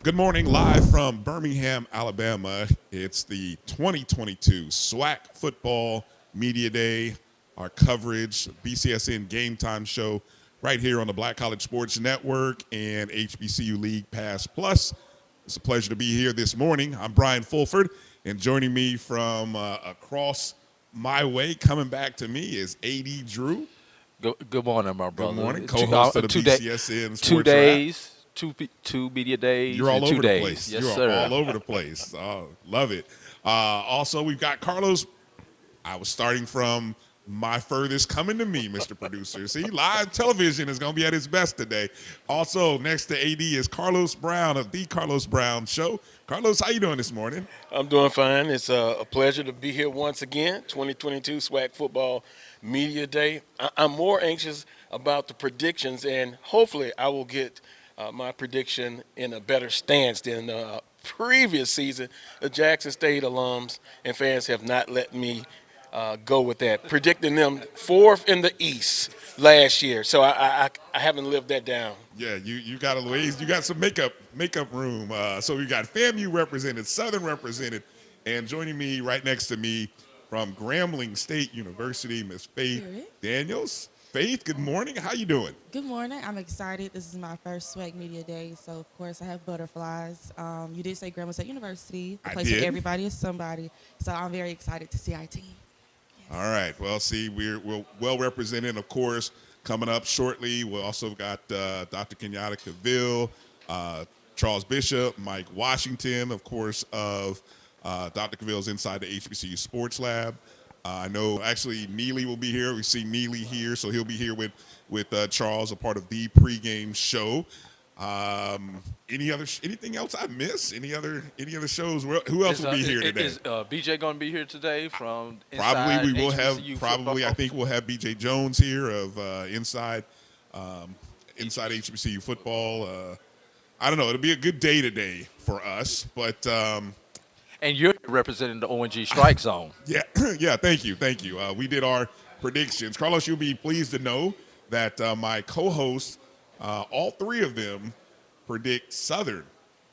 Good morning, live from Birmingham, Alabama. It's the 2022 SWAC Football Media Day, our coverage, BCSN GameTime Show, right here on the Black College Sports Network and HBCU League Pass Plus. It's a pleasure to be here this morning. I'm Brian Fulford, and joining me from across my way, coming back to me, is AD Drew. Good morning, my Good brother. morning, co-host of the BCSN Two Sports Wrap. days, two media days, You're in all two over the days. place. Yes, You're sir. all over the place. Oh, love it. Also, we've got Carlos. I was starting from my furthest coming to me, Mr. Producer. See, live television is going to be at its best today. Also, next to AD is Carlos Brown of The Carlos Brown Show. Carlos, how you doing this morning? I'm doing fine. It's a pleasure to be here once again. 2022 SWAC Football Media Day. I'm more anxious about the predictions, and hopefully I will get my prediction in a better stance than the previous season. The Jackson State alums and fans have not let me go with that, predicting them fourth in the East last year. So I haven't lived that down. Yeah, you got a ways. You got some makeup room. So we got FAMU represented, Southern represented, and joining me right next to me from Grambling State University, Miss Faith Daniels. Faith, good morning. How you doing? Good morning. I'm excited. This is my first SWAC Media Day, so of course I have butterflies. You did say Grambling State University, the I place did. where everybody is somebody. So I'm very excited to see our team. Yes. All right. Well, see, we're well represented, of course. Coming up shortly, we also got Dr. Kenyatta Cavill, Charles Bishop, Mike Washington, of course, of Dr. Cavill's Inside the HBCU Sports Lab. I know actually Neely will be here. We see Neely here, so he'll be here with Charles, a part of the pregame show. Anything else I missed? Any other shows? Who else will be here today? Is BJ going to be here today from Probably Inside we will have. HBCU Probably I football? think we'll have BJ Jones here of Inside HBCU football. I don't know. It'll be a good day today for us, but And you're representing the ONG Strike Zone. yeah, yeah. Thank you. We did our predictions. Carlos, you'll be pleased to know that my co-hosts, all three of them, predict Southern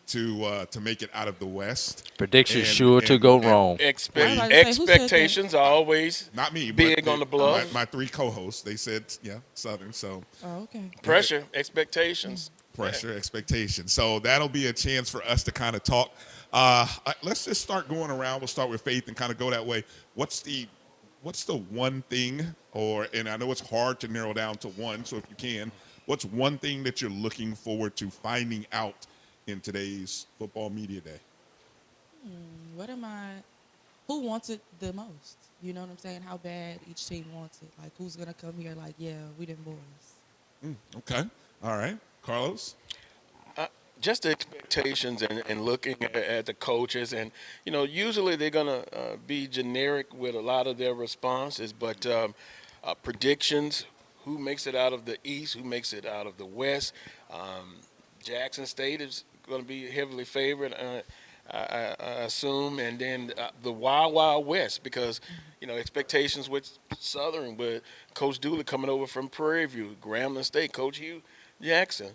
to make it out of the West. Predictions sure to go wrong. I was about to say, who said that? Expectations are always Not me, big but on the bluff. my three co-hosts, they said, yeah, Southern. So Oh, okay. Pressure, expectations. pressure, expectation. So that'll be a chance for us to kind of talk. Let's just start going around. We'll start with Faith and kind of go that way. What's the one thing, and I know it's hard to narrow down to one, so if you can, what's one thing that you're looking forward to finding out in today's football media day? Who wants it the most? You know what I'm saying? How bad each team wants it. Like, who's going to come here like, yeah, we them boys. Okay. All right. Carlos? Just the expectations and looking at the coaches. And, usually they're going to be generic with a lot of their responses, but predictions, who makes it out of the East, who makes it out of the West. Jackson State is going to be heavily favored, I assume, and then the Wild Wild West, because expectations with Southern, with Coach Dooley coming over from Prairie View, Grambling State, Coach Hugh Jackson,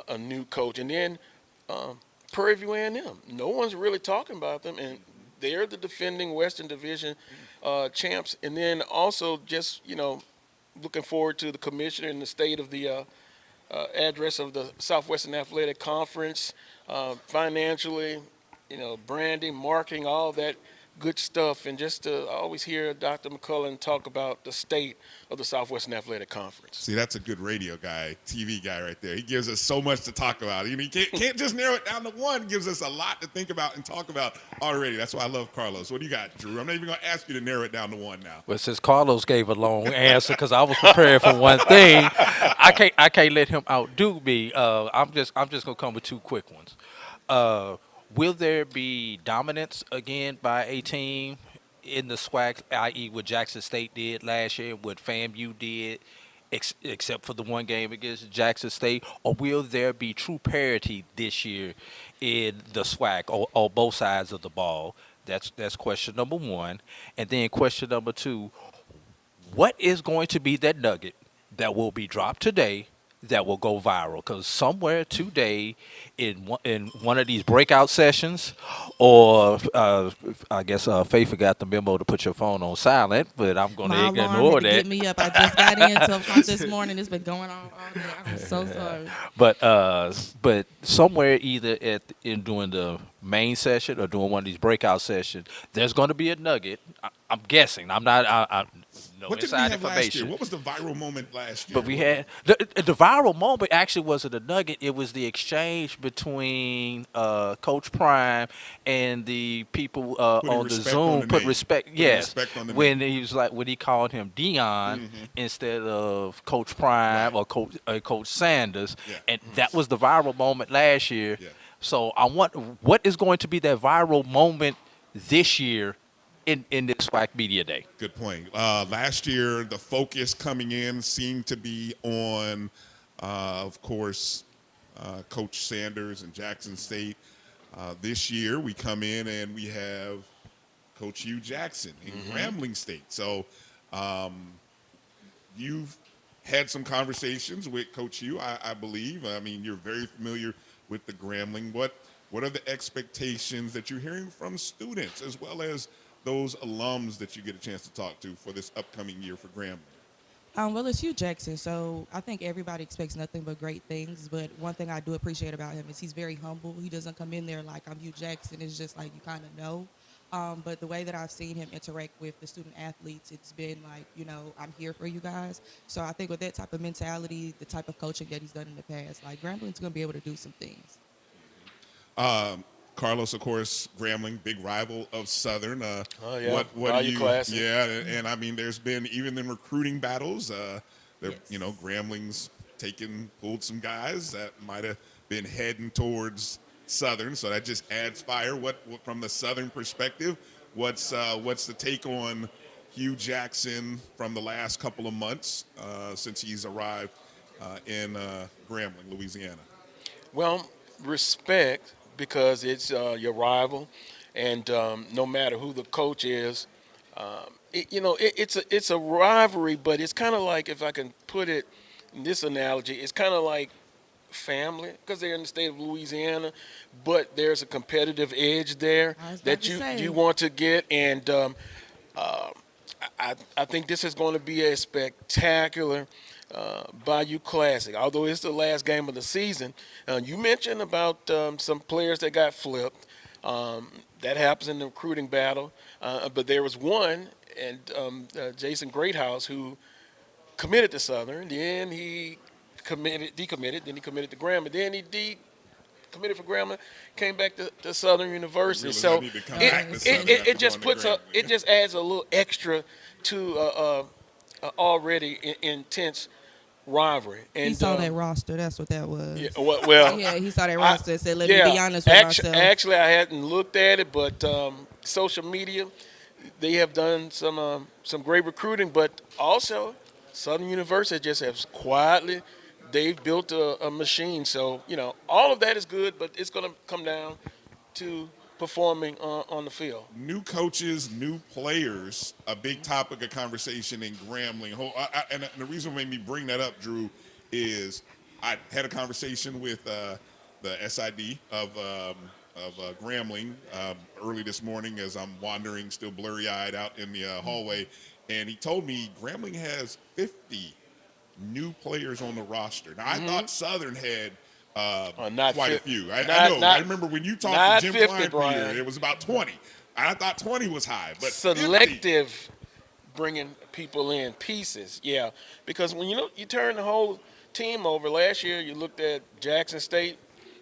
a new coach, and then Prairie View A&M. No one's really talking about them, and they're the defending Western Division champs. And then also just looking forward to the commissioner and the state of the address of the Southwestern Athletic Conference, financially, branding, marketing, all that good stuff. And just to always hear Dr. McCullen talk about the state of the Southwestern Athletic Conference. See, that's a good radio guy, TV guy right there. He gives us so much to talk about. He can't just narrow it down to one. He gives us a lot to think about and talk about already. That's why I love Carlos. What do you got, Drew? I'm not even going to ask you to narrow it down to one now. Well, since Carlos gave a long answer, because I was prepared for one thing, I can't let him outdo me. I'm just gonna come with two quick ones. Will there be dominance again by a team in the SWAC, i.e., what Jackson State did last year, what FAMU did, except for the one game against Jackson State, or will there be true parity this year in the SWAC or both sides of the ball? That's question number one. And then question number two, what is going to be that nugget that will be dropped today that will go viral, because somewhere today in one of these breakout sessions, or I guess Faith forgot the memo to put your phone on silent, but I'm going My to alarm had ignore to that. get me up. I just got in 12 o'clock this morning. It's been going on all day. I'm so sorry. But somewhere either in doing the main session or doing one of these breakout sessions, there's going to be a nugget. I'm guessing. I'm not. I no What did we inside have last year? information. What was the viral moment last year? But we had the viral moment actually wasn't a nugget. It was the exchange between Coach Prime and the people Putting on the respect on Zoom. the Put name. respect, Putting yes. respect on the When name. he was like when he called him Dion instead of Coach Prime Right. or Coach Sanders, Yeah. and that was the viral moment last year. Yeah. So I want what is going to be that viral moment this year in this SWAC Media Day. Good point. Last year, the focus coming in seemed to be on, of course, Coach Sanders and Jackson State. This year, we come in and we have Coach Hugh Jackson in Grambling State. So you've had some conversations with Coach Hugh, I believe. I mean, you're very familiar with the Grambling. What are the expectations that you're hearing from students as well as those alums that you get a chance to talk to for this upcoming year for Grambling? Well, it's Hugh Jackson, so I think everybody expects nothing but great things. But one thing I do appreciate about him is he's very humble. He doesn't come in there like I'm Hugh Jackson. It's just like you kind of know. But the way that I've seen him interact with the student athletes, it's been like, I'm here for you guys. So I think with that type of mentality, the type of coaching that he's done in the past, like Grambling's going to be able to do some things. Carlos, of course, Grambling, big rival of Southern. Oh, yeah. What do Value you? Classic. Yeah, and I mean, there's been even in recruiting battles. Yes. Grambling's pulled some guys that might have been heading towards Southern, so that just adds fire. What from the Southern perspective? What's the take on Hugh Jackson from the last couple of months since he's arrived in Grambling, Louisiana? Well, respect, because it's your rival, and no matter who the coach is, it's a rivalry, but it's kind of like, if I can put it in this analogy, it's kind of like family, because they're in the state of Louisiana, but there's a competitive edge there I was about that to say. you want to get, and I think this is going to be a spectacular Bayou Classic. Although it's the last game of the season, you mentioned about some players that got flipped. That happens in the recruiting battle. But there was one, and Jason Greathouse, who committed to Southern. Then he decommitted. Then he committed to Grambling. Then he committed for Grambling, came back to Southern University. Really, I So need to come back to Southern it after just going to Grambling. it just adds a little extra to already intense rivalry. And He saw that roster. That's what that was. yeah, well, Yeah, he saw that roster and said, let yeah, me be honest with myself. actually, I hadn't looked at it, but social media, they have done some great recruiting, but also Southern University just has quietly, they've built a machine. So all of that is good, but it's going to come down to performing on the field. New coaches, new players, a big topic of conversation in Grambling. And the reason what made me bring that up, Drew, is I had a conversation with the SID of Grambling early this morning as I'm wandering, still blurry-eyed, out in the hallway, and he told me Grambling has 50 new players on the roster. Now, I thought Southern had Not quite a fif- few. I not- know. not- I remember when you talked not to Jim 50, Klein Brian. here, it was about 20. I thought 20 was high, but 50. Selective bringing people in pieces, yeah. Because when you turn the whole team over, last year you looked at Jackson State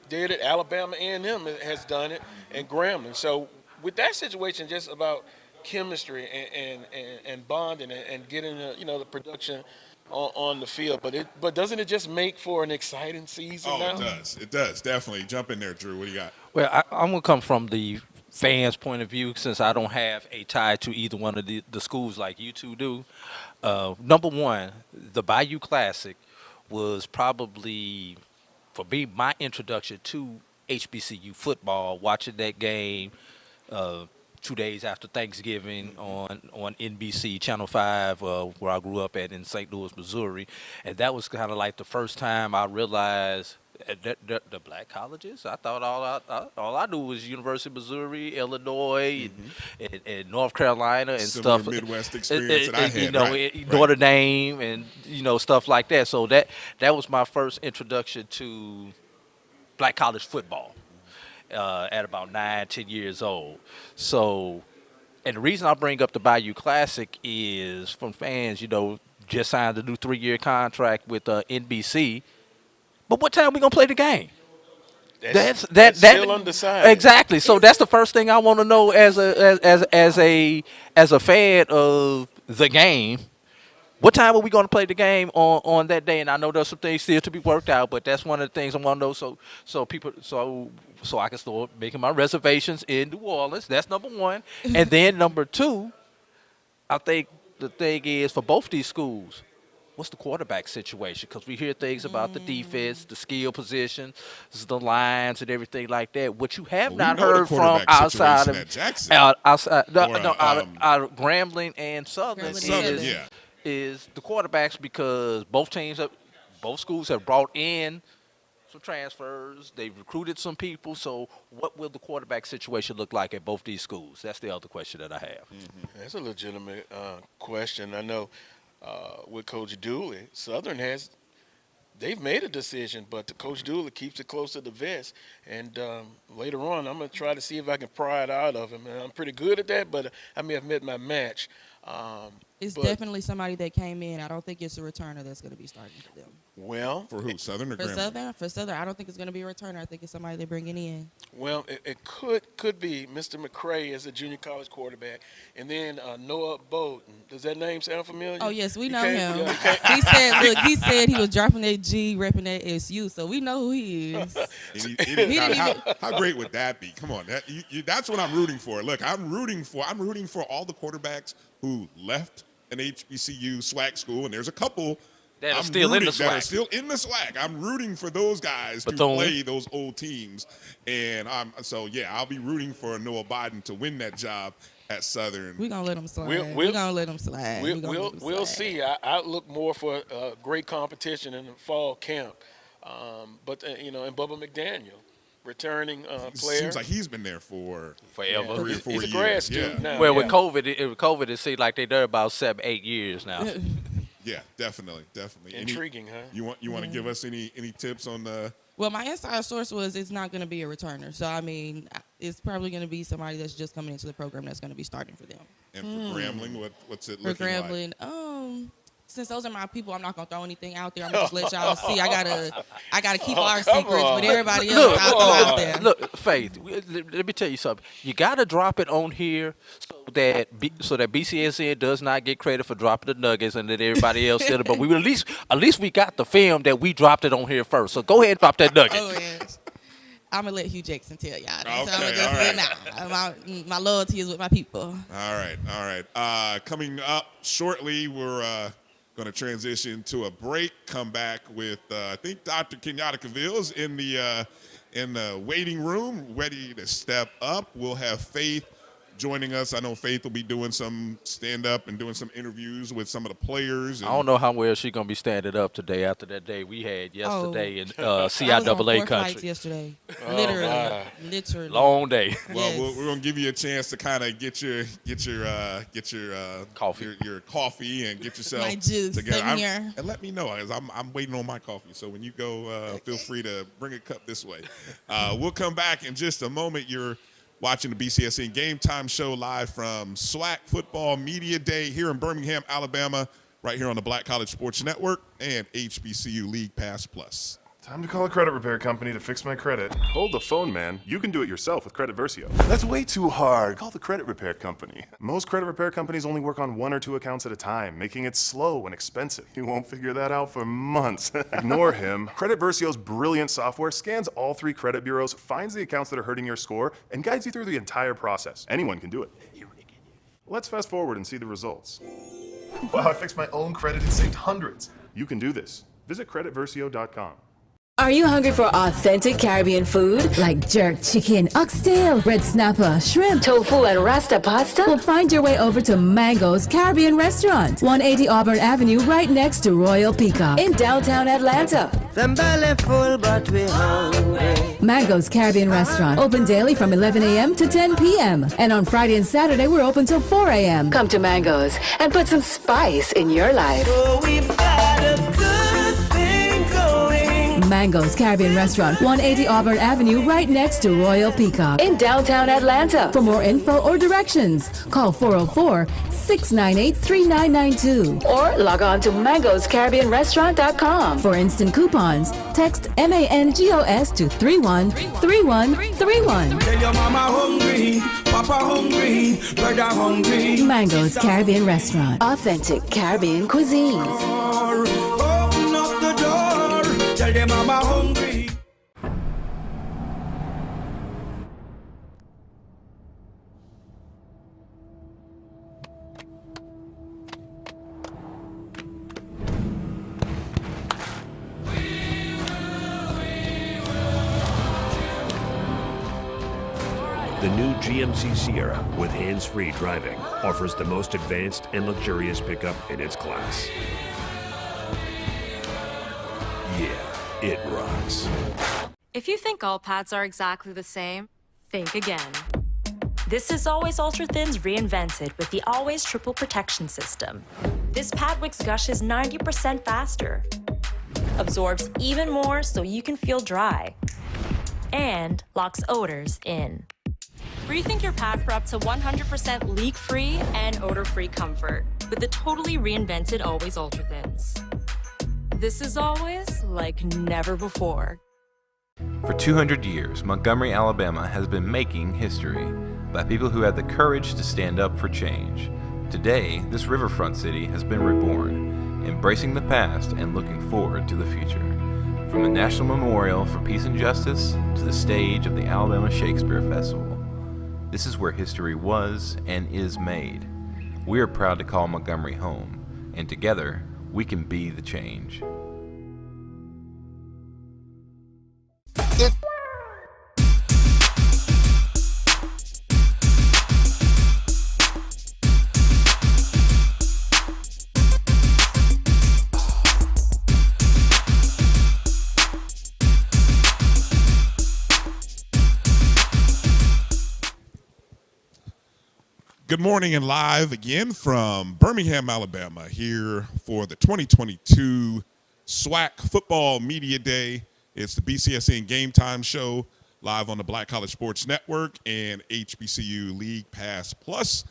did it, Alabama A&M has done it, and Grambling. So with that situation, just about chemistry and bonding and getting the production on the field. But doesn't it just make for an exciting season now? It does. It does. Definitely. Jump in there, Drew. What do you got? Well, I'm going to come from the fans' point of view, since I don't have a tie to either one of the schools like you two do. Number one, the Bayou Classic was probably, for me, my introduction to HBCU football, watching that game 2 days after Thanksgiving on NBC Channel 5, where I grew up at in St. Louis, Missouri, and that was kind of like the first time I realized that the black colleges. I thought all I knew was University of Missouri, Illinois, and North Carolina and Similar stuff. Midwest experience that I had, you know, right. Notre Dame and stuff like that. So that was my first introduction to black college football at about 9, 10 years old. So, and the reason I bring up the Bayou Classic is from fans, just signed a new 3-year contract with NBC. But what time we gonna play the game? That's still undecided. Exactly. So that's the first thing I want to know as a fan of the game. What time are we going to play the game on that day? And I know there's some things still to be worked out, but that's one of the things I want to know. So I can start making my reservations in New Orleans. That's number one. And then number two, I think the thing is for both these schools, what's the quarterback situation? Because we hear things about the defense, the skill positions, the lines, and everything like that. What you have not heard from outside of Grambling and Southern is the quarterbacks, because both schools have brought in some transfers. They've recruited some people. So what will the quarterback situation look like at both these schools? That's the other question that I have. That's a legitimate question. I know with Coach Dooley, Southern they've made a decision, but Coach Dooley keeps it close to the vest. And later on, I'm going to try to see if I can pry it out of him. And I'm pretty good at that, but I may have met my match. It's definitely somebody that came in. I don't think it's a returner that's going to be starting for them. Well, for who? Southern or for Grambling? For Southern, I don't think it's going to be a returner. I think it's somebody they're bringing in. Well, it could be Mr. McCray as a junior college quarterback, and then Noah Bowden. Does that name sound familiar? Oh yes, we know him. He said he was dropping that G, repping that SU, so we know who he is. How great would that be? Come on, that's what I'm rooting for. Look, I'm rooting for all the quarterbacks who left an HBCU SWAC school, and there's a couple that are still in the SWAC. I'm rooting for those guys to play those old teams, and I'll be rooting for Noah Biden to win that job at Southern. We're gonna let him slide. We're gonna let him slide. We'll see. I look more for great competition in the fall camp, but and Bubba McDaniel, returning player. Seems like he's been there for forever. 3 or 4 years. He's a grad student now. Well, with COVID, it seems like they're there about 7, 8 years now. Yeah, definitely. Intriguing, huh? You want to give us any tips on the? Well, my inside source was it's not going to be a returner. So I mean, it's probably going to be somebody that's just coming into the program that's going to be starting for them. And for Grambling, what's it looking like? For Grambling, since those are my people, I'm not gonna throw anything out there. I'm gonna just let y'all see. I gotta keep our secrets, but everybody else, I'll throw out there. Look, Faith, let me tell you something. You gotta drop it on here so that BCSN does not get credit for dropping the nuggets, and that everybody else did it. But we at least we got the film that we dropped it on here first. So go ahead and drop that nugget. Oh, yeah. I'm gonna let Hugh Jackson tell y'all. Okay, so I'm gonna just my loyalty is with my people. All right. Coming up shortly, we're going to transition to a break. Come back with I think Dr. Kenyatta Cavill's in the waiting room, ready to step up. We'll have Faith joining us. I know Faith will be doing some stand-up and doing some interviews with some of the players. I don't know how well she's going to be standing up today after that day we had yesterday in CIAA country. Yesterday. Literally. Long day. Well, yes. We're going to give you a chance to kind of get your coffee, your coffee, and get yourself my juice together. Here. And let me know, as I'm waiting on my coffee. So when you go, feel free to bring a cup this way. We'll come back in just a moment. You're watching the BCSN GameTime Show live from SWAC Football Media Day here in Birmingham, Alabama, right here on the Black College Sports Network and HBCU League Pass Plus. Time to call a credit repair company to fix my credit. Hold the phone, man. You can do it yourself with Credit Versio. That's way too hard. Call the credit repair company. Most credit repair companies only work on 1 or 2 accounts at a time, making it slow and expensive. You won't figure that out for months. Ignore him. Credit Versio's brilliant software scans all 3 credit bureaus, finds the accounts that are hurting your score, and guides you through the entire process. Anyone can do it. Let's fast forward and see the results. Wow, I fixed my own credit and saved hundreds. You can do this. Visit creditversio.com. Are you hungry for authentic Caribbean food? Like jerk chicken, oxtail, red snapper, shrimp, tofu, and rasta pasta? Well, find your way over to Mango's Caribbean Restaurant, 180 Auburn Avenue, right next to Royal Peacock in downtown Atlanta. Them belly full, but we hungry. Mango's Caribbean Restaurant, open daily from 11 a.m. to 10 p.m. And on Friday and Saturday, we're open till 4 a.m. Come to Mango's and put some spice in your life. Oh, we've got a good thing going. Mango's Caribbean Restaurant, 180 Auburn Avenue, right next to Royal Peacock in downtown Atlanta. For more info or directions, call 404-698-3992 or log on to mangoscaribbeanrestaurant.com. For instant coupons, text MANGOS to 313131. Tell your mama hungry, papa hungry, brother hungry. Mango's Caribbean Restaurant, authentic Caribbean cuisines. Open up the door, tell your mama hungry. The new GMC Sierra with hands-free driving offers the most advanced and luxurious pickup in its class. Yeah, it rocks. If you think all pads are exactly the same, think again. This is Always Ultra Thins reinvented with the Always Triple Protection System. This pad wicks gushes 90% faster, absorbs even more so you can feel dry, and locks odors in. Rethink your pad for up to 100% leak-free and odor-free comfort with the totally reinvented Always Ultra Thins. This is always like never before. For 200 years, Montgomery, Alabama has been making history by people who had the courage to stand up for change. Today, this riverfront city has been reborn, embracing the past and looking forward to the future. From the National Memorial for Peace and Justice to the stage of the Alabama Shakespeare Festival, this is where history was and is made. We are proud to call Montgomery home, and together, we can be the change. Good morning and live again from Birmingham, Alabama, here for the 2022 SWAC Football Media Day. It's the BCSN GameTime Show, live on the Black College Sports Network and HBCU League Pass Plus.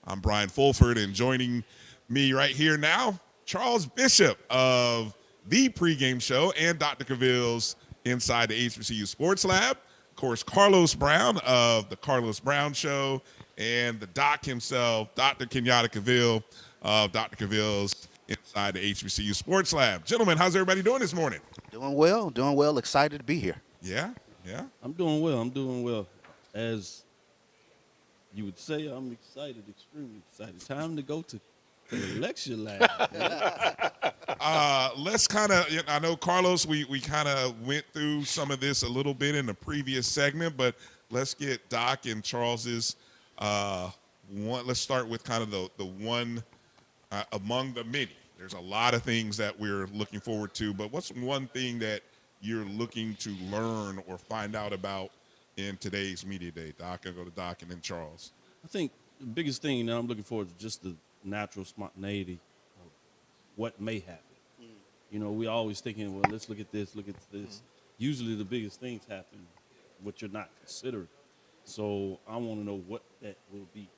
I'm Brian Fulford, and joining me right here now, Charles Bishop of the pregame show and Dr. Cavill's Inside the HBCU Sports Lab. Of course, Carlos Brown of the Carlos Brown Show, and the doc himself, Dr. Kenyatta Cavill of Dr. Cavill's Inside the HBCU Sports Lab. Gentlemen, how's everybody doing this morning? Doing well, excited to be here. Yeah. I'm doing well. As you would say, I'm excited, extremely excited. Time to go to the lecture lab. Let's kind of, I know, Carlos, we kind of went through some of this a little bit in the previous segment, but let's get Doc and Charles's let's start with kind of the one among the many. There's a lot of things that we're looking forward to, but what's one thing that you're looking to learn or find out about in today's media day? Doc, I'll go to Doc and then Charles. I think the biggest thing that I'm looking forward to just the natural spontaneity of what may happen. You know, we're always thinking, well, let's look at this. Usually the biggest things happen, what you're not considering. So I want to know what that will be.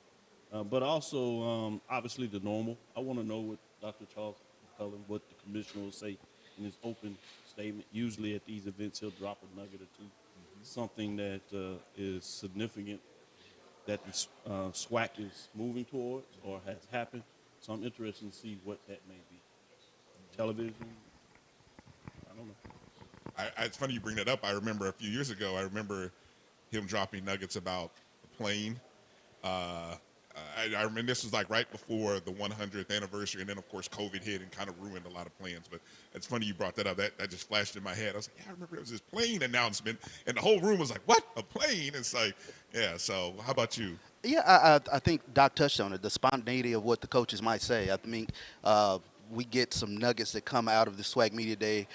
But also, obviously, the normal. I want to know what Dr. Charles McCullum, what the commissioner will say in his open statement. Usually at these events, he'll drop a nugget or two, something that is significant that the SWAC is moving towards or has happened. So I'm interested to see what that may be. Television, I don't know. It's funny you bring that up. I remember a few years ago, him dropping nuggets about the plane I remember this was like right before the 100th anniversary, and then of course COVID hit and kind of ruined a lot of plans. But it's funny you brought that up. That just flashed in my head. I was like, yeah, I remember there was this plane announcement, and the whole room was like, what, a plane? It's like, yeah. So how about you? Yeah, I think Doc touched on it, the spontaneity of what the coaches might say. I mean, we get some nuggets that come out of the SWAC Media Day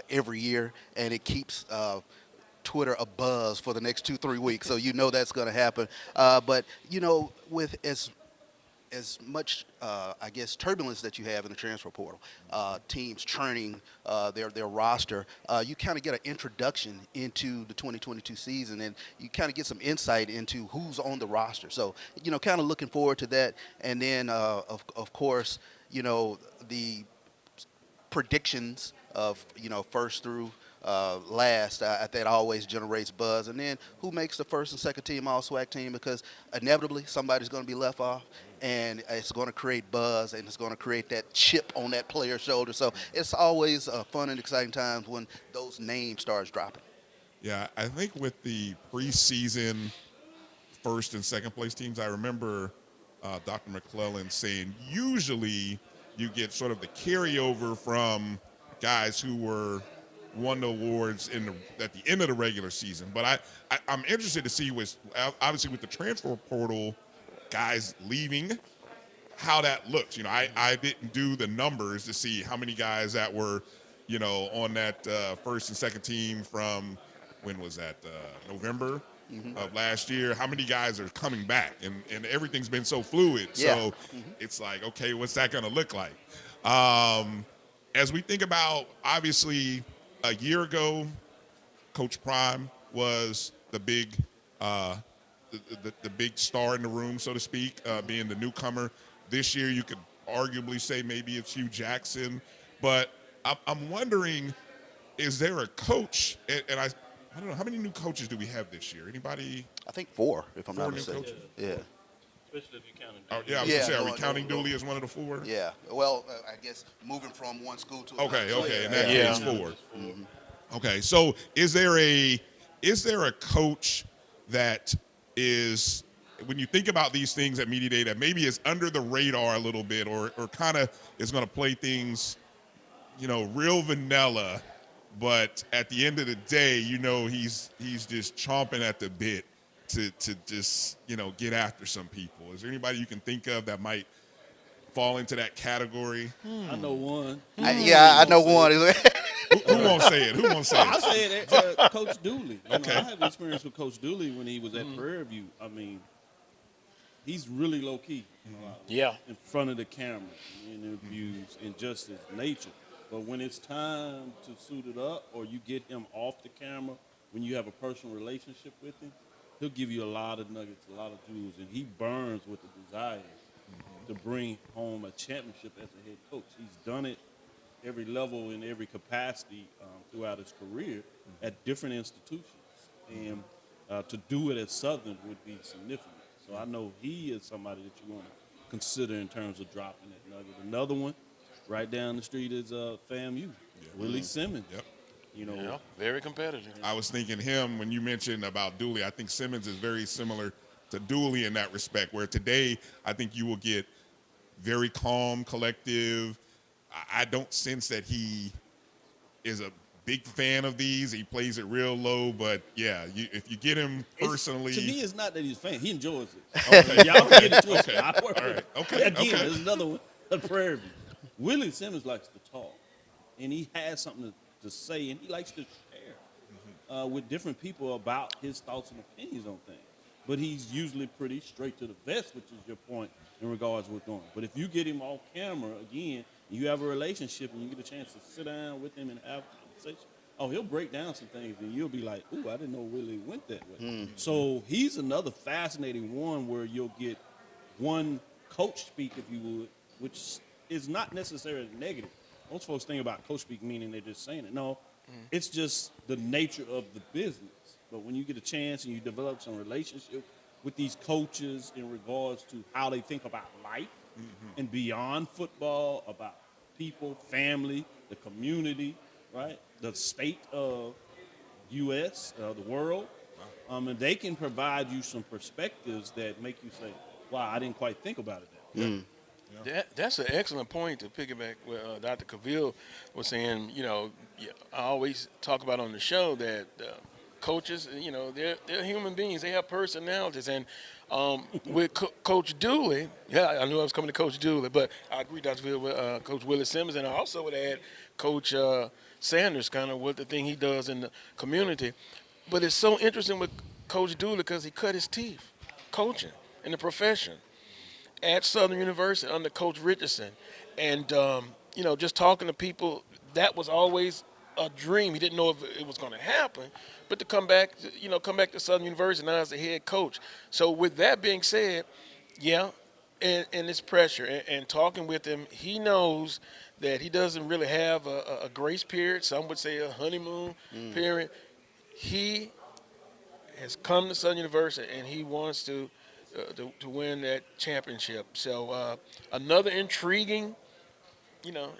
every year, and it keeps Twitter a buzz for the next 2-3 weeks. So you know that's going to happen. But, you know, with as much, I guess, turbulence that you have in the transfer portal, teams churning their roster, you kind of get an introduction into the 2022 season, and you kind of get some insight into who's on the roster. So, you know, kind of looking forward to that. And then, of course, you know, the predictions of, you know, first through last, that always generates buzz. And then who makes the first and second team all-SWAC team, because inevitably somebody's going to be left off, and it's going to create buzz, and it's going to create that chip on that player's shoulder. So it's always fun and exciting times when those names starts dropping. Yeah, I think with the preseason first and second place teams, I remember Dr. McClellan saying usually you get sort of the carryover from guys who won the awards at the end of the regular season. But I'm interested to see, obviously with the transfer portal guys leaving, how that looks. You know, I didn't do the numbers to see how many guys that were, you know, on that first and second team from, when was that, November of last year. How many guys are coming back? And everything's been so fluid. Yeah. So it's like, okay, what's that going to look like? As we think about, obviously, a year ago, Coach Prime was the big the big star in the room, so to speak, being the newcomer. This year, you could arguably say maybe it's Hugh Jackson. But I'm wondering, is there a coach, and I don't know, how many new coaches do we have this year? Anybody? I think 4, if I'm 4 not new mistaken. coaches? Yeah. Especially if you count Oh, yeah, I was going to say, are we counting Dooley as one of the 4? Yeah. Well, I guess moving from one school to another. Okay, and Yeah. that is 4. Okay, so is there a coach that is, when you think about these things at Media Day, that maybe is under the radar a little bit, or kind of is going to play things, you know, real vanilla, but at the end of the day, you know, he's just chomping at the bit to just, you know, get after some people? Is there anybody you can think of that might fall into that category? I know one. I know one. Who won't say it? Who won't say it? I say it, Coach Dooley. Okay. I have experience with Coach Dooley when he was at Prairie View. I mean, he's really low key. Yeah. In front of the camera, in interviews, and just his nature. But when it's time to suit it up, or you get him off the camera, when you have a personal relationship with him, he'll give you a lot of nuggets, a lot of jewels, and he burns with the desire to bring home a championship as a head coach. He's done it every level in every capacity throughout his career at different institutions, and to do it at Southern would be significant. So I know he is somebody that you want to consider in terms of dropping that nugget. Another one right down the street is FAMU, Willie Simmons. Yep. You know, Yeah, very competitive. I was thinking him when you mentioned about Dooley. I think Simmons is very similar to Dooley in that respect, where today I think you will get very calm, collective. I don't sense that he is a big fan of these. He plays it real low, but yeah, if you get him personally. To me, it's not that he's a fan. He enjoys it. Okay. Y'all get it twisted. Okay. I work All right. with it. Okay. Again, Okay. there's another one at Prairie View. Willie Simmons likes to talk, and he has something to say, and he likes to share with different people about his thoughts and opinions on things. But he's usually pretty straight to the vest, which is your point in regards to what's going on. But if you get him off camera, again, you have a relationship and you get a chance to sit down with him and have a conversation, he'll break down some things, and you'll be like, ooh, I didn't know Willie went that way. So he's another fascinating one where you'll get one coach speak, if you would, which is not necessarily negative. Most folks think about coach speak meaning they're just saying it. No, it's just the nature of the business. But when you get a chance and you develop some relationship with these coaches in regards to how they think about life and beyond football, about people, family, the community, right, the state of U.S., the world, and they can provide you some perspectives that make you say, wow, I didn't quite think about it that way. That's an excellent point to piggyback what Dr. Cavill was saying. I always talk about on the show that coaches, they're human beings. They have personalities. And with Coach Dooley, I knew I was coming to Coach Dooley, but I agree, Dr. Cavill, with Coach Willie Simmons. And I also would add Coach Sanders, kind of what the thing he does in the community. But it's so interesting with Coach Dooley because he cut his teeth coaching in the profession at Southern University under Coach Richardson. And, just talking to people, that was always a dream. He didn't know if it was going to happen, but to come back to Southern University now as the head coach. So with that being said, and it's pressure. And talking with him, he knows that he doesn't really have a grace period. Some would say a honeymoon period. He has come to Southern University, and he wants to win that championship. So another intriguing,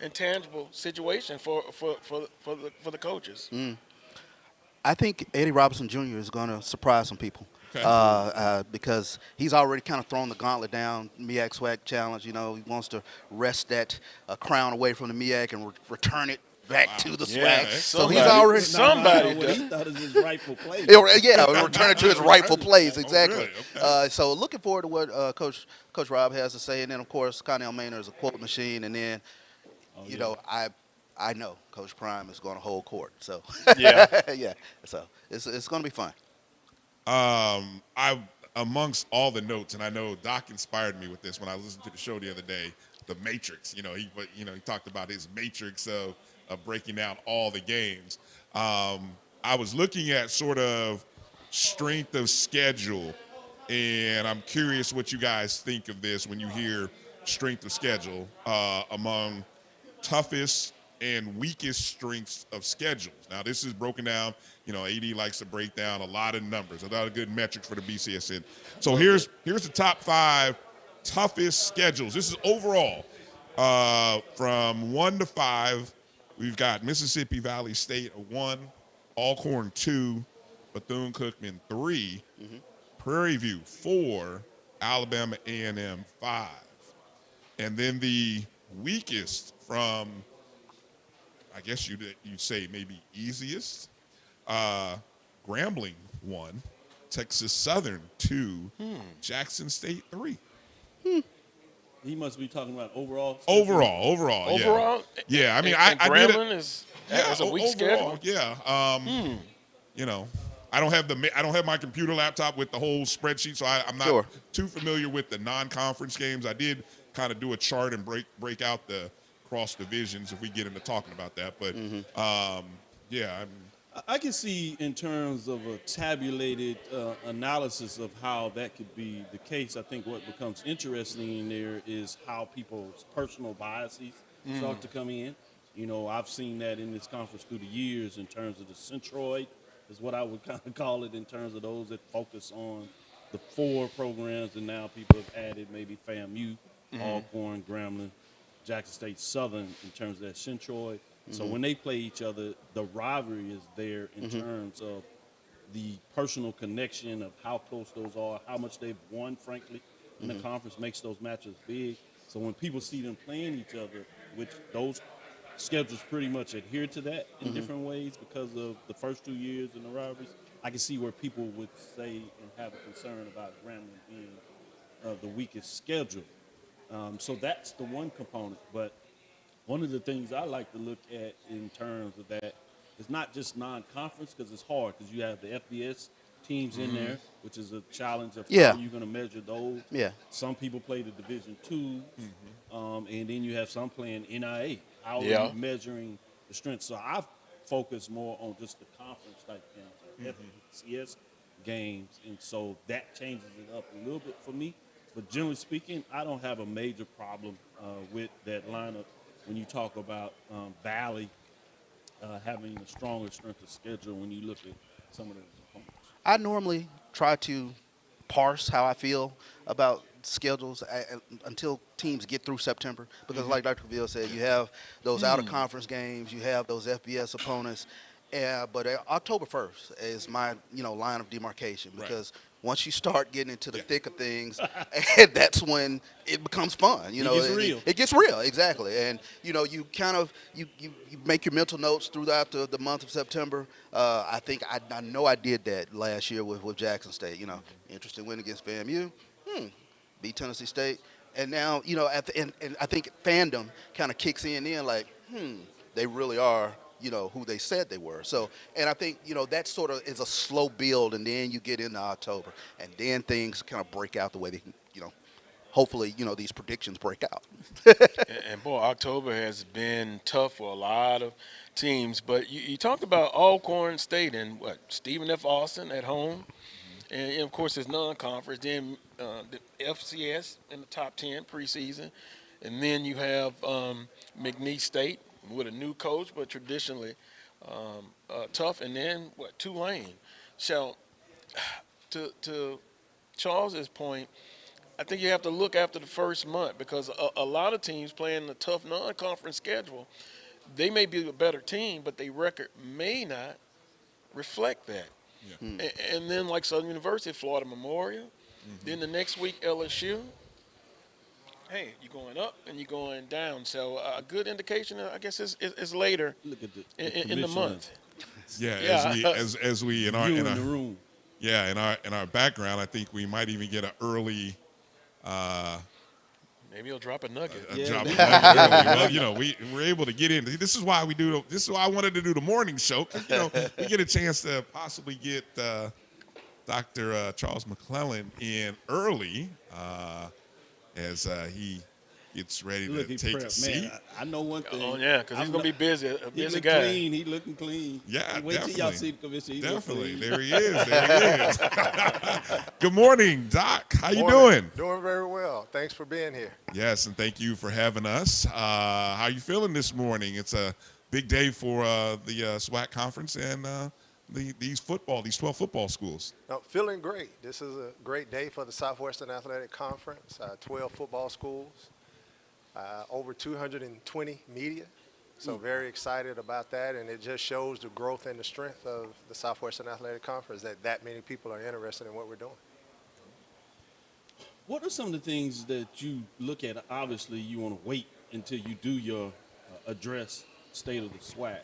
intangible situation for the coaches. I think Eddie Robinson Jr. is going to surprise some people. Because he's already kind of thrown the gauntlet down, MEAC SWAC challenge. He wants to wrest that crown away from the MEAC and return it back to the SWAC. So he's already somebody. He thought it was his rightful place. Return it to his rightful place. Exactly. Okay. So looking forward to what Coach Rob has to say, and then of course Connell Maynard is a quote machine, and then I know Coach Prime is going to hold court. So So it's going to be fun. Amongst all the notes, and I know Doc inspired me with this when I listened to the show the other day, the matrix. He talked about his matrix of breaking down all the games. I was looking at sort of strength of schedule, and I'm curious what you guys think of this when you hear strength of schedule among toughest and weakest strengths of schedules. Now, this is broken down. AD likes to break down a lot of numbers, a lot of good metrics for the BCSN. So here's the top 5 toughest schedules. This is overall. From 1 to 5, we've got Mississippi Valley State 1, Alcorn 2, Bethune-Cookman 3, Prairie View 4, Alabama A&M 5. And then the weakest from, I guess you'd say maybe easiest, Grambling 1, Texas Southern 2, Jackson State 3. He must be talking about overall. Overall. Yeah, I mean, I did Grambling is a weak schedule. Yeah. I don't have my computer laptop with the whole spreadsheet, so I'm not too familiar with the non-conference games. I did kind of do a chart and break out the cross divisions if we get into talking about that. But I can see in terms of a tabulated analysis of how that could be the case. I think what becomes interesting in there is how people's personal biases start to come in. I've seen that in this conference through the years in terms of the centroid is what I would kind of call it, in terms of those that focus on the 4 programs, and now people have added maybe FAMU, Alcorn, Grambling, Jackson State Southern in terms of that centroid. So when they play each other, the rivalry is there in terms of the personal connection of how close those are, how much they've won, frankly, in the conference makes those matches big. So when people see them playing each other, which those schedules pretty much adhere to that in different ways because of the first 2 years in the rivalries, I can see where people would say and have a concern about Grambling being the weakest schedule. So that's the one component. But one of the things I like to look at in terms of that is not just non-conference, because it's hard, because you have the FBS teams in there, which is a challenge of how you're going to measure those. Yeah. Some people play the Division II, and then you have some playing NIA. How are you measuring the strength? So I focus more on just the conference type games, FCS games, and so that changes it up a little bit for me. But generally speaking, I don't have a major problem with that lineup when you talk about Valley having a stronger strength of schedule when you look at some of those opponents. I normally try to parse how I feel about schedules until teams get through September, because like Dr. Cavill said, you have those out-of-conference games, you have those FBS opponents, Yeah, but October 1st is my line of demarcation Right. because once you start getting into the Yeah. thick of things, and that's when it becomes fun. It gets real. It gets real, exactly. And you kind of you make your mental notes throughout the month of September. I think I know I did that last year with Jackson State. Interesting win against FAMU. Beat Tennessee State, and now at the end, and I think fandom kind of kicks in like, they really are who they said they were. So, and I think that sort of is a slow build, and then you get into October, and then things kind of break out the way they can. Hopefully these predictions break out. And boy, October has been tough for a lot of teams. But you talked about Alcorn State and Stephen F. Austin at home. And of course, it's non-conference. Then the FCS in the top 10 preseason, and then you have McNeese State with a new coach, but traditionally tough. And then Tulane. So, to Charles's point, I think you have to look after the first month because a lot of teams playing a tough non-conference schedule, they may be a better team, but their record may not reflect that. Yeah. And then like Southern University, Florida Memorial. Then the next week, LSU. Hey, you're going up and you're going down. So a good indication, I guess, is later in the month. Yeah, as we in our room. Yeah, in our background, I think we might even get an early. Maybe he'll drop a nugget. Drop a nugget early. Well, we're able to get in. This is why This is why I wanted to do the morning show. 'Cause, we get a chance to possibly get Dr. Charles McClellan in early as he gets ready to take a seat. Man, I know one thing. Oh, yeah, because he's going to be busy. A busy guy. Clean. He looking clean. Yeah, wait till y'all see the commission. Definitely. There he is. There he is. Good morning, Doc. How you doing? Doing very well. Thanks for being here. Yes, and thank you for having us. How you feeling this morning? It's a big day for the SWAC conference and these 12 football schools. No, feeling great. This is a great day for the Southwestern Athletic Conference. 12 football schools, over 220 media. So very excited about that, and it just shows the growth and the strength of the Southwestern Athletic Conference that many people are interested in what we're doing. What are some of the things that you look at? Obviously, you want to wait until you do your address, State of the SWAC.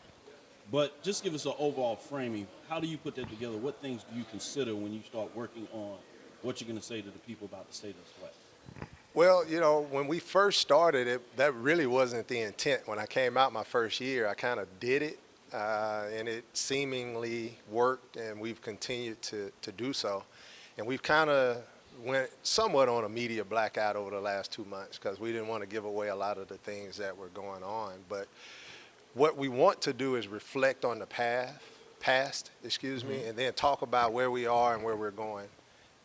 But just give us an overall framing. How do you put that together? What things do you consider when you start working on what you're going to say to the people about the State of the SWAC? Well, when we first started that really wasn't the intent. When I came out my first year, I kind of did it, and it seemingly worked, and we've continued to do so. And we've kind of went somewhat on a media blackout over the last 2 months because we didn't want to give away a lot of the things that were going on. But what we want to do is reflect on the past, and then talk about where we are and where we're going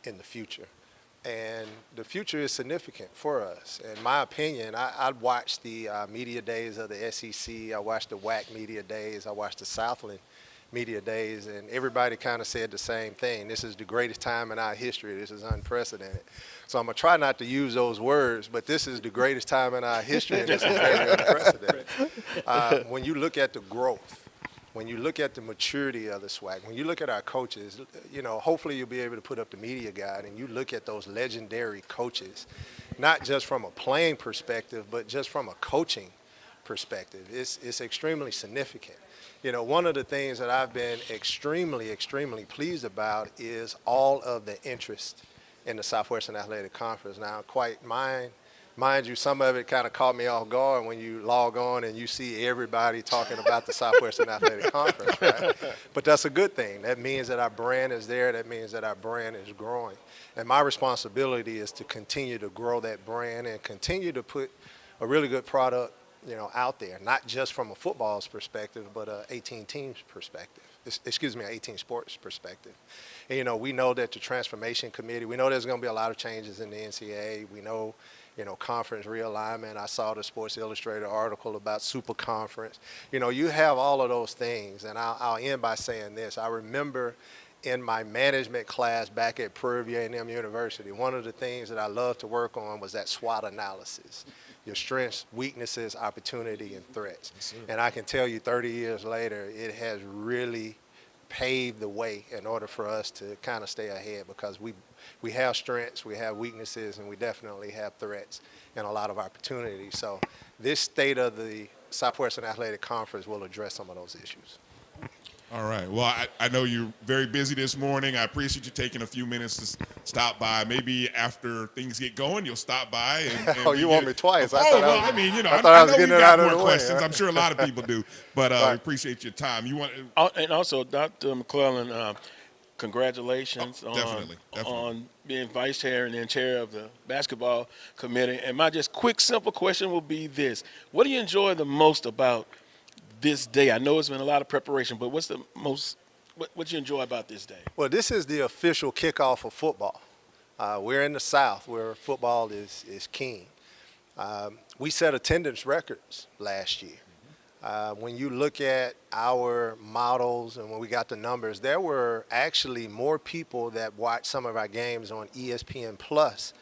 in the future. And the future is significant for us. In my opinion, I watched the media days of the SEC. I watched the WAC media days. I watched the Southland media days, and everybody kind of said the same thing. This is the greatest time in our history. This is unprecedented. So I'm going to try not to use those words, but this is the greatest time in our history, and this is very unprecedented. When you look at the growth, when you look at the maturity of the SWAC, when you look at our coaches, hopefully you'll be able to put up the media guide and you look at those legendary coaches, not just from a playing perspective, but just from a coaching perspective. It's extremely significant. One of the things that I've been extremely, extremely pleased about is all of the interest in the Southwestern Athletic Conference. Now, mind you, some of it kind of caught me off guard when you log on and you see everybody talking about the Southwestern Athletic Conference, right? But that's a good thing. That means that our brand is there. That means that our brand is growing. And my responsibility is to continue to grow that brand and continue to put a really good product out there, not just from a football's perspective, but a 18 teams perspective. 18 sports perspective. And, we know that the transformation committee, we know there's going to be a lot of changes in the NCAA. We know, conference realignment. I saw the Sports Illustrated article about super conference. You have all of those things. And I'll end by saying this. I remember in my management class back at Prairie View A&M University, one of the things that I loved to work on was that SWOT analysis. your strengths, weaknesses, opportunity, and threats. Yes, and I can tell you 30 years later, it has really paved the way in order for us to kind of stay ahead, because we have strengths, we have weaknesses, and we definitely have threats and a lot of opportunities. So this state of the Southwestern Athletic Conference will address some of those issues. All right. Well, I know you're very busy this morning. I appreciate you taking a few minutes to stop by. Maybe after things get going, you'll stop by. And oh, you want me twice? I mean, you know, I know we got more questions. I'm sure a lot of people do, but I appreciate your time. You want? And also, Dr. McClellan, congratulations on being vice chair and then chair of the basketball committee. And my just quick, simple question will be this: what do you enjoy the most about this day? I know it's been a lot of preparation, but what's the most, what you enjoy about this day? Well, this is the official kickoff of football. We're in the South where football is king. We set attendance records last year. When you look at our models and when we got the numbers, there were actually more people that watched some of our games on ESPN Plus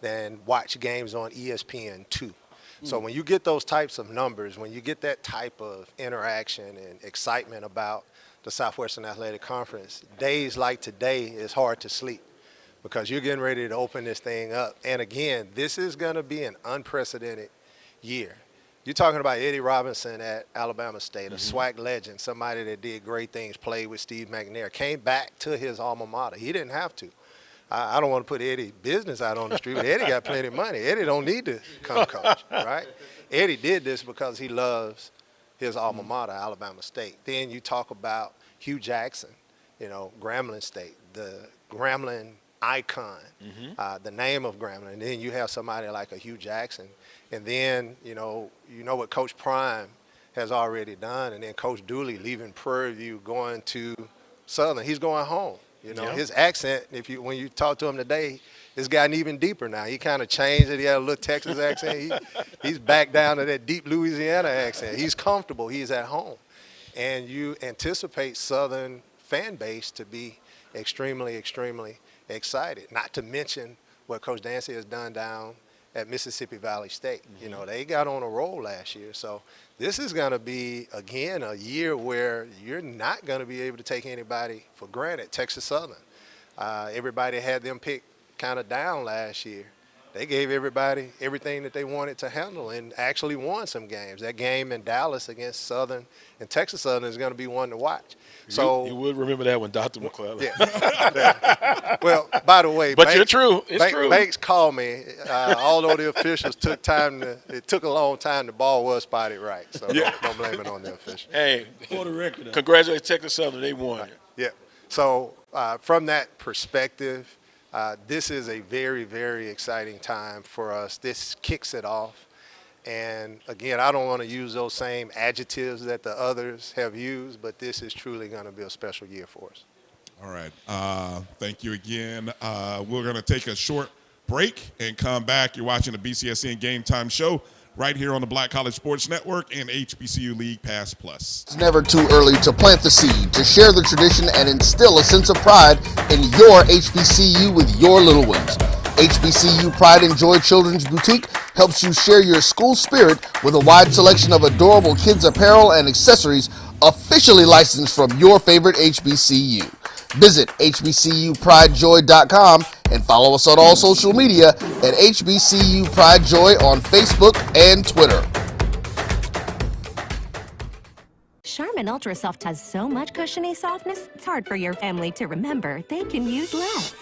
than watch games on ESPN2. So when you get those types of numbers, when you get that type of interaction and excitement about the Southwestern Athletic Conference, days like today is hard to sleep, because you're getting ready to open this thing up. And again, this is going to be an unprecedented year. You're talking about Eddie Robinson at Alabama State, a SWAC legend, somebody that did great things, played with Steve McNair, came back to his alma mater. He didn't have to. I don't want to put Eddie's business out on the street, but Eddie got plenty of money. Eddie don't need to come coach, right? Eddie did this because he loves his alma mater, Alabama State. Then you talk about Hugh Jackson, you know, Grambling State, the Grambling icon, the name of Grambling. And then you have somebody like a Hugh Jackson. And then, you know what Coach Prime has already done. And then Coach Dooley leaving Prairie View, going to Southern. He's going home. You know, his accent, when you talk to him today, it's gotten even deeper now. He kind of changed it. He had a little Texas accent. He's back down to that deep Louisiana accent. He's comfortable. He's at home. And you anticipate Southern fan base to be extremely, extremely excited, not to mention what Coach Dancy has done down at Mississippi Valley State. You know, they got on a roll last year. So this is going to be, again, a year where you're not going to be able to take anybody for granted. Texas Southern, everybody had them picked kind of down last year. They gave everybody everything that they wanted to handle and actually won some games. That game in Dallas against Southern and Texas Southern is going to be one to watch. So you would remember that one, Dr. McClellan. Yeah. Well, by the way, but you're true. It's true. Banks called me, although the officials took time it took a long time. The ball was spotted right, so don't blame it on the officials. Hey, for the record, congratulations, Texas Southern. They won. Yeah. So from that perspective, this is a very, very exciting time for us. This kicks it off. And, again, I don't want to use those same adjectives that the others have used, but this is truly going to be a special year for us. All right. Thank you again. We're going to take a short break and come back. You're watching the BCSN GameTime Show right here on the Black College Sports Network and HBCU League Pass Plus. It's never too early to plant the seed, to share the tradition, and instill a sense of pride in your HBCU with your little ones. HBCU Pride and Joy Children's Boutique helps you share your school spirit with a wide selection of adorable kids apparel and accessories officially licensed from your favorite HBCU. Visit hbcupridejoy.com and follow us on all social media at HBCU Pride Joy on Facebook and Twitter. Charmin Ultra Soft has so much cushiony softness, it's hard for your family to remember they can use less.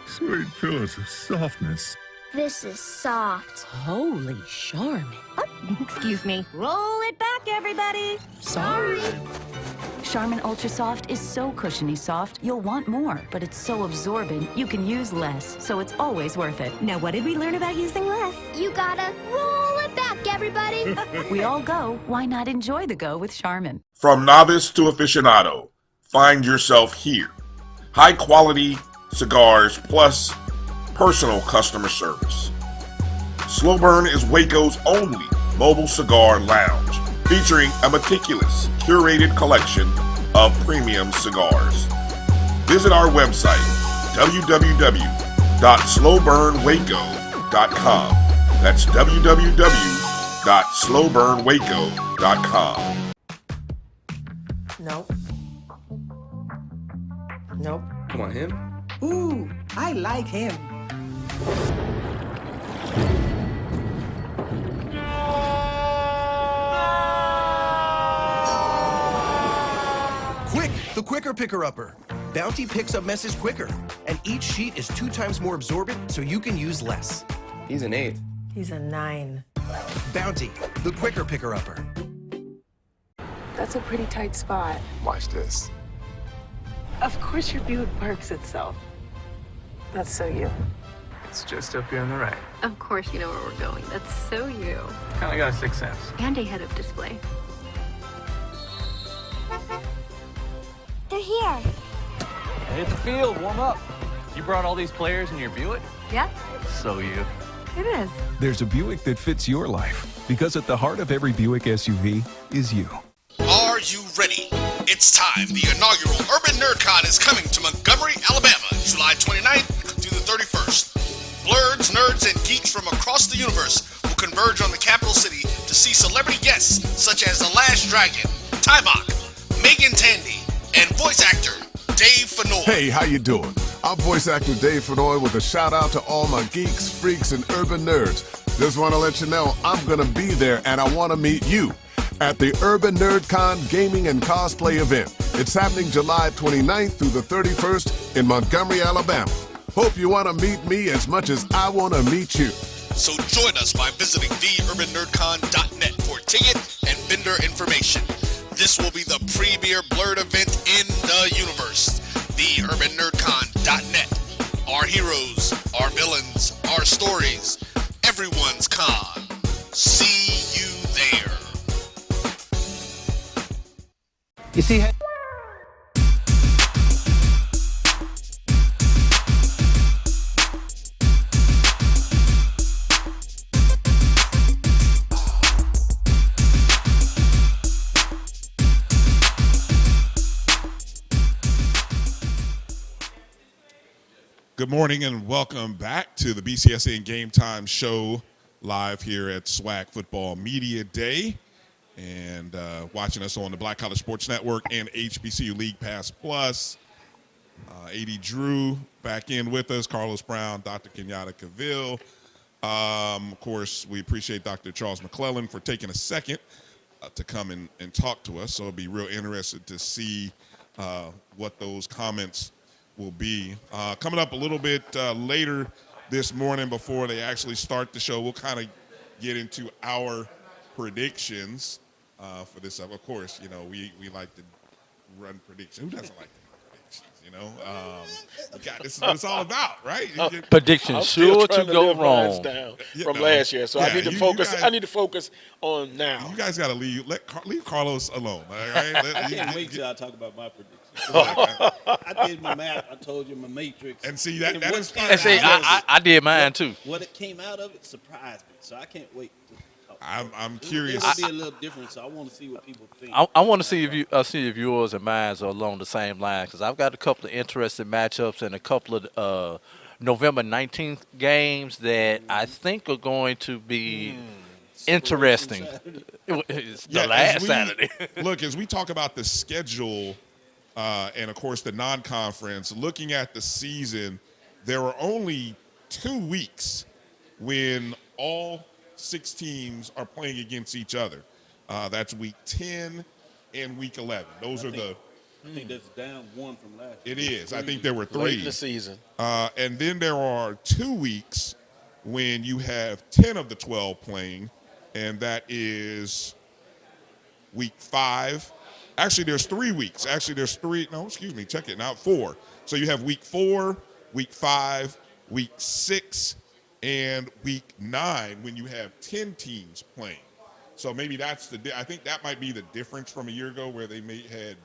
Sweet pillows of softness. This is soft. Holy Charmin. Oh, excuse me. Roll it back, everybody. Sorry. Charmin Ultra Soft is so cushiony soft, you'll want more, but it's so absorbent, you can use less, so it's always worth it. Now, what did we learn about using less? You gotta roll it back, everybody. We all go. Why not enjoy the go with Charmin? From novice to aficionado, find yourself here. High quality cigars plus personal customer service. Slow Burn is Waco's only mobile cigar lounge, featuring a meticulous, curated collection of premium cigars. Visit our website, www.slowburnwaco.com, That's www.slowburnwaco.com. Nope. Nope. Come on, him? Ooh, I like him. Quick, the quicker picker-upper. Bounty picks up messes quicker, and each sheet is 2 times more absorbent, so you can use less. He's an 8. He's a 9. Bounty, the quicker picker-upper. That's a pretty tight spot. Watch this. Of course your Buick parks itself. That's so you. It's just up here on the right. Of course you know where we're going. That's so you. Kind of got a sixth sense. And a head-up display. They're here. Hit the field, warm up. You brought all these players in your Buick? Yeah, So you. it is. There's a Buick that fits your life because at the heart of every Buick SUV is you. Are you ready? It's time. The inaugural Urban NerdCon is coming to Montgomery, Alabama, July 29th through the 31st. Blurs, nerds, and geeks from across the universe will converge on the capital city to see celebrity guests such as The Last Dragon, Timok, Megan Tandy, and voice actor Dave Fennoy. Hey, how you doing? I'm voice actor Dave Fennoy with a shout out to all my geeks, freaks, and urban nerds. Just want to let you know I'm going to be there and I want to meet you at the Urban NerdCon Gaming and Cosplay event. It's happening July 29th through the 31st in Montgomery, Alabama. Hope you want to meet me as much as I want to meet you. So join us by visiting theurbannerdcon.net for ticket and vendor information. This will be the premier blurred event in the universe. Theurbannerdcon.net. Our heroes, our villains, our stories, everyone's con. See you there. You see, Good morning and welcome back to the BCSN GameTime Show live here at SWAC Football Media Day. And watching us on the Black College Sports Network and HBCU League Pass Plus. AD Drew back in with us, Carlos Brown, Dr. Kenyatta Cavill. Of course, we appreciate Dr. Charles McClellan for taking a second to come and talk to us. So it'll be real interested to see what those comments will be. Coming up a little bit later this morning before they actually start the show, we'll kind of get into our predictions for this. Of course, you know, we like to run predictions. Who doesn't like to run predictions, you know? God, this is what it's all about, right? Predictions sure to go wrong. From last year, so I need to focus. I need to focus on now. You guys got to leave Carlos alone. All right? I can't wait till I talk about my predictions. I did my math. I told you my matrix. And see that is fun. And see, I did mine too. What it came out of it surprised me, so I can't wait to talk. I'm curious. It'll be a little different, so I want to see what people think. I want to see if yours and mine are along the same line, because I've got a couple of interesting matchups and a couple of November 19th games that I think are going to be interesting. It's the last Saturday. Look, as we talk about the schedule and, of course, the non-conference, looking at the season, there are only 2 weeks when all 6 teams are playing against each other. That's week 10 and week 11. Those are the. I think that's down 1 from last year. It is. I think there were 3 late in the season. And then there are 2 weeks when you have 10 of the 12 playing, and that is week 5. Actually, there's 3 weeks. Actually, there's 3. No, excuse me. Check it now. 4. So you have week 4, week 5, week 6, and week 9 when you have 10 teams playing. So maybe that's I think that might be the difference from a year ago where they had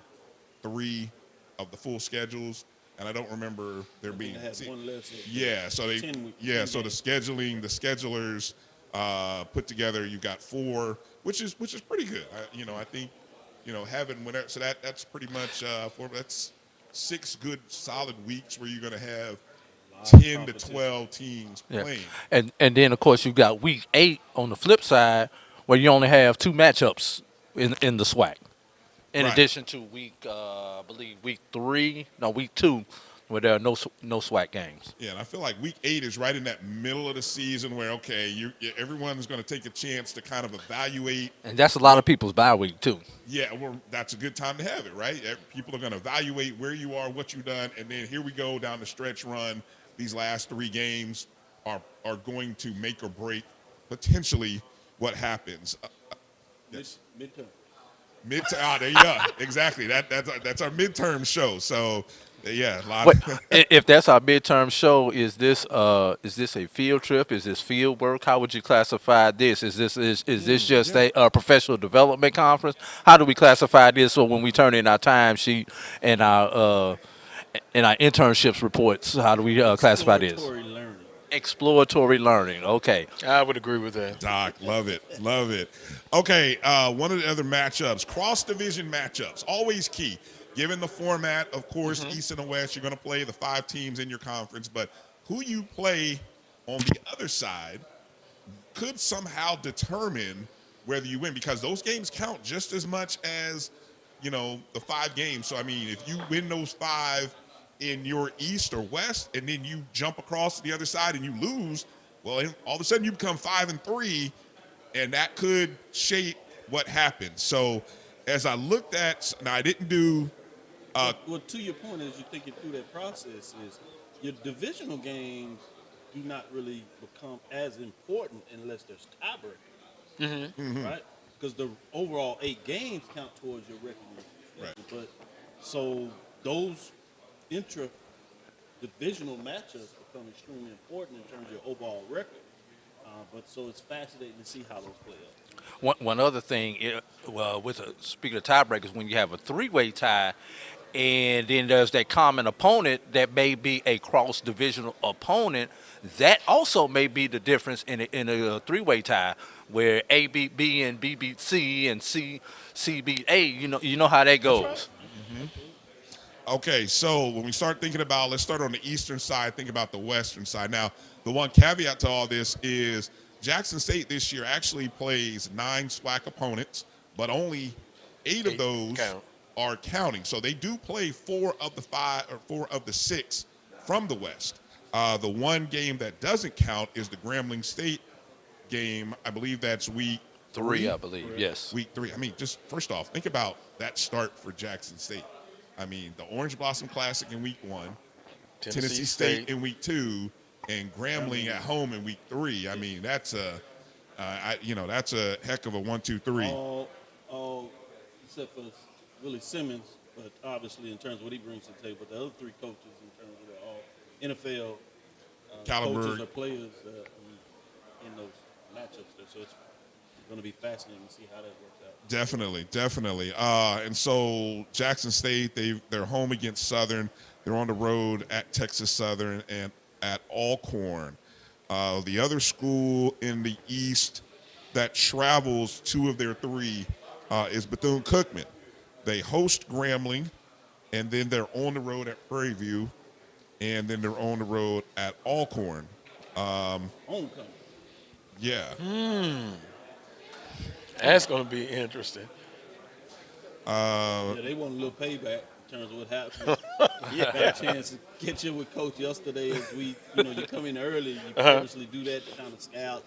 3 of the full schedules, and I don't remember there being. One less. Yeah. So the schedulers put together. You got 4, which is pretty good. I think. Having whenever, so that's pretty much that's 6 good solid weeks where you're going to have 10 to 12 teams playing. And then of course you've got week 8 on the flip side where you only have 2 matchups in the SWAC. In addition to I believe week 2, where there are no SWAC games. Yeah, and I feel like week 8 is right in that middle of the season where, okay, everyone's going to take a chance to kind of evaluate. And that's a lot of people's bye week, too. Yeah, well, that's a good time to have it, right? People are going to evaluate where you are, what you've done, and then here we go down the stretch run. These last 3 games are going to make or break potentially what happens. Yes. Midterm. There you go. Exactly. That's our midterm show. So, yeah, a lot. If that's our midterm show, is this a field trip? Is this field work? How would you classify this? Is this just a professional development conference? How do we classify this? So when we turn in our timesheet and our internships reports, how do we classify this? Exploratory learning. Okay. I would agree with that. Doc, love it. Okay, one of the other matchups, cross-division matchups, always key. Given the format, of course, East and the West, you're going to play the 5 teams in your conference, but who you play on the other side could somehow determine whether you win, because those games count just as much as, the 5 games. So, I mean, if you win those 5 in your East or West, and then you jump across to the other side and you lose, well, all of a sudden you become 5-3, and that could shape what happens. So as I looked at, now I didn't do. Well, to your point, as you're thinking through that process, is your divisional games do not really become as important unless there's tiebreakers, right? Because the overall 8 games count towards your record. Right. But so those intra-divisional matchups become extremely important in terms of your overall record. But so it's fascinating to see how those play out. One other thing, speaking of tiebreakers, when you have a 3-way tie, and then there's that common opponent that may be a cross-divisional opponent, that also may be the difference in a 3-way tie, where A beat B and B beat C and C beat A. You know how that goes. Okay, so when we start thinking about, let's start on the eastern side, think about the western side. Now, the one caveat to all this is Jackson State this year actually plays 9 SWAC opponents, but only 8 of those are counting. So they do play 4 of the 6 from the west. The one game that doesn't count is the Grambling State game. I believe that's week 3, I believe, yes. Week 3. I mean, just first off, think about that start for Jackson State. I mean, the Orange Blossom Classic in week 1, Tennessee State in week 2, and Grambling at home in week 3. I mean, that's a heck of a 1, 2, 3. All except for Willie Simmons, but obviously in terms of what he brings to the table. But the other 3 coaches, in terms of they're all NFL coaches or players in those matchups there. So it's going to be fascinating to see how that works out. Definitely. And so Jackson State, they're home against Southern. They're on the road at Texas Southern and at Alcorn. The other school in the East that travels 2 of their 3 is Bethune-Cookman. They host Grambling, and then they're on the road at Prairie View, and then they're on the road at Alcorn. Homecoming. Yeah. That's going to be interesting. They want a little payback in terms of what happened. Got a chance to catch up with Coach yesterday as you come in early. You purposely do that to kind of scout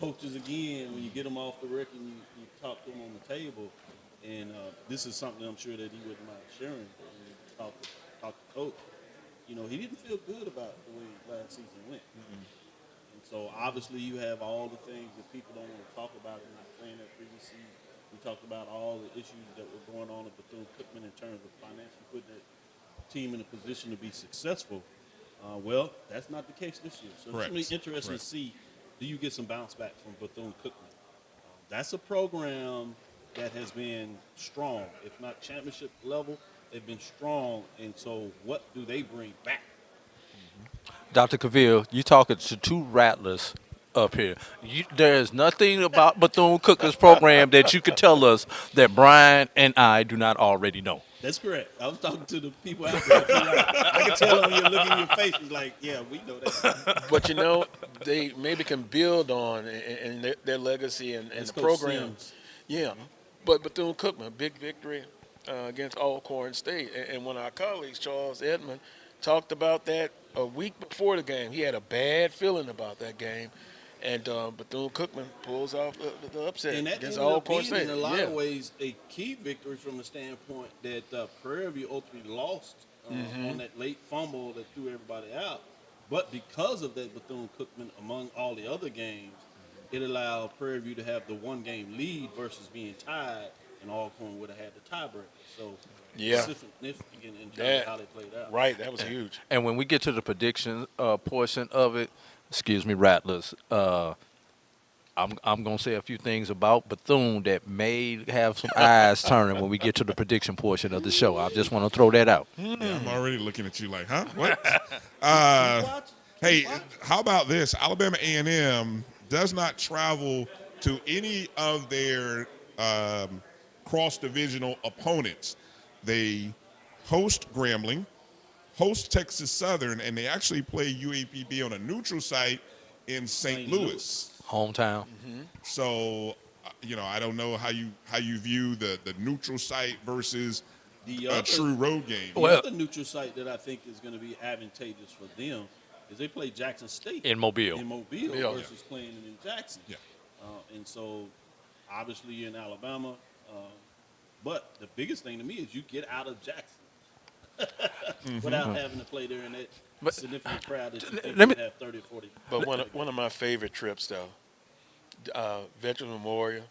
coaches again when you get them off the record and you talk to them on the table. And this is something I'm sure that he wouldn't mind sharing. When you talk to Coach, he didn't feel good about the way last season went. And so obviously you have all the things that people don't want to talk about and not playing that previous season. We talked about all the issues that were going on at Bethune-Cookman in terms of financially putting that team in a position to be successful. Well, that's not the case this year. So it's really interesting to see, do you get some bounce back from Bethune-Cookman? That's a program that has been strong, if not championship level, they've been strong. And so what do they bring back? Dr. Cavill, you talking to 2 rattlers up here. There is nothing about Bethune-Cookman's program that you could tell us that Brian and I do not already know. That's correct. I was talking to the people out there. I can tell when you're looking in your face. It's like, yeah, we know that. But they maybe can build on and their legacy and That's the Coach program. Sims. Yeah, but Bethune-Cookman, big victory against Alcorn State, and one of our colleagues, Charles Edmond, talked about that a week before the game. He had a bad feeling about that game, and Bethune-Cookman pulls off the upset And that against ended up Alcorn being, State. in a lot of ways, a key victory from the standpoint that Prairie View ultimately lost on that late fumble that threw everybody out. But because of that Bethune-Cookman, among all the other games, it allowed Prairie View to have the one-game lead versus being tied, and Alcorn would have had the tiebreaker. So significant in terms of how they played out. Right, that was huge. And when we get to the prediction portion of it, excuse me, Rattlers, I'm gonna say a few things about Bethune that may have some eyes turning when we get to the prediction portion of the show. I just want to throw that out. Yeah, I'm already looking at you like, huh? What? Hey, how about this? Alabama A&M does not travel to any of their cross-divisional opponents. They host Grambling, host Texas Southern, and they actually play UAPB on a neutral site in St. Louis. Hometown. So, I don't know how you view the neutral site versus a true road game. The other neutral site that I think is going to be advantageous for them is they play Jackson State in Mobile versus playing them in Jackson. Yeah. And so, obviously, you're in Alabama. But the biggest thing to me is you get out of Jackson without having to play there in that significant crowd that you think you have 30 or 40. But one of my favorite trips, though, Veterans Memorial,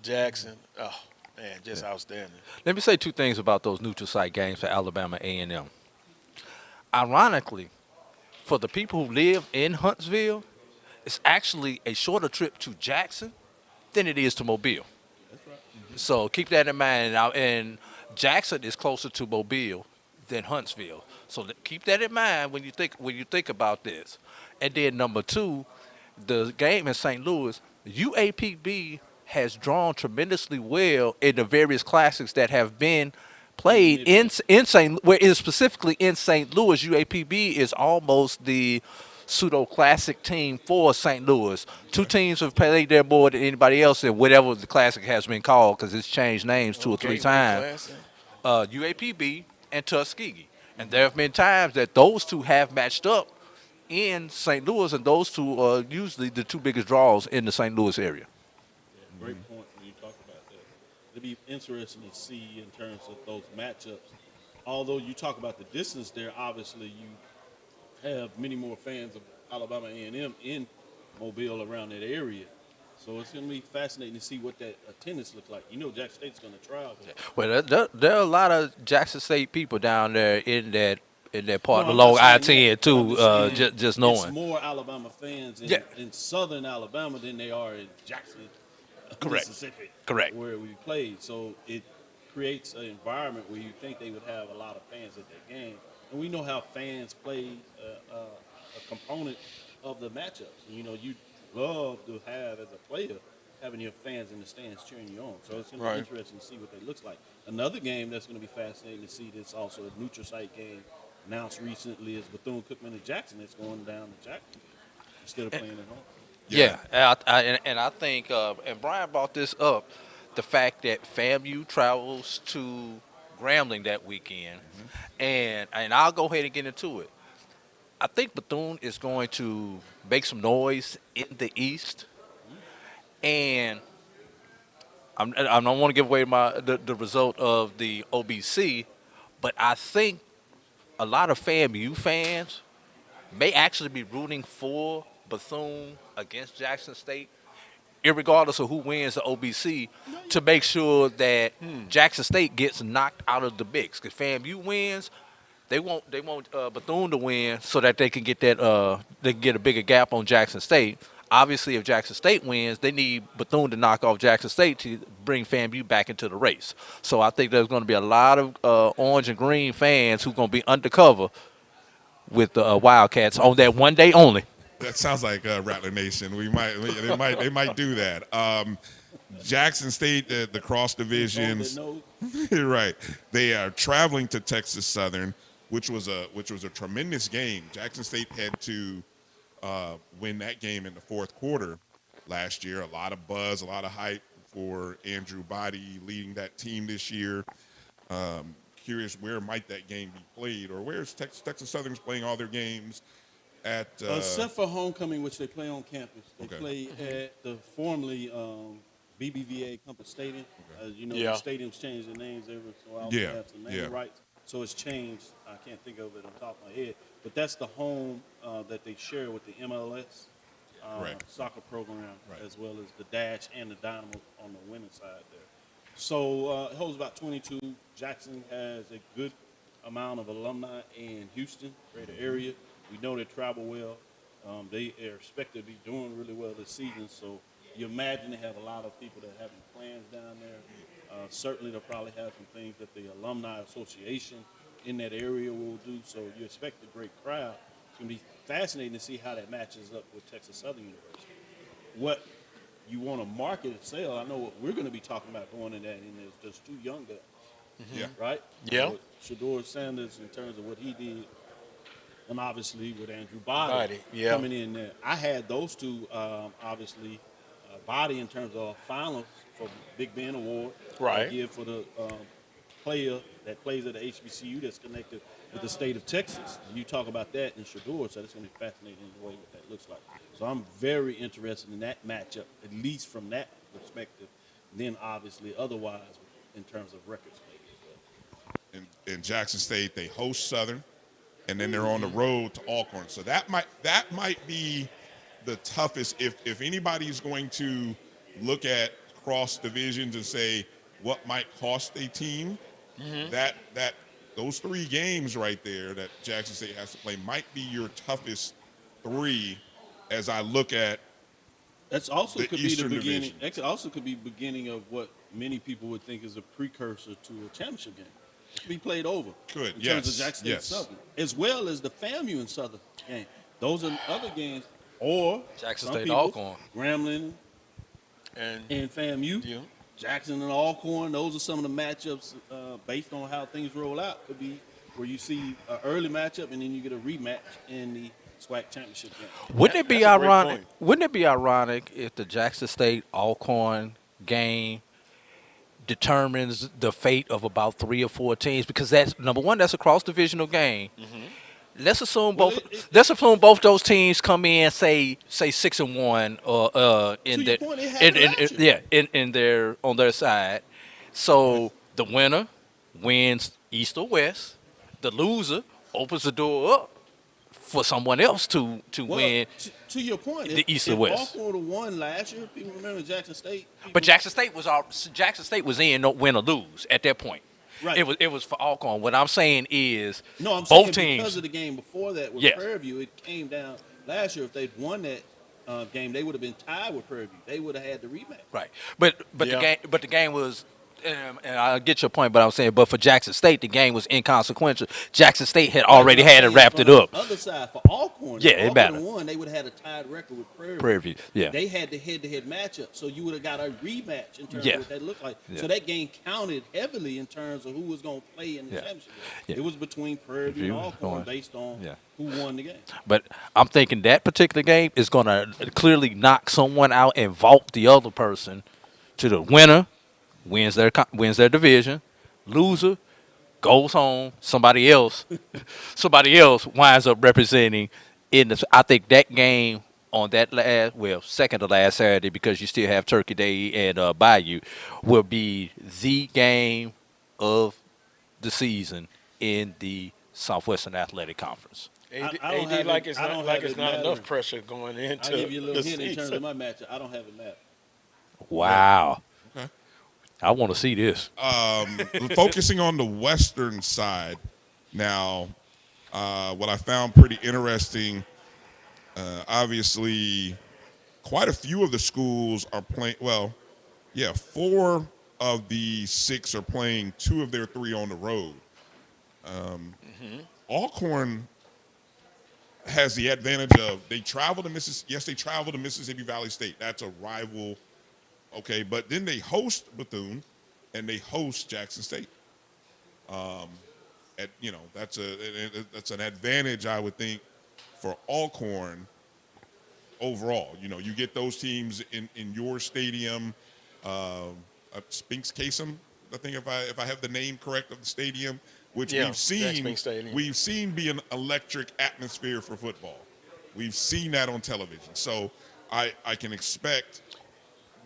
Jackson, oh, man, just outstanding. Let me say two things about those neutral site games for Alabama A&M. Ironically, for the people who live in Huntsville, it's actually a shorter trip to Jackson than it is to Mobile. That's right. So keep that in mind. And Jackson is closer to Mobile than Huntsville. So keep that in mind when you think about this. And then number two, the game in St. Louis, UAPB has drawn tremendously well in the various classics that have been played in St. Where is specifically in St. Louis. UAPB is almost the pseudo classic team for St. Louis. Two teams have played there more than anybody else in whatever the classic has been called, because it's changed names two or three times. UAPB and Tuskegee. And there have been times that those two have matched up in St. Louis, and those two are usually the two biggest draws in the St. Louis area. Yeah, great point when you talk about that. It'll be interesting to see in terms of those matchups. Although you talk about the distance there, obviously you have many more fans of Alabama A&M in Mobile around that area. So it's going to be fascinating to see what that attendance looks like. Jackson State's going to travel. Well, there are a lot of Jackson State people down there in that part along I-10 too. Just knowing. It's more Alabama fans in southern Alabama than they are in Jackson, Mississippi. Correct. Where we played. So it creates an environment where you think they would have a lot of fans at that game. And we know how fans play a component of the matchups. And, you love to have, as a player, having your fans in the stands cheering you on. So it's going to be interesting to see what that looks like. Another game that's going to be fascinating to see that's also a neutral site game announced recently is Bethune-Cookman and Jackson. That's going down to Jackson instead of playing at home. Yeah, and I think, and Brian brought this up, the fact that FAMU travels to Grambling that weekend, and I'll go ahead and get into it. I think Bethune is going to make some noise in the East, and I don't want to give away the result of the OBC, but I think a lot of FAMU fans may actually be rooting for Bethune against Jackson State, irregardless of who wins the OBC, to make sure that Jackson State gets knocked out of the mix. Because FAMU wins, they want Bethune to win so that they can get they can get a bigger gap on Jackson State. Obviously, if Jackson State wins, they need Bethune to knock off Jackson State to bring FAMU back into the race. So I think there's going to be a lot of orange and green fans who are going to be undercover with the Wildcats on that one day only. That sounds like Rattler Nation. They might do that. Jackson State, the cross divisions, right? They are traveling to Texas Southern, which was a tremendous game. Jackson State had to win that game in the fourth quarter last year. A lot of buzz, a lot of hype for Andrew Body leading that team this year. Curious, where might that game be played, or where's Texas Southern's playing all their games at? Except for homecoming, which they play on campus. They play at the formerly BBVA Compass Stadium. As you know, the stadiums change their names every so often. They have some name rights, so it's changed. I can't think of it on top of my head, but that's the home that they share with the MLS soccer program, as well as the Dash and the Dynamo on the women's side there. So it holds about 22. Jackson has a good amount of alumni in Houston, greater area. We know they travel well. They are expected to be doing really well this season. So you imagine they have a lot of people that are having plans down there. Certainly they'll probably have some things that the Alumni Association in that area will do. So you expect a great crowd. It's going to be fascinating to see how that matches up with Texas Southern University. What you want to market and sell, I know what we're going to be talking about going in that, and there's just two young guys, right? Yeah. So Shador Sanders, in terms of what he did, and obviously with Andrew Body coming in there. I had those two, obviously, Body in terms of finals for Big Ben Award. Right. Here for the player that plays at the HBCU that's connected with the state of Texas. And you talk about that in Shador, so it's going to be fascinating in the way what that looks like. So I'm very interested in that matchup, at least from that perspective. And then obviously otherwise in terms of records. In Jackson State, they host Southern, and then they're on the road to Alcorn. So that might be the toughest. If anybody's going to look at cross divisions and say what might cost a team, that those three games right there that Jackson State has to play might be your toughest three. As I look at that's also the could Eastern be the beginning. Division. That also could be beginning of what many people would think is a precursor to a championship game. It could be played over in terms of Jackson State Southern, as well as the FAMU and Southern game. Those are other games. Or Jackson some State people, Alcorn, Grambling, and FAMU. Yeah. Jackson and Alcorn. Those are some of the matchups based on how things roll out. Could be where you see an early matchup and then you get a rematch in the SWAC championship game. Wouldn't it be ironic? Wouldn't it be ironic if the Jackson State Alcorn game determines the fate of about 3 or 4 teams? Because that's number one, that's a cross divisional game. Let's assume both those teams come in say 6-1 or in their on their side. So the winner wins East or West. The loser opens the door up for someone else to win. To your point, the East or West. Alcorn won last year. People remember Jackson State. But Jackson State was in no win or lose at that point. Right. It was for Alcorn. What I'm saying is I'm both saying teams. Because of the game before that with Prairie View, it came down last year. If they'd won that game, they would have been tied with Prairie View. They would have had the rematch. Right. But the game was. And I get your point, but I'm saying, but for Jackson State, the game was inconsequential. Jackson State had already had it wrapped it up. Other side for Alcorn, it mattered. Won, they would have had a tied record with Prairie View. Yeah, they had the head-to-head matchup, so you would have got a rematch in terms of what that looked like. So that game counted heavily in terms of who was going to play in the championship. It was between Prairie View and Alcorn based on who won the game. But I'm thinking that particular game is going to clearly knock someone out and vault the other person to the winner. Wins their division, loser goes home. Somebody else winds up representing in the. I think that game on that second to last Saturday, because you still have Turkey Day and Bayou, will be the game of the season in the Southwestern Athletic Conference. AD like it's not enough pressure going into. I'll give you a little hint in terms of my matchup. I don't have it matter. Wow. I want to see this. Focusing on the western side now, what I found pretty interesting, obviously, quite a few of the schools are playing. Well, 4 of the 6 are playing 2 of their 3 on the road. Alcorn has the advantage of they travel to Mississippi Valley State. That's a rival Okay, but then they host Bethune, and they host Jackson State. That's an advantage, I would think, for Alcorn overall. You get those teams in your stadium. Spinks Kasem, I think if I have the name correct of the stadium, which Yeah, Jack Spinks Stadium. we've seen be an electric atmosphere for football. We've seen that on television, so I can expect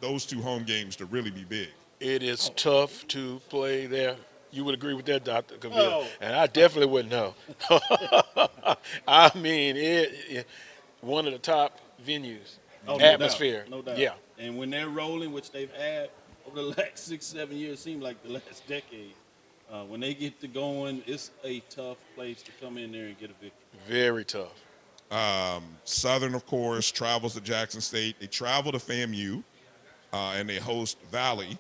those two home games to really be big. It is tough to play there. You would agree with that, Dr. Cavill. And I definitely wouldn't know. I mean, it one of the top venues. Atmosphere. No doubt. Yeah. And when they're rolling, which they've had over the last 6-7 years, seems like the last decade, when they get to going, it's a tough place to come in there and get a victory. Very tough. Southern, of course, travels to Jackson State. They travel to FAMU, and they host Valley.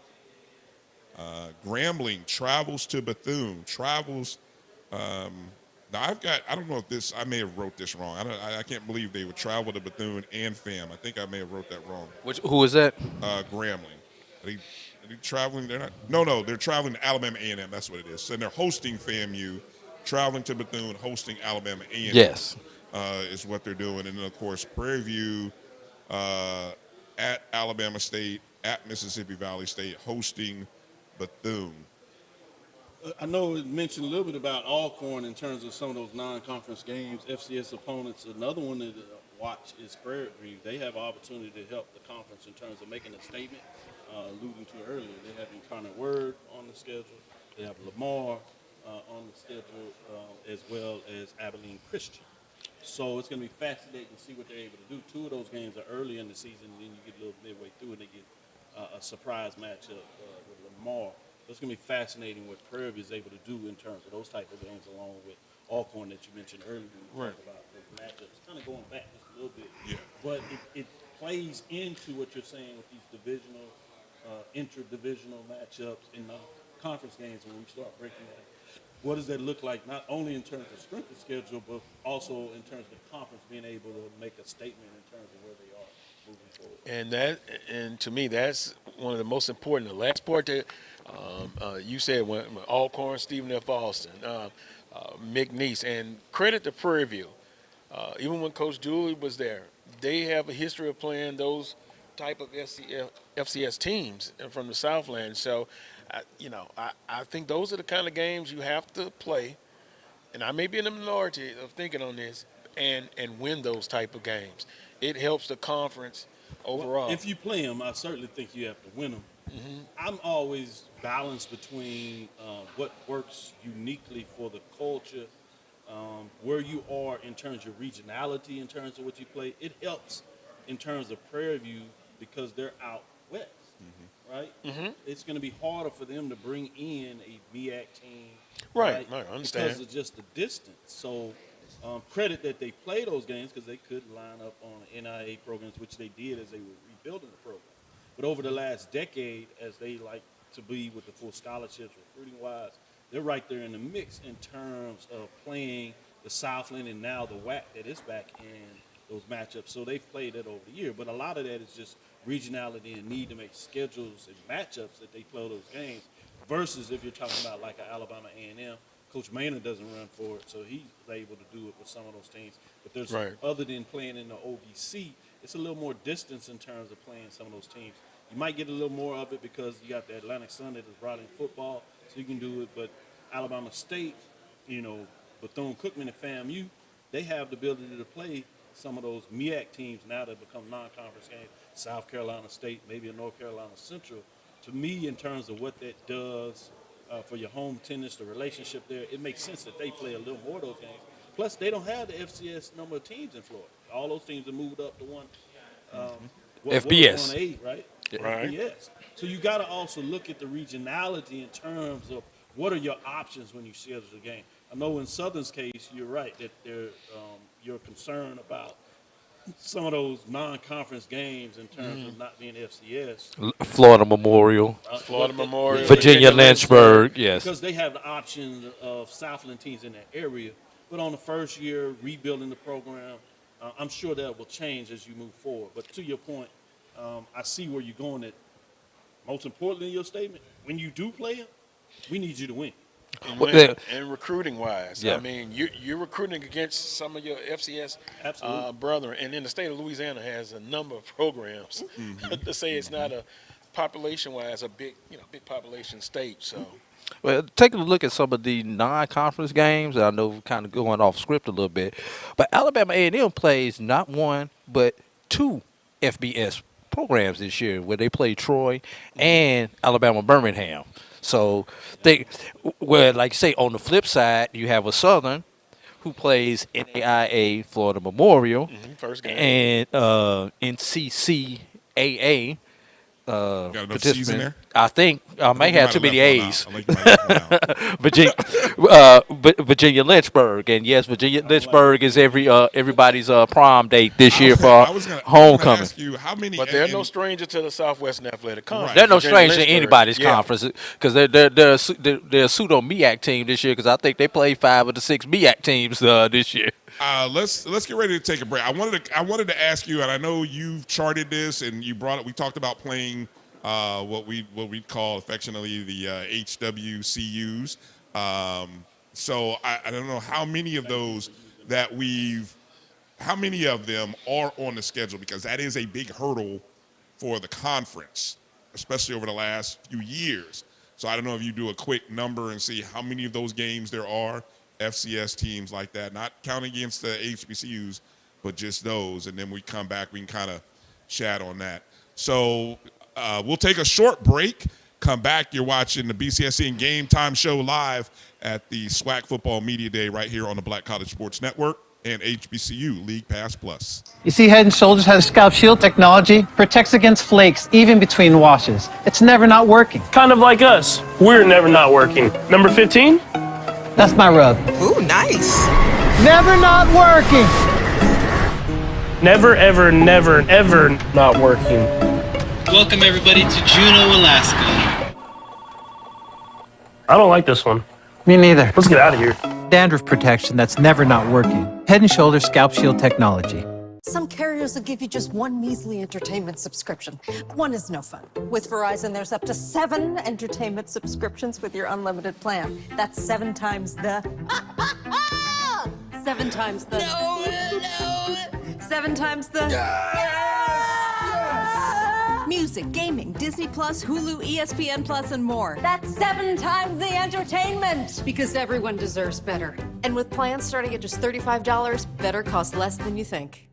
Grambling travels to Bethune. Now I don't know if this, I may have wrote this wrong. I can't believe they would travel to Bethune and FAM. I think I may have wrote that wrong. Who is that? Grambling. Are they traveling? They're not. No, they're traveling to Alabama A&M. That's what it is. And they're hosting FAMU, traveling to Bethune, hosting Alabama A&M. Yes. Is what they're doing. And then, of course, Prairie View at Alabama State, at Mississippi Valley State, hosting Bethune. I know it mentioned a little bit about Alcorn in terms of some of those non-conference games, FCS opponents. Another one to watch is Prairie View. They have an opportunity to help the conference in terms of making a statement, alluding to earlier. They have Incarnate Word on the schedule. They have Lamar on the schedule, as well as Abilene Christian. So it's going to be fascinating to see what they're able to do. Two of those games are early in the season, and then you get a little midway through, and they get a surprise matchup with Lamar. So it's going to be fascinating what Prairie View is able to do in terms of those type of games, along with Alcorn that you mentioned earlier when you talked about those matchups. Kind of going back just a little bit, but it plays into what you're saying with these divisional, interdivisional matchups in the conference games when we start breaking that. What does that look like, not only in terms of strength of schedule, but also in terms of the conference being able to make a statement in terms of where they are moving forward? And to me, that's one of the most important. The last part that you said, when Alcorn, Stephen F. Austin, McNeese, and credit to Prairie View. Even when Coach Dooley was there, they have a history of playing those type of FCS teams from the Southland. So, I think those are the kind of games you have to play, and I may be in the minority of thinking on this, and win those type of games. It helps the conference overall. Well, if you play them, I certainly think you have to win them. Mm-hmm. I'm always balanced between what works uniquely for the culture, where you are in terms of regionality, in terms of what you play. It helps in terms of Prairie View because they're out west. Right? Mm-hmm. It's going to be harder for them to bring in a MEAC team. Right, I understand. Because of just the distance. So credit that they play those games because they could line up on NIA programs, which they did as they were rebuilding the program. But over the last decade, as they like to be with the full scholarships, recruiting-wise, they're right there in the mix in terms of playing the Southland and now the WAC that is back in those matchups. So they've played it over the year. But a lot of that is just regionality and need to make schedules and matchups that they play those games versus if you're talking about like an Alabama A&M. Coach Maynard doesn't run for it, so he's able to do it with some of those teams. But there's other than playing in the OVC, it's a little more distance in terms of playing some of those teams. You might get a little more of it because you got the Atlantic Sun that is brought in football, so you can do it. But Alabama State, Bethune-Cookman and FAMU, they have the ability to play some of those MEAC teams now that become non-conference games, South Carolina State, maybe a North Carolina Central. To me, in terms of what that does for your home tennis, the relationship there, it makes sense that they play a little more of those games. Plus, they don't have the FCS number of teams in Florida. All those teams have moved up to one. FBS. 1A, right? Right. Yes. So you got to also look at the regionality in terms of what are your options when you schedule the game. I know in Southern's case, you're right that you're concerned about some of those non-conference games in terms of not being FCS. Florida Memorial. Virginia Lynchburg, yes. Because they have the option of Southland teams in that area. But on the first year, rebuilding the program, I'm sure that will change as you move forward. But to your point, I see where you're going, that most importantly in your statement, when you do play them, we need you to win. And recruiting wise, Yeah. I mean, you're recruiting against some of your FCS brethren, and then the state of Louisiana has a number of programs. To say it's not a population wise a big population state. So, well, taking a look at some of the non-conference games, I know we're kind of going off script a little bit, but Alabama A&M plays not one but two FBS programs this year, where they play Troy and Alabama Birmingham. So like you say, on the flip side, you have a Southern who plays NAIA Florida Memorial first game, and NCCAA. Got enough C's in there? I think I may have too many A's. Virginia Lynchburg, and yes, Virginia Lynchburg is everybody's prom date this year for homecoming. Ask you, how many? But they're no stranger to the Southwestern Athletic Conference. They're no stranger to anybody's conference because they're a pseudo MEAC team this year because I think they played 5 of the 6 MEAC teams this year. Let's get ready to take a break. I wanted to ask you, and I know you've charted this, and you brought it. We talked about playing what we call affectionately the HWCUs. So I don't know how many of those how many of them are on the schedule, because that is a big hurdle for the conference, especially over the last few years. So I don't know if you do a quick number and see how many of those games there are. FCS teams like that, not counting against the HBCUs, but just those. And then we come back, we can kind of chat on that. So we'll take a short break, come back. You're watching the BCSN GameTime Show live at the SWAC Football Media Day right here on the Black College Sports Network and HBCU League Pass Plus. You see, Head & Shoulders has scalp shield technology, protects against flakes even between washes. It's never not working. Kind of like us. We're never not working. Number 15? That's my rub. Ooh, nice. Never not working. Never, ever, never, ever not working. Welcome, everybody, to Juneau, Alaska. I don't like this one. Me neither. Let's get out of here. Dandruff protection that's never not working. Head & Shoulders scalp shield technology. Some carriers will give you just one measly entertainment subscription. One is no fun. With Verizon, there's up to 7 entertainment subscriptions with your unlimited plan. That's 7 times the... 7 times the... No! 7 times the... Music, gaming, Disney Plus, Hulu, ESPN Plus, and more. That's 7 times the entertainment! Because everyone deserves better. And with plans starting at just $35, better costs less than you think.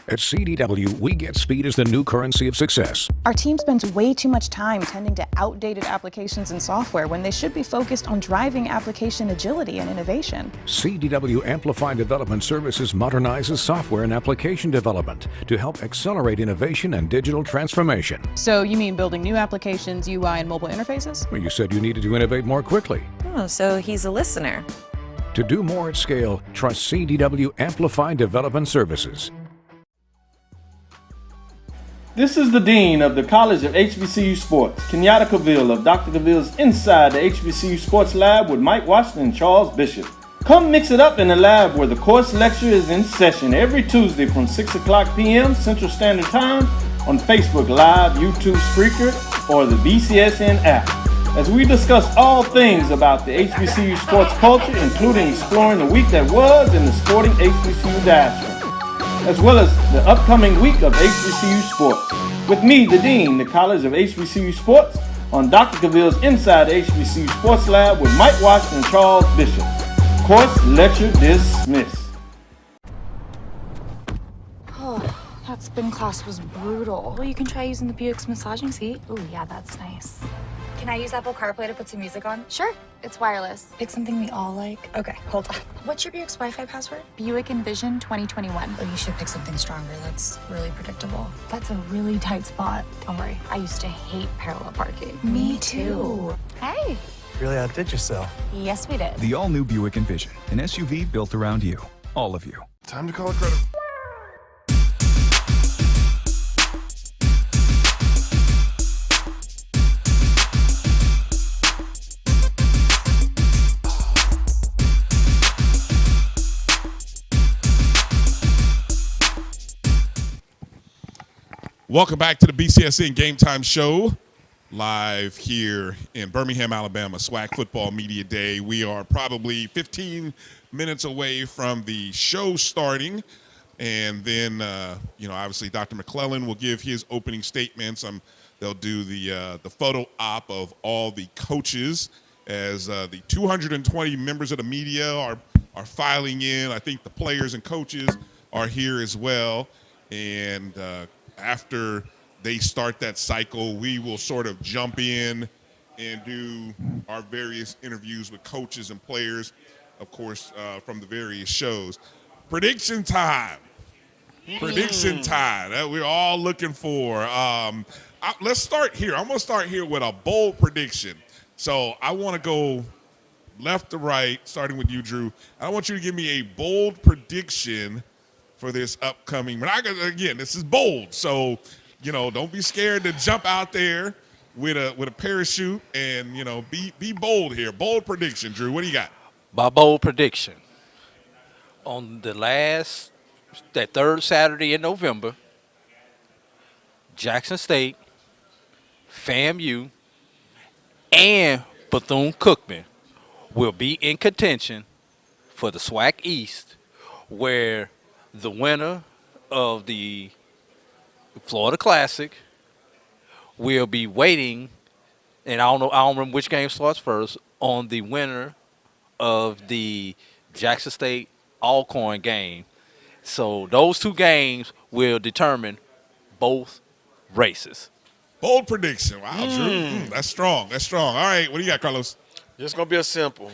At CDW, we get speed as the new currency of success. Our team spends way too much time tending to outdated applications and software when they should be focused on driving application agility and innovation. CDW Amplify Development Services modernizes software and application development to help accelerate innovation and digital transformation. So you mean building new applications, UI, and mobile interfaces? Well, you said you needed to innovate more quickly. Oh, so he's a listener. To do more at scale, trust CDW Amplify Development Services. This is the Dean of the College of HBCU Sports, Kenyatta Cavill of Dr. Cavill's Inside the HBCU Sports Lab with Mike Washington and Charles Bishop. Come mix it up in the lab where the course lecture is in session every Tuesday from 6 o'clock p.m. Central Standard Time on Facebook Live, YouTube Spreaker, or the BCSN app, as we discuss all things about the HBCU sports culture, including exploring the week that was in the sporting HBCU diaspora, as well as the upcoming week of HBCU sports. With me, the Dean, the College of HBCU Sports, on Dr. Cavill's Inside the HBCU Sports Lab with Mike Washington and Charles Bishop. Course lecture dismissed. Oh, that spin class was brutal. Well, you can try using the Buick's massaging seat. Ooh, yeah, that's nice. Can I use Apple CarPlay to put some music on? Sure, it's wireless. Pick something we all like. Okay, hold on. What's your Buick's Wi-Fi password? Buick Envision 2021. Oh, you should pick something stronger. That's really predictable. That's a really tight spot. Don't worry, I used to hate parallel parking. Me too. Hey. Really outdid yourself. Yes, we did. The all-new Buick Envision, an SUV built around you. All of you. Time to call it credit. Welcome back to the BCSN GameTime Show. live here in Birmingham, Alabama, SWAC Football Media Day. We are probably 15 minutes away from the show starting. And then, obviously Dr. McClellan will give his opening statements. They'll do the photo op of all the coaches as the 220 members of the media are filing in. I think the players and coaches are here as well. And after they start that cycle, we will sort of jump in and do our various interviews with coaches and players, of course, from the various shows. Prediction time. Prediction time that we're all looking for. Let's start here. I'm going to start here with a bold prediction. So I want to go left to right, starting with you, Drew. I want you to give me a bold prediction for this upcoming. Again, this is bold. So, don't be scared to jump out there with a parachute and, be bold here. Bold prediction, Drew. What do you got? My bold prediction. On that third Saturday in November, Jackson State, FAMU, and Bethune-Cookman will be in contention for the SWAC East, where the winner of the Florida Classic will be waiting, and I don't remember which game starts first, on the winner of the Jackson State Alcorn game. So those two games will determine both races. Bold prediction. Wow, Drew. That's strong. That's strong. All right, what do you got, Carlos? It's going to be a simple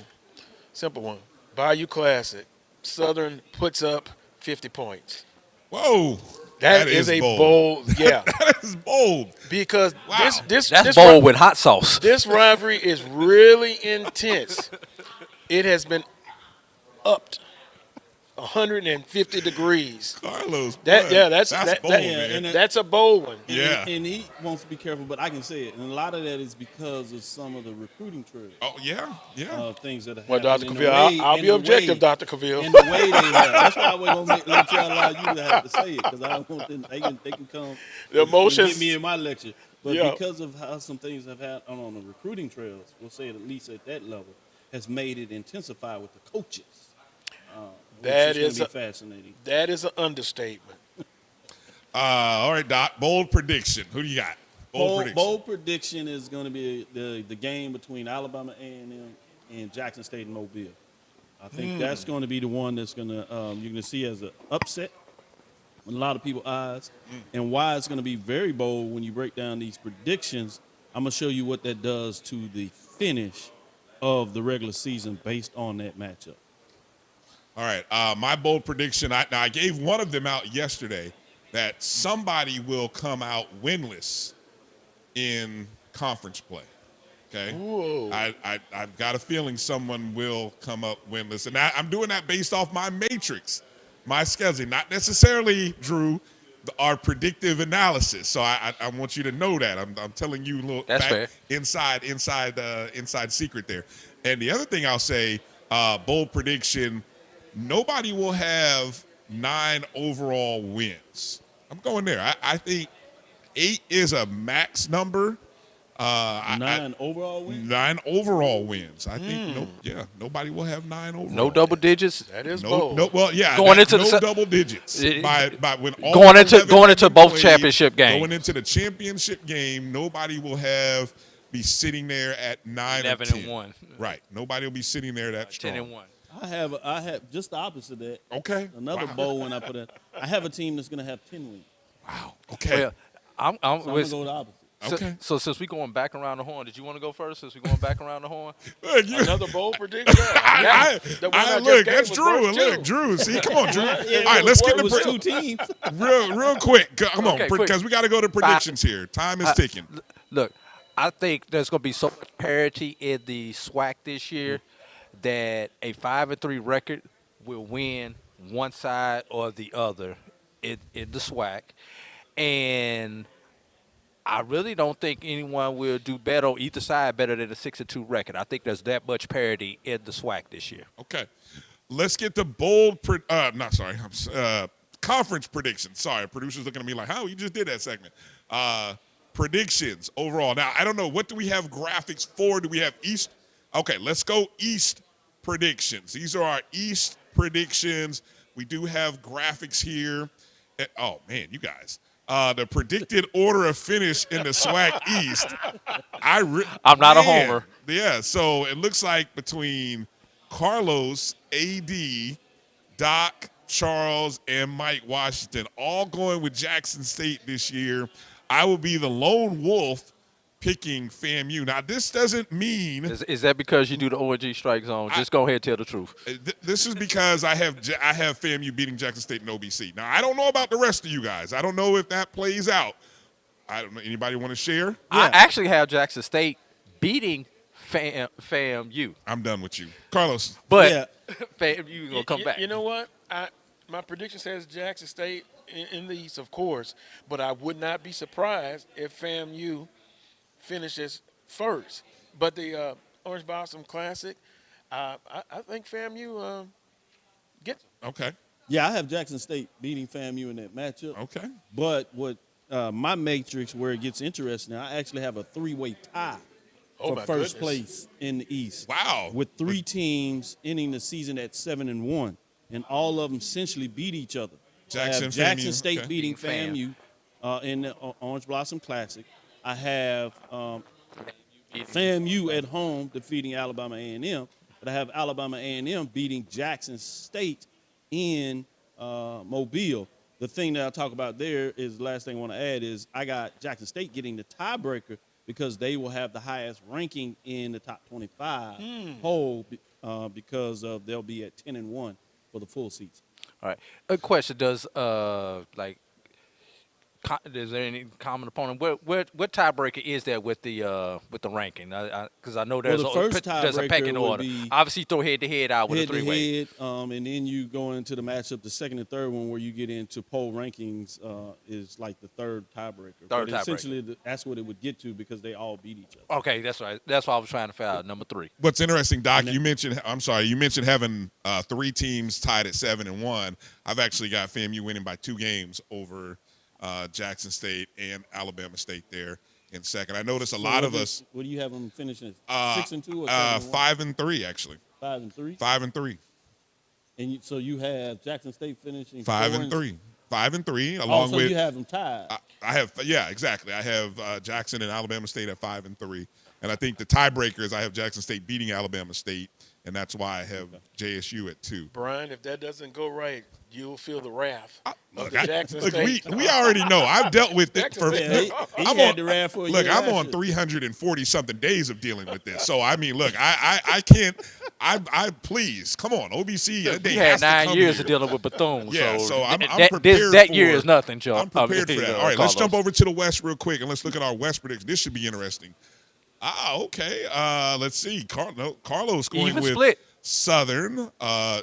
one. Bayou Classic. Southern puts up 50 points. Whoa. That is a bold, yeah. That is bold. Because that's bold with hot sauce. This rivalry is really intense. It has been upped 150 degrees. Carlos, that's bold, man. That's a bold one. Yeah. And he wants to be careful, but I can say it. And a lot of that is because of some of the recruiting trails. Oh, yeah. Things that have well, happened. Dr. Cavill, I'll be objective, Dr. Cavill. And the way they have. That's why we're going to let you allow you to have to say it, because I don't want them, they can come the emotions get me in my lecture. But because of how some things have happened on the recruiting trails, we'll say it at least at that level, has made it intensify with the coaches. That is fascinating. That is an understatement. All right, Doc. Bold prediction. Who do you got? Bold prediction is going to be the game between Alabama A&M and Jackson State and Mobile. I think that's going to be the one that's going to you're going to see as an upset in a lot of people's eyes. And why it's going to be very bold when you break down these predictions. I'm going to show you what that does to the finish of the regular season based on that matchup. All right, my bold prediction, I gave one of them out yesterday, that somebody will come out winless in conference play, okay? Whoa. I've got a feeling someone will come up winless, and I'm doing that based off my matrix, my scheduling, not necessarily, Drew, our predictive analysis. So I want you to know that. I'm telling you a little inside secret there. And the other thing I'll say, bold prediction, nobody will have 9 overall wins. I'm going there. I think 8 is a max number. 9 overall wins? 9 overall wins. I think nobody will have 9 overall. No double digits. That is bold. Going into double digits. By when all going into both championship games. Going into the championship game, nobody will be sitting there at 9 11 and 10. and 1. Right. Nobody will be sitting there that strong. 10 and 1. I have just the opposite of that. Okay. Another bold one I put in. I have a team that's going to have 10 wins. Wow. Okay. Well, I'm going to go the opposite. Okay. So since we're going back around the horn, did you want to go first? Since we're going back around the horn, another bold prediction. Look, that's Drew. Look, Drew. See, come on, Drew. All right, let's get the 2 teams. real quick. Come on, because we got to go to predictions here. Time is ticking. Look, I think there's going to be so much parity in the SWAC this year that a 5-3 record will win one side or the other in the SWAC, and I really don't think anyone will do better on either side better than a 6-2 record. I think there's that much parity in the SWAC this year. Okay. Let's get the conference predictions. Sorry, producers looking at me like, how you just did that segment. predictions overall. Now, I don't know. What do we have graphics for? Do we have East? Okay, let's go East predictions. These are our East predictions. We do have graphics here. Oh, man, you guys. The predicted order of finish in the SWAC East. I'm not a homer. Yeah, so it looks like between Carlos, AD, Doc, Charles, and Mike Washington, all going with Jackson State this year. I will be the lone wolf picking FAMU. Now, this doesn't mean... Is that because you do the ONG strike zone? Just go ahead and tell the truth. This is because I have FAMU beating Jackson State and OBC. Now, I don't know about the rest of you guys. I don't know if that plays out. I don't know. Anybody want to share? Yeah. I actually have Jackson State beating FAMU. I'm done with you. Carlos. But FAMU going to come back. You know what? My prediction says Jackson State in the East, of course, but I would not be surprised if FAMU finishes first. But the Orange Blossom Classic, I think FAMU gets it. Okay. Yeah, I have Jackson State beating FAMU in that matchup. Okay. But what my matrix where it gets interesting, I actually have a three-way tie for first place in the East. Wow. With 3 teams ending the season at 7-1, and all of them essentially beat each other. Jackson State beating FAMU in the Orange Blossom Classic. I have FAMU at home defeating Alabama A&M, but I have Alabama A&M beating Jackson State in Mobile. The thing that I'll talk about there is the last thing I want to add is I got Jackson State getting the tiebreaker because they will have the highest ranking in the top 25 poll because they'll be at 10-1 for the full season. All right. A question: is there any common opponent? What tiebreaker is there with the ranking? Because I know there's a pecking order. Obviously, throw head-to-head out with a three-way. And then you go into the matchup, the second and third one, where you get into poll rankings is like the third tiebreaker. Essentially, that's what it would get to because they all beat each other. Okay, that's right. That's what I was trying to figure out. Number 3. What's interesting, Doc, you mentioned having 3 teams tied at 7-1. I've actually got FAMU winning by 2 games over Jackson State and Alabama State there in second. I noticed a lot of us. What do you have them finishing? 6-2 or 5-3 actually. 5-3. 5-3. And so you have Jackson State finishing 5-3. 5-3. Along with you have them tied. I have exactly. I have Jackson and Alabama State at 5-3, and I think the tiebreaker is I have Jackson State beating Alabama State, and that's why I have JSU at 2. Brian, if that doesn't go right, you'll feel the wrath. Look, we already know. I've dealt with it for. I'm on 340 something days of dealing with this. So I mean, look, I can't. I please come on, OBC. They had 9 years of dealing with Bethune. Yeah, so I'm prepared. That year is nothing, Joe. I'm prepared for that. All right, let's jump over to the West real quick and let's look at our West prediction. This should be interesting. Okay. Let's see. Carlos going even with split. Southern.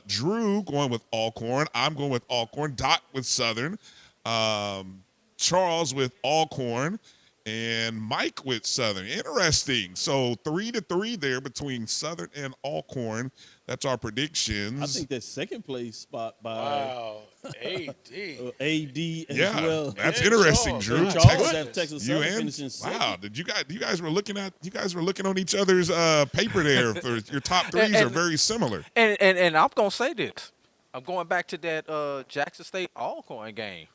Drew going with Alcorn. I'm going with Alcorn. Doc with Southern. Charles with Alcorn. And Mike with Southern. Interesting. So 3-3 there between Southern and Alcorn. That's our predictions. I think that second place spot by AD as well. That's interesting, Drew. Texas Southern finishing second. Wow, you guys were looking on each other's paper there. For your top threes are very similar. And I'm gonna say this. I'm going back to that Jackson State Alcorn game.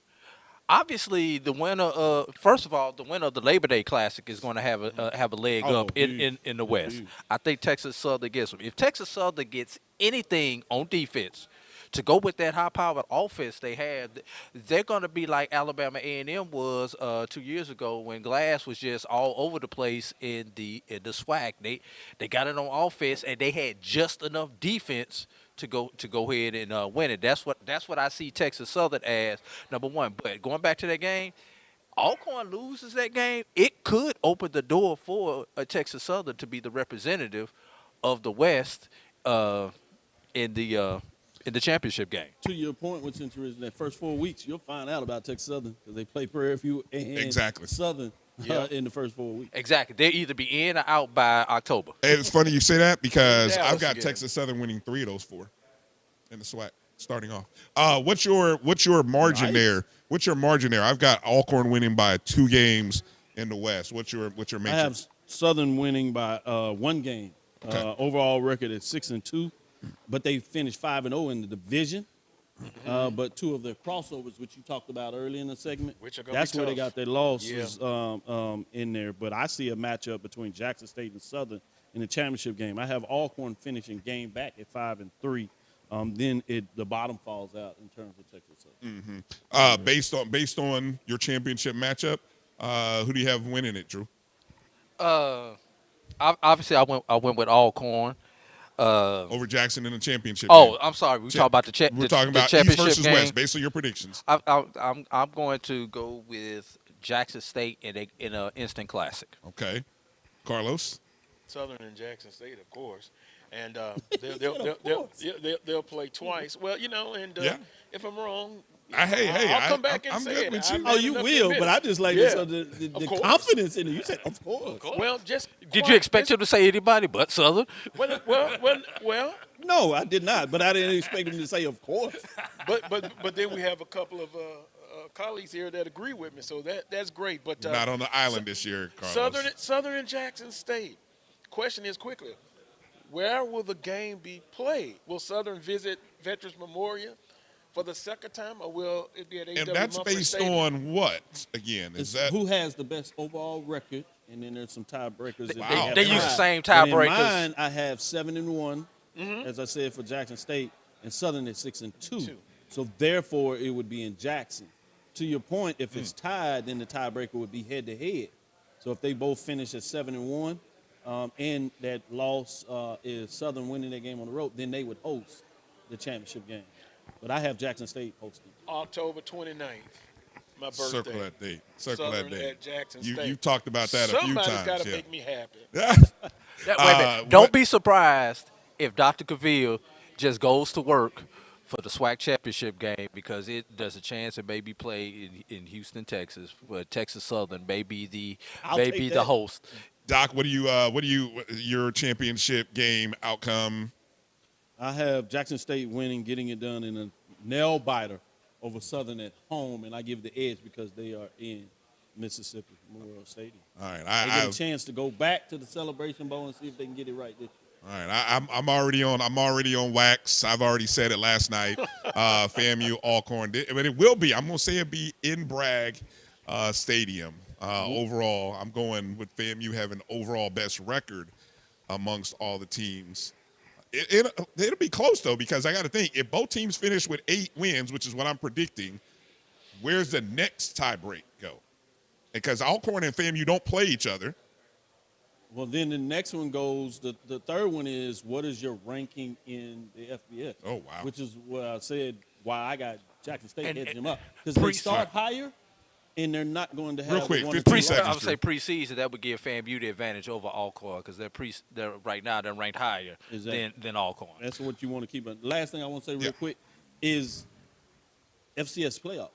Obviously, the winner. First of all, the winner of the Labor Day Classic is going to have a leg up in the West. I think Texas Southern gets them. If Texas Southern gets anything on defense to go with that high-powered offense they had, they're going to be like Alabama A&M was 2 years ago when Glass was just all over the place in the SWAC. They got it on offense and they had just enough defense to go ahead and win it. That's what I see Texas Southern as number 1. But going back to that game, Alcorn loses that game, it could open the door for a Texas Southern to be the representative of the West in the championship game. To your point, what's interesting, that first 4 weeks, you'll find out about Texas Southern because they play Prairie View and Southern in the first 4 weeks. Exactly. They'll either be in or out by October. It's funny you say that because I've got Texas Southern winning 3 of those 4 in the SWAC starting off. What's your margin there? What's your margin there? I've got Alcorn winning by 2 games in the West. What's your I matrix? have Southern winning by 1 game. Okay. Overall record is 6-2, but they finished 5-0 in the division. But 2 of their crossovers, which you talked about earlier in the segment, Which are gonna that's be where they tough. got their losses in there. But I see a matchup between Jackson State and Southern in the championship game. I have Alcorn finishing game back at 5-3. Then the bottom falls out in terms of Texas Southern. Based on your championship matchup, who do you have winning it, Drew? Obviously, I went with Alcorn. Over Jackson in the championship. Oh, game. I'm sorry. We're talking about the We're talking about championship East versus game. West. Based on your predictions. I'm going to go with Jackson State in an instant classic. Okay, Carlos. Southern and Jackson State, of course, and they'll play twice. Well, and if I'm wrong, I'll come back and I'm say good it. with you. Oh, you will, but I just like the confidence in it. You said, of course. Well, just did you expect him to say anybody but Southern? Well. No, I did not, but I didn't expect him to say, of course. But then we have a couple of colleagues here that agree with me, so that's great. But not on the island this year, Carlos. Southern and Jackson State. Question is quickly, where will the game be played? Will Southern visit Veterans Memorial for the second time, or will it be at AW And that's Mumford based Stadium? on what? Again, is that who has the best overall record? And then there's some tiebreakers. They use the same tiebreakers. In mine, I have 7-1, as I said, for Jackson State, and Southern is 6-2. So therefore, it would be in Jackson. To your point, if it's tied, then the tiebreaker would be head-to-head. So if they both finish at 7-1, and that loss is Southern winning their game on the road, then they would host the championship game. But I have Jackson State hosting. October 29th, my birthday. Circle that date. Circle Southern that date. at Jackson State. You talked about that a few times. Somebody's got to make me happy. Wait a minute. Don't be surprised if Dr. Cavill just goes to work for the SWAC championship game, because there's a chance it may be played in Houston, Texas, where Texas Southern may be the host. Doc, what do you your championship game outcome? I have Jackson State winning, getting it done in a nail biter over Southern at home, and I give the edge because they are in Mississippi Memorial Stadium. All right, they get a chance to go back to the Celebration Bowl and see if they can get it right this year. All right, I'm already on wax. I've already said it last night. FAMU Alcorn, but it will be. I'm gonna say it be in Bragg Stadium. Overall, I'm going with FAMU having overall best record amongst all the teams. It'll be close, though, because I got to think, if both teams finish with 8 wins, which is what I'm predicting, where's the next tie break go? Because Alcorn and FAMU don't play each other. Well, then the next one goes, the third one is, what is your ranking in the FBS? Oh, wow. Which is what I said, why I got Jackson State hedging them up. Because they start higher, and they're not going to have real quick, one 15 seconds. I would say preseason, that would give FAMU the advantage over Alcorn, because they're right now they're ranked higher than Alcorn. That's what you want to keep. The last thing I want to say real quick is FCS playoffs.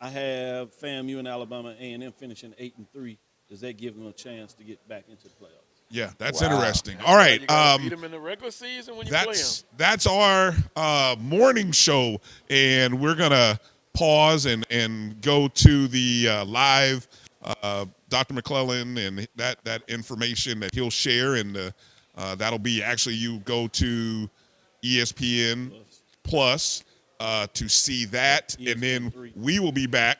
I have FAMU and Alabama A&M finishing 8-3. Does that give them a chance to get back into the playoffs? Yeah, that's interesting. All right, You gotta beat them in the regular season when you play them. That's our morning show, and we're gonna pause and go to the live Dr. McClellan and that information that he'll share, and that'll be actually you go to ESPN Plus to see that, ESPN and then 3. We will be back.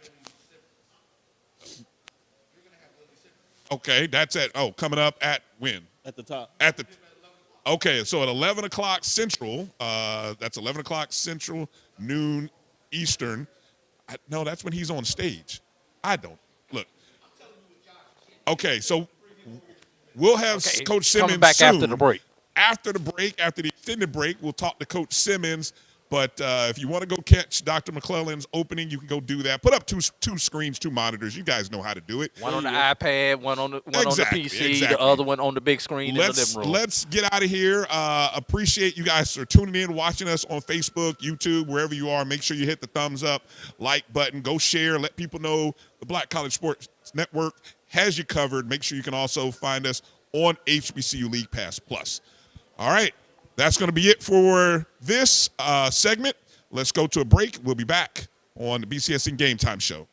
Okay, that's coming up at when? At the top. Okay, so at 11 o'clock Central, that's 11 o'clock Central, noon Eastern. No, that's when he's on stage. I don't. Look. Okay, so we'll have Coach Simmons coming back soon. after the break. After the extended break, we'll talk to Coach Simmons. But if you want to go catch Dr. McClellan's opening, you can go do that. Put up two screens, 2 monitors. You guys know how to do it. One on the iPad, one on the PC, the other one on the big screen in the living room. Let's get out of here. Appreciate you guys for tuning in, watching us on Facebook, YouTube, wherever you are. Make sure you hit the thumbs up, like button. Go share. Let people know the Black College Sports Network has you covered. Make sure you can also find us on HBCU League Pass Plus. All right. That's going to be it for this segment. Let's go to a break. We'll be back on the BCSN GameTime Show.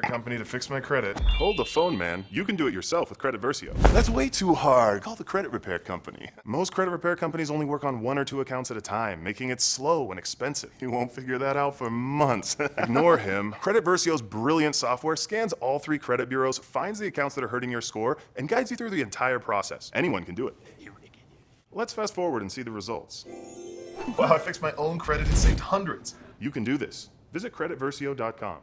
company to fix my credit. Hold the phone, man. You can do it yourself with Credit Versio. That's way too hard. Call the credit repair company. Most credit repair companies only work on 1 or 2 accounts at a time, making it slow and expensive. You won't figure that out for months. Ignore him. Credit Versio's brilliant software scans all 3 credit bureaus, finds the accounts that are hurting your score, and guides you through the entire process. Anyone can do it. Let's fast forward and see the results. Wow, I fixed my own credit and saved hundreds. You can do this. Visit creditversio.com.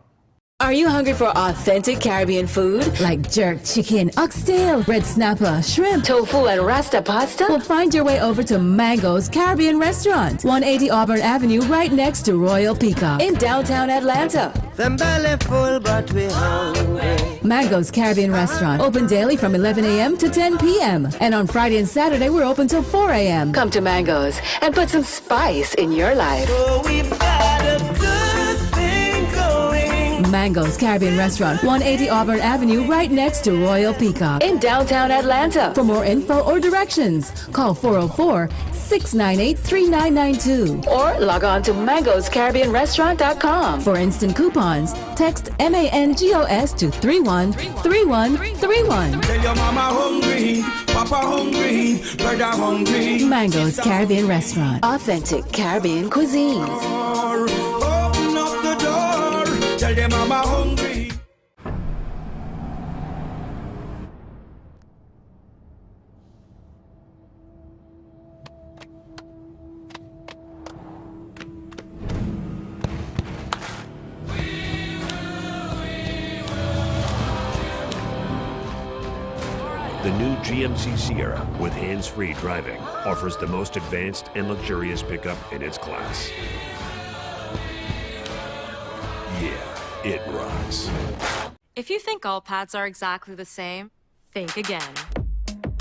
Are you hungry for authentic Caribbean food like jerk chicken, oxtail, red snapper, shrimp, tofu, and rasta pasta? Well, find your way over to Mango's Caribbean Restaurant, 180 Auburn Avenue, right next to Royal Peacock in downtown Atlanta. Them belly full, but we hungry. Mango's Caribbean Restaurant, open daily from 11 a.m. to 10 p.m. And on Friday and Saturday, we're open till 4 a.m. Come to Mango's and put some spice in your life. Oh, we've got a good thing going. Mango's Caribbean Restaurant, 180 Auburn Avenue, right next to Royal Peacock in downtown Atlanta. For more info or directions, call 404-698-3992 or log on to mangoscaribbeanrestaurant.com. For instant coupons, text MANGOS to 313131. Tell your mama hungry, papa hungry, brother hungry. Mango's Caribbean Restaurant, authentic Caribbean cuisines. Open up the door, tell your mama hungry. The new GMC Sierra with hands-free driving offers the most advanced and luxurious pickup in its class. Yeah, it rocks. If you think all pads are exactly the same, think again.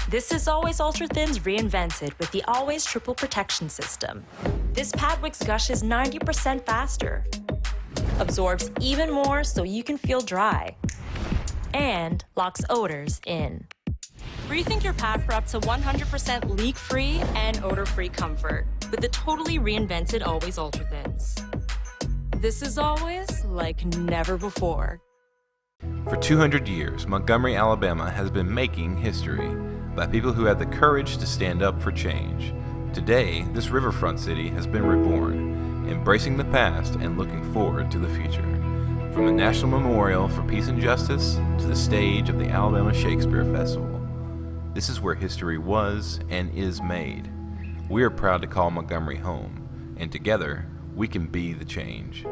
This is Always Ultra Thins reinvented with the Always Triple Protection System. This pad wicks gushes 90% faster, absorbs even more so you can feel dry, and locks odors in. Rethink your pad for up to 100% leak-free and odor-free comfort with the totally reinvented Always Ultra Thins. This is always like never before. For 200 years, Montgomery, Alabama has been making history by people who had the courage to stand up for change. Today, this riverfront city has been reborn, embracing the past and looking forward to the future. From the National Memorial for Peace and Justice to the stage of the Alabama Shakespeare Festival. This is where history was and is made. We are proud to call Montgomery home, and together, we can be the change.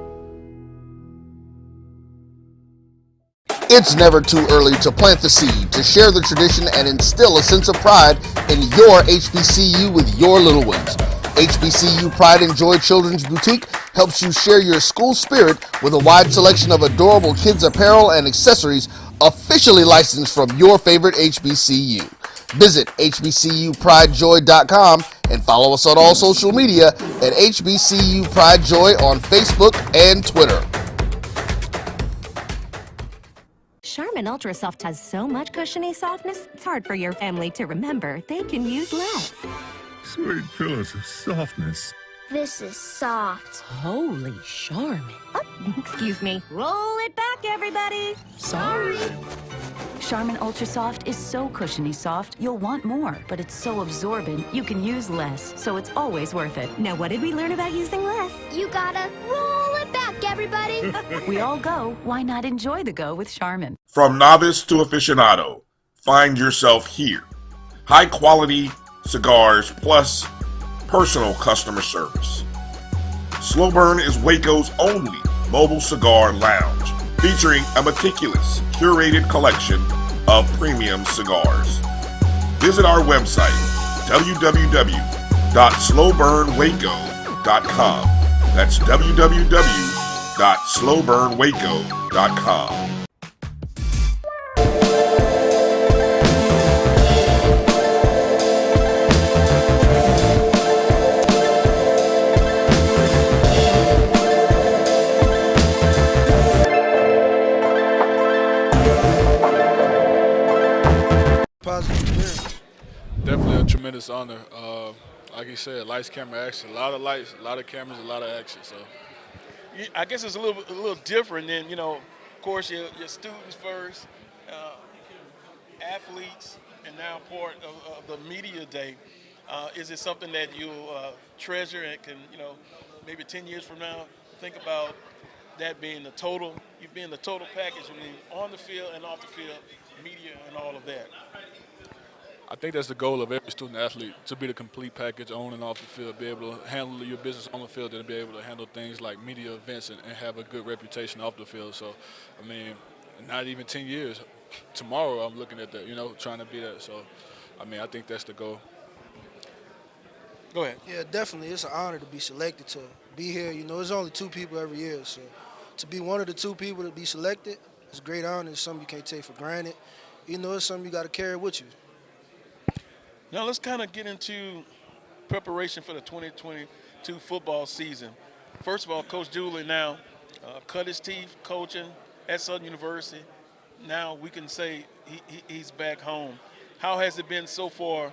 It's never too early to plant the seed, to share the tradition, and instill a sense of pride in your HBCU with your little ones. HBCU Pride and Joy Children's Boutique helps you share your school spirit with a wide selection of adorable kids' apparel and accessories officially licensed from your favorite HBCU. Visit hbcupridejoy.com and follow us on all social media at HBCU Pride Joy on Facebook and Twitter. Charmin Ultra Soft has so much cushiony softness, it's hard for your family to remember they can use less. Sweet pillows of softness. This is soft. Holy Charmin. Oh, excuse me. Roll it back, everybody. Sorry. Charmin Ultra Soft is so cushiony soft, you'll want more, but it's so absorbent, you can use less, so it's always worth it. Now, what did we learn about using less? You gotta roll it back, everybody. We all go. Why not enjoy the go with Charmin? From novice to aficionado, find yourself here. High quality cigars plus personal customer service. Slow Burn is Waco's only mobile cigar lounge, featuring a meticulous, curated collection of premium cigars. Visit our website, www.slowburnwaco.com. That's www.slowburnwaco.com. Positive experience. Definitely a tremendous honor. Like you said, lights, camera, action. A lot of lights, a lot of cameras, a lot of action. So, I guess it's a little different than of course, your students first, athletes, and now part of the media day. Is it something that you'll treasure and can, maybe 10 years from now, think about that being the total, you being the total package, I mean, on the field and off the field, media and all of that? I think that's the goal of every student athlete, to be the complete package on and off the field, be able to handle your business on the field and be able to handle things like media events and have a good reputation off the field. So, I mean, not even 10 years. Tomorrow I'm looking at that, trying to be that. So, I mean, I think that's the goal. Go ahead. Yeah, definitely. It's an honor to be selected to be here. There's only 2 people every year. So to be one of the 2 people to be selected, it's a great honor. It's something you can't take for granted. It's something you got to carry with you. Now let's kind of get into preparation for the 2022 football season. First of all, Coach Dooley now cut his teeth coaching at Southern University. Now we can say he's back home. How has it been so far,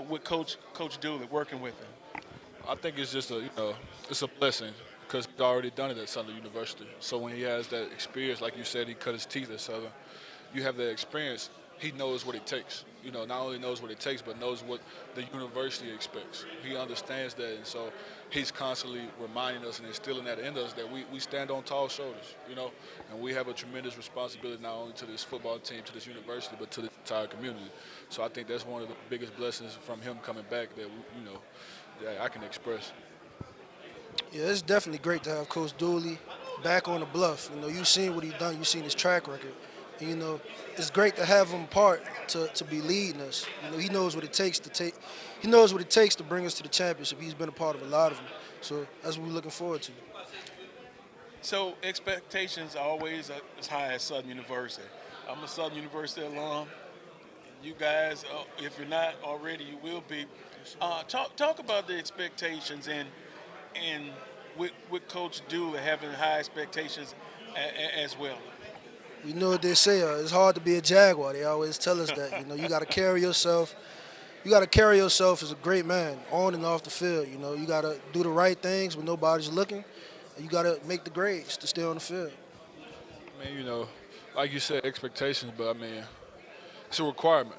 with Coach Dooley, working with him? I think it's just it's a blessing because he's already done it at Southern University. So when he has that experience, like you said, he cut his teeth at Southern, you have that experience, he knows what it takes. Not only knows what it takes, but knows what the university expects. He understands that, and so he's constantly reminding us and instilling that in us that we stand on tall shoulders, and we have a tremendous responsibility not only to this football team, to this university, but to the entire community. So I think that's one of the biggest blessings from him coming back that, that I can express. Yeah, it's definitely great to have Coach Dooley back on the bluff. You've seen what he's done. You've seen his track record. And, it's great to have him part to be leading us. He knows what it takes He knows what it takes to bring us to the championship. He's been a part of a lot of them. So that's what we're looking forward to. So expectations are always as high as Southern University. I'm a Southern University alum. You guys, if you're not already, you will be. Talk about the expectations and with Coach Dooley having high expectations as well. We know what they say. It's hard to be a Jaguar. They always tell us that. You got to carry yourself. You got to carry yourself as a great man on and off the field. You got to do the right things when nobody's looking. And you got to make the grades to stay on the field. I mean, like you said, expectations, but I mean, it's a requirement.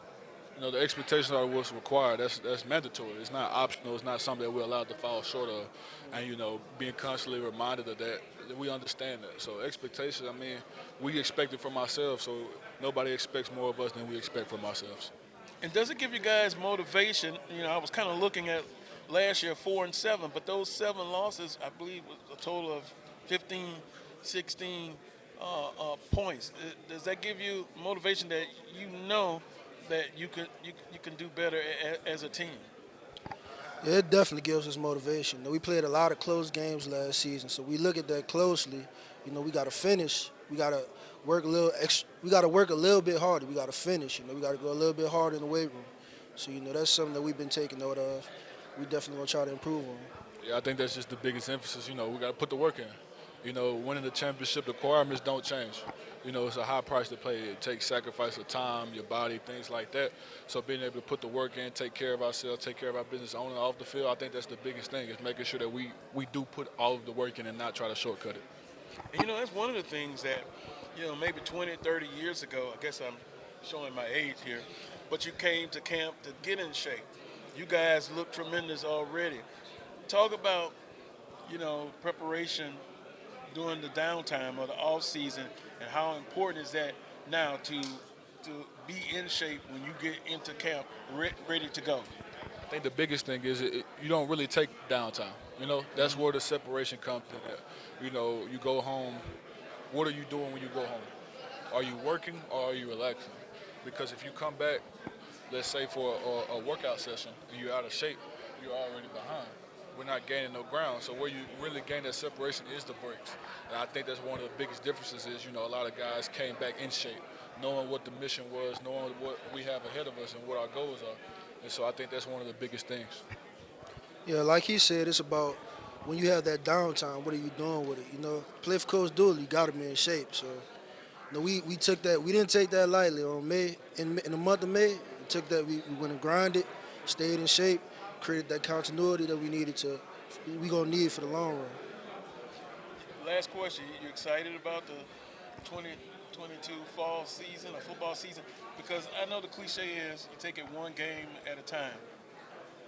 The expectations are what's required. That's mandatory. It's not optional. It's not something that we're allowed to fall short of. And, being constantly reminded of that, we understand that. So expectations, I mean, we expect it from ourselves, so nobody expects more of us than we expect from ourselves. And does it give you guys motivation? I was kind of looking at last year, 4-7, but those 7 losses, I believe, was a total of 15, 16 points. Does that give you motivation that that you can do better as a team? Yeah, it definitely gives us motivation. We played a lot of close games last season, so we look at that closely. We got to finish. We got to work a little extra. We got to work a little bit harder. We got to finish. We got to go a little bit harder in the weight room. So that's something that we've been taking note of. We definitely gonna try to improve on. Yeah, I think that's just the biggest emphasis. We got to put the work in. Winning the championship, the requirements don't change. It's a high price to pay. It takes sacrifice of time, your body, things like that. So being able to put the work in, take care of ourselves, take care of our business on and off the field, I think that's the biggest thing, is making sure that we do put all of the work in and not try to shortcut it. And, that's one of the things that, maybe 20, 30 years ago, I guess I'm showing my age here, but you came to camp to get in shape. You guys look tremendous already. Talk about, preparation during the downtime or the off season, and how important is that now to be in shape when you get into camp ready to go? I think the biggest thing is you don't really take downtime. That's where the separation comes in. You go home. What are you doing when you go home? Are you working or are you relaxing? Because if you come back, let's say for a workout session, and you're out of shape, you're already behind. We're not gaining no ground. So where you really gain that separation is the breaks. And I think that's one of the biggest differences is, a lot of guys came back in shape, knowing what the mission was, knowing what we have ahead of us and what our goals are. And so I think that's one of the biggest things. Yeah, like he said, it's about when you have that downtime, what are you doing with it? Play for Coach Dooley, you got to be in shape. So, we took that. We didn't take that lightly. In the month of May, we took that. We went and grinded, stayed in shape, created that continuity that we gonna need for the long run. last question. You excited about the 2022 fall season or football season? Because I know the cliche is you take it one game at a time.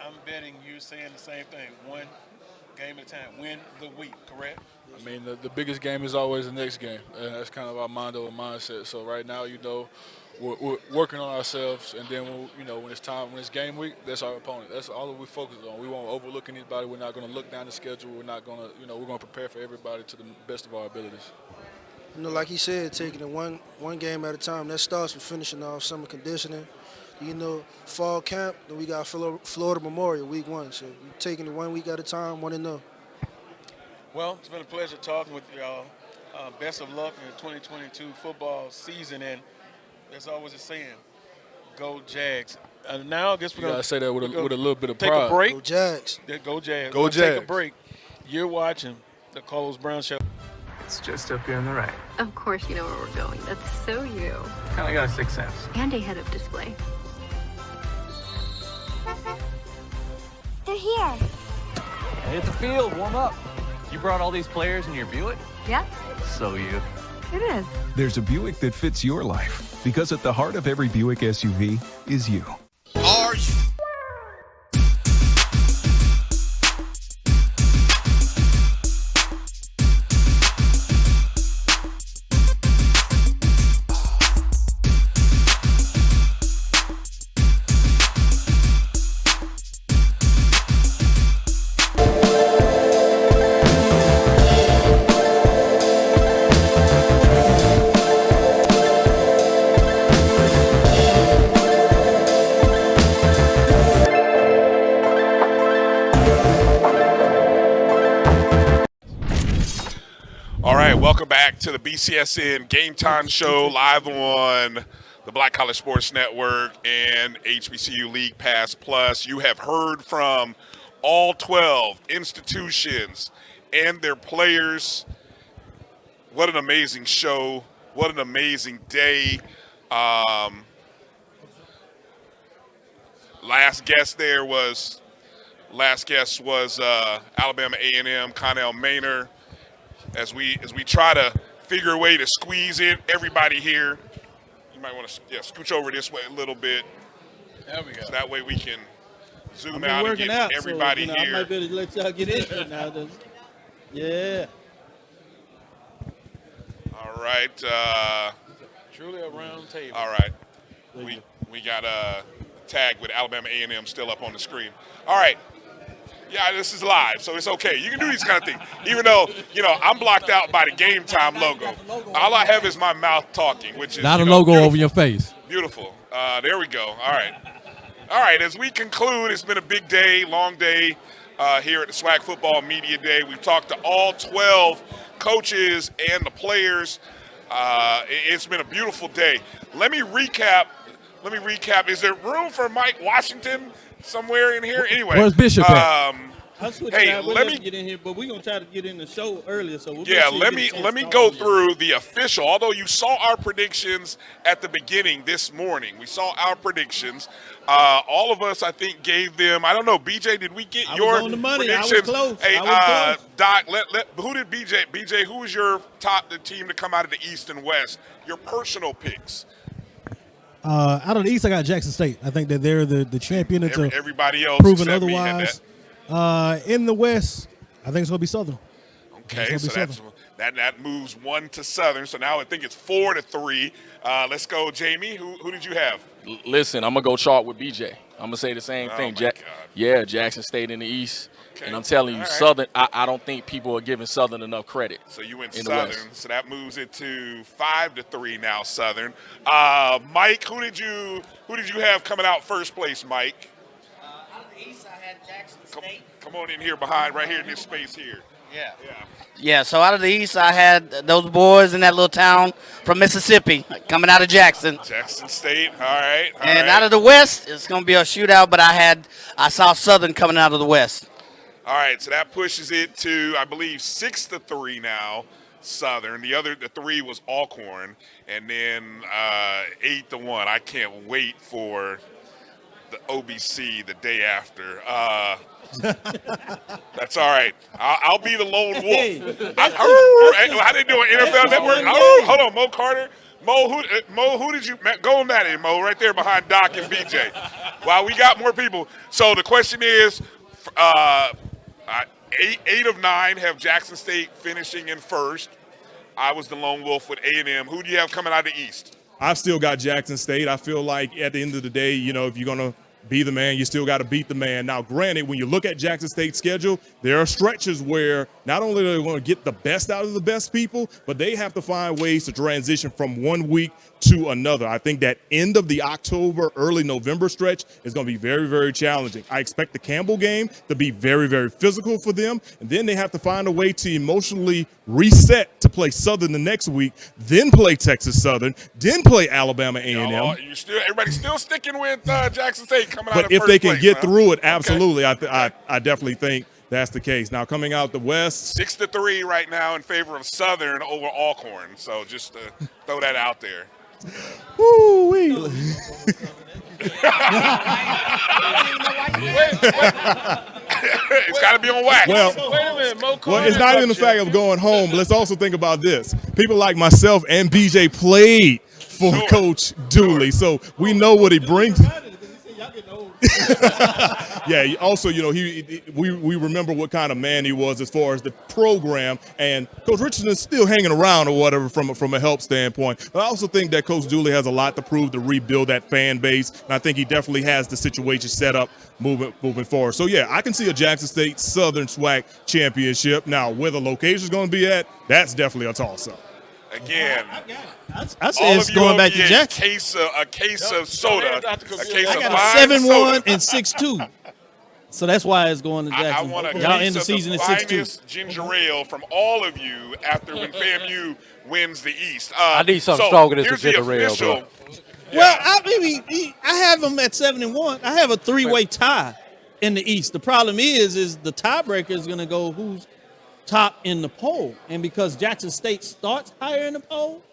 I'm betting you're saying the same thing. One game at a time. Win the week, correct? I mean, the biggest game is always the next game. And that's kind of our mindset. So right now, we're working on ourselves, and then when it's game week, that's our opponent. That's all that we focus on. We won't overlook anybody. We're not going to look down the schedule. We're not going to, we're going to prepare for everybody to the best of our abilities. Like he said, taking it one game at a time. That starts with finishing off summer conditioning. Fall camp, then we got Florida Memorial week 1. So you're taking it 1 week at a time, 1-0. Well, it's been a pleasure talking with y'all. Best of luck in the 2022 football season, and there's always a saying, "Go Jags." Now I guess we're going to say that with a little bit of take pride. a break. Go Jags. Yeah, go Jags. Go We're gonna Jags. Take a break. You're watching the Coles Brown Show. It's just up here on the right. Of course you know where we're going. That's so you. Kind of got a sixth sense. And a head-up display. They're here. Hit the field, warm up. You brought all these players in your Buick? Yeah, So you. it is. There's a Buick that fits your life because at the heart of every Buick SUV is you. Are you? All right, welcome back to the BCSN GameTime Show live on the Black College Sports Network and HBCU League Pass Plus. You have heard from all 12 institutions and their players. What an amazing show. What an amazing day. Last guest was Alabama A&M, Connell Maynor. As we try to figure a way to squeeze in everybody here, you might want to scooch over this way a little bit. There we go. So that way we can zoom I've out been and get working out, everybody so, here. I might be able to let y'all get in here now. Yeah. All right. Truly a round table. All right. We got a tag with Alabama A&M still up on the screen. All right. Yeah, this is live, so it's okay. You can do these kind of things. Even though, I'm blocked out by the Game Time logo. All I have is my mouth talking, which is not a logo beautiful. over your face. Beautiful. There we go. All right. All right, as we conclude, it's been a big day, long day here at the SWAC Football Media Day. We've talked to all 12 coaches and the players. It's been a beautiful day. Let me recap. Is there room for Mike Washington somewhere in here? Anyway, where's Bishop at? Let me get in here, but we're gonna try to get in the show earlier. So let me go through the official. Although you saw our predictions at the beginning this morning, we saw our predictions. All of us, I think, gave them. I don't know, BJ. Did we get your on the money. predictions? I was close. Hey, I was close. Doc. Who did BJ? BJ, who was your the team to come out of the East and West? Your personal picks. Out of the East, I got Jackson State. I think that they're the champion until everybody else proven except me had otherwise. In the West, I think it's going to be Southern. Okay, so that moves 1 to Southern. So now I think it's 4-3. Let's go, Jamie. Who did you have? Listen, I'm gonna go chalk with BJ. I'm gonna say the same thing. Jackson State in the East. Okay. And I'm telling you, Southern, I don't think people are giving Southern enough credit. So you went in Southern, the West. So that moves it to 5-3 now, Southern. Mike, who did you have coming out first place, Mike? Out of the East, I had Jackson State. Come on in here behind, right here in this space here. Yeah, so out of the East, I had those boys in that little town from Mississippi coming out of Jackson. Jackson State, all right. Out of the West, it's going to be a shootout, but I saw Southern coming out of the West. All right, so that pushes it to, I believe, 6-3 now, Southern. The 3 was Alcorn, and then 8-1. I can't wait for the OBC the day after. That's all right. I'll be the lone wolf. How they doing? NFL Network? Hold on, Mo Carter. Mo, who did you go on that in, Mo? Right there behind Doc and BJ. Wow, we got more people. So the question is, 8 of 9 have Jackson State finishing in first. I was the lone wolf with A&M. Who do you have coming out of the East? I've still got Jackson State. I feel like at the end of the day, you know, if you're going to be the man, you still got to beat the man. Now, granted, when you look at Jackson State's schedule, there are stretches where not only are they going to get the best out of the best people, but they have to find ways to transition from one week to another. I think that end of the October, early November stretch is going to be very, very challenging. I expect the Campbell game to be very, very physical for them, and then they have to find a way to emotionally reset to play Southern the next week, then play Texas Southern, then play Alabama A&M. Everybody's still sticking with Jackson State coming out of But if first they can place, get through it, absolutely, I definitely think that's the case. Now, coming out the West, 6-3 right now in favor of Southern over Alcorn. So just to throw that out there. Woo-wee. It's got to be on wax. Well, Wait a minute, Mo. Well, it's not even the fact of going home. But let's also think about this. People like myself and BJ played for Coach Dooley, so we know what he brings. Yeah. Also, you know, we remember what kind of man he was as far as the program, and Coach Richardson's still hanging around or whatever from a help standpoint. But I also think that Coach Dooley has a lot to prove to rebuild that fan base, and I think he definitely has the situation set up moving forward. So yeah, I can see a Jackson State Southern SWAC championship. Now, where the location is going to be at, that's definitely a toss-up. Again, I say it's going back to Jackson. A case of soda. A case I of got fine 7-1 soda. and 6-2. So that's why it's going to Jackson. I want a Y'all case end the of season the at 6-2. finest ginger ale from all of you after when FAMU wins the East. I need something stronger than some here's the ginger ale, official. bro. Well, I have them at 7-1. I have a 3-way tie in the East. The problem is the tiebreaker is going to go who's top in the poll. And because Jackson State starts higher in the poll,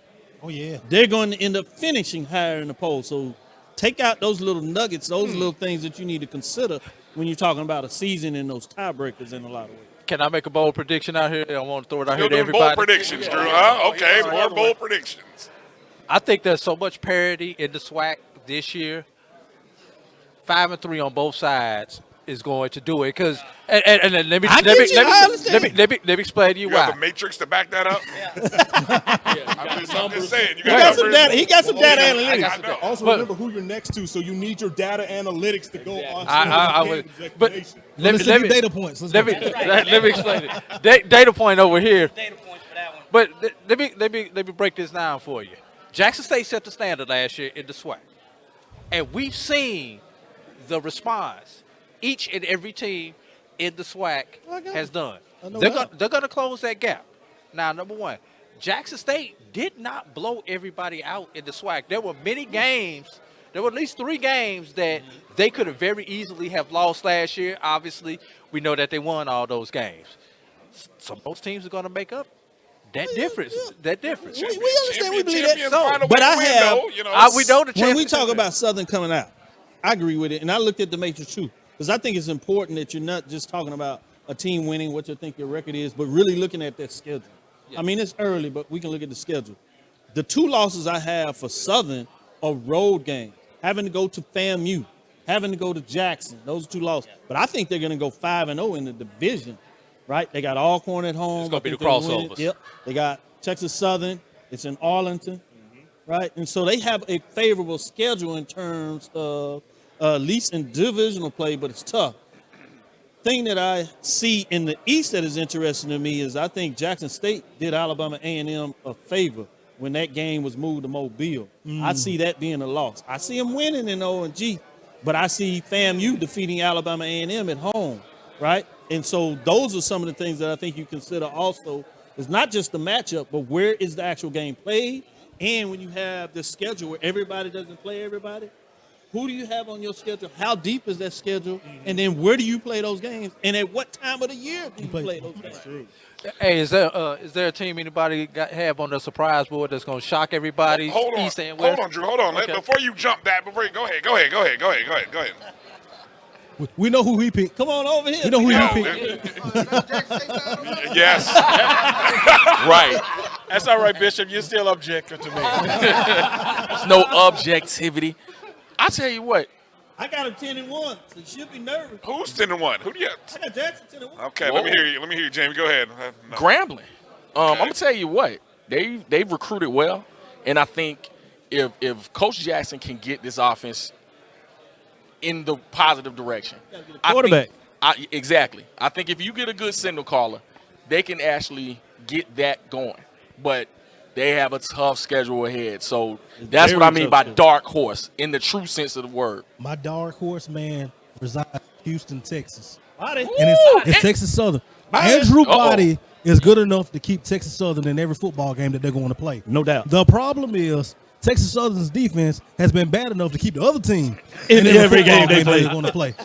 they're going to end up finishing higher in the poll. So take out those little nuggets, those little things that you need to consider when you're talking about a season and those tiebreakers in a lot of ways. Can I make a bold prediction out here? I want to throw it out Still here to doing everybody. bold predictions, Drew, huh? Okay, more bold predictions. I think there's so much parity in the SWAC this year. 5-3 on both sides is going to do it because and let me explain to you You why. have the matrix to back that up? I'm just saying. He got some data analytics. Also, remember who you're next to, so you need your data analytics to go on. But let me data points. Let me explain it. Data point over here. But let me break this down for you. Jackson State set the standard last year in the SWAC, and we've seen the response each and every team in the SWAC has done. They're going to close that gap. Now, number one, Jackson State did not blow everybody out in the SWAC. There were many games. There were at least 3 games that they could have very easily have lost last year. Obviously, we know that they won all those games. Some of those teams are going to make up that difference. That difference. We understand. We believe that. But I have. We know the when we talk about Southern coming out, I agree with it, and I looked at the matrix too, because I think it's important that you're not just talking about a team winning, what you think your record is, but really looking at that schedule. Yeah. I mean, it's early, but we can look at the schedule. The 2 losses I have for Southern are road games, having to go to FAMU, having to go to Jackson. Those are 2 losses. But I think they're going to go 5-0 in the division, right? They got Alcorn at home. It's going to be the crossovers. Yep. They got Texas Southern. It's in Arlington, right? And so they have a favorable schedule in terms of at least in divisional play, but it's tough. Thing that I see in the East that is interesting to me is I think Jackson State did Alabama A&M a favor when that game was moved to Mobile. I see that being a loss. I see them winning in O&G, but I see FAMU defeating Alabama A&M at home, right? And so those are some of the things that I think you consider also. It's not just the matchup, but where is the actual game played? And when you have the schedule where everybody doesn't play everybody, Who do you have on your schedule? How deep is that schedule? And then where do you play those games? And at what time of the year do you play those games? True. Hey, is there a team anybody have on the surprise board that's going to shock everybody? Hold on, East and West? hold on, Drew. Hold on. Okay. Before you jump that, go ahead. We know who he picked. Come on over here. We know who No, he picked. Yes. Right. That's all right, Bishop. You're still objective to me. There's no objectivity. I tell you what. I got a 10-1, so you should be nervous. Who's 10-1? Who do you have? I got Jackson 10-1. Okay, let me hear you. Let me hear you, Jamie. Go ahead. No. Grambling. I'm gonna tell you what. They've recruited well, and I think if Coach Jackson can get this offense in the positive direction, quarterback. Exactly. I think if you get a good signal caller, they can actually get that going. But they have a tough schedule ahead. So that's what I mean by dark horse in the true sense of the word. My dark horse, man, resides in Houston, Texas. Body. And it's Texas Southern. Andrew Body is good enough to keep Texas Southern in every football game that they're going to play. No doubt. The problem is Texas Southern's defense has been bad enough to keep the other team in every game they they're going to play.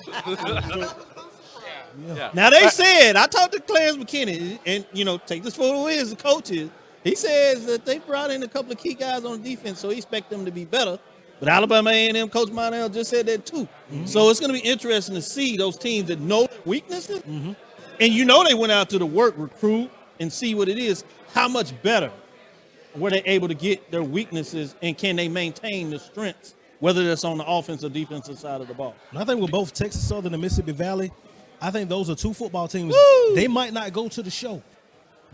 Now they said, I talked to Clarence McKinney, and take this for what it is, the coaches. He says that they brought in a couple of key guys on defense, so he expects them to be better. But Alabama A&M, Coach Monell just said that too. Mm-hmm. So it's going to be interesting to see those teams that know their weaknesses. Mm-hmm. And they went out to the work, recruit, and see what it is. How much better were they able to get their weaknesses, and can they maintain the strengths, whether that's on the offensive or defensive side of the ball? And I think with both Texas Southern and Mississippi Valley, I think those are two football teams. Woo! They might not go to the show.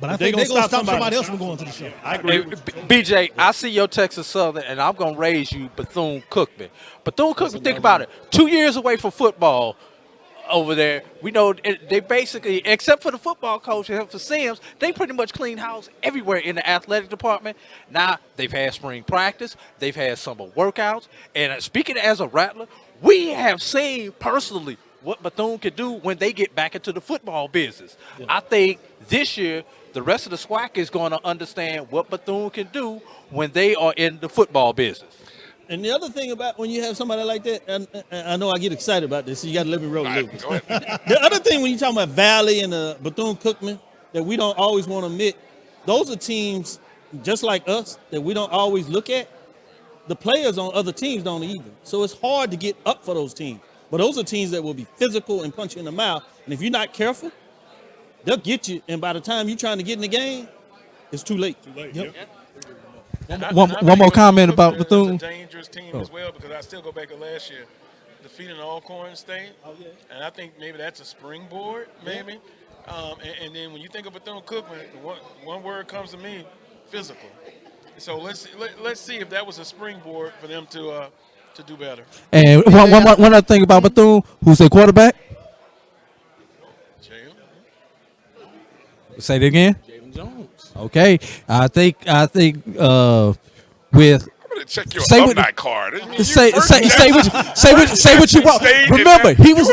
But I think they're going to stop somebody else from going to the show. I agree. BJ, I see your Texas Southern, and I'm going to raise you Bethune-Cookman. Bethune-Cookman, think about it. 2 years away from football over there. We know they basically, except for the football coach, except for Sims, they pretty much clean house everywhere in the athletic department. Now, they've had spring practice. They've had summer workouts. And speaking as a Rattler, we have seen personally what Bethune can do when they get back into the football business. Yeah. I think this year, the rest of the SWAC is going to understand what Bethune can do when they are in the football business. And the other thing about when you have somebody like that, and I know I get excited about this, so you got to let me roll a little bit. The other thing when you talk about Valley and Bethune-Cookman that we don't always want to admit, those are teams just like us that we don't always look at. The players on other teams don't either. So it's hard to get up for those teams. But those are teams that will be physical and punch you in the mouth. And if you're not careful, they'll get you. And by the time you're trying to get in the game, it's too late. Yep. One more comment about Bethune. It's a dangerous team as well, because I still go back to last year, defeating Alcorn State. Oh, yeah. And I think maybe that's a springboard, maybe. Yeah. And then when you think of Bethune-Cookman, one word comes to me, physical. So let's see if that was a springboard for them to do better. And one other thing about Bethune, who's their quarterback? Say it again. Jalen Jones. Okay, I think with. Check your alumni card. Say what you want. Remember, he was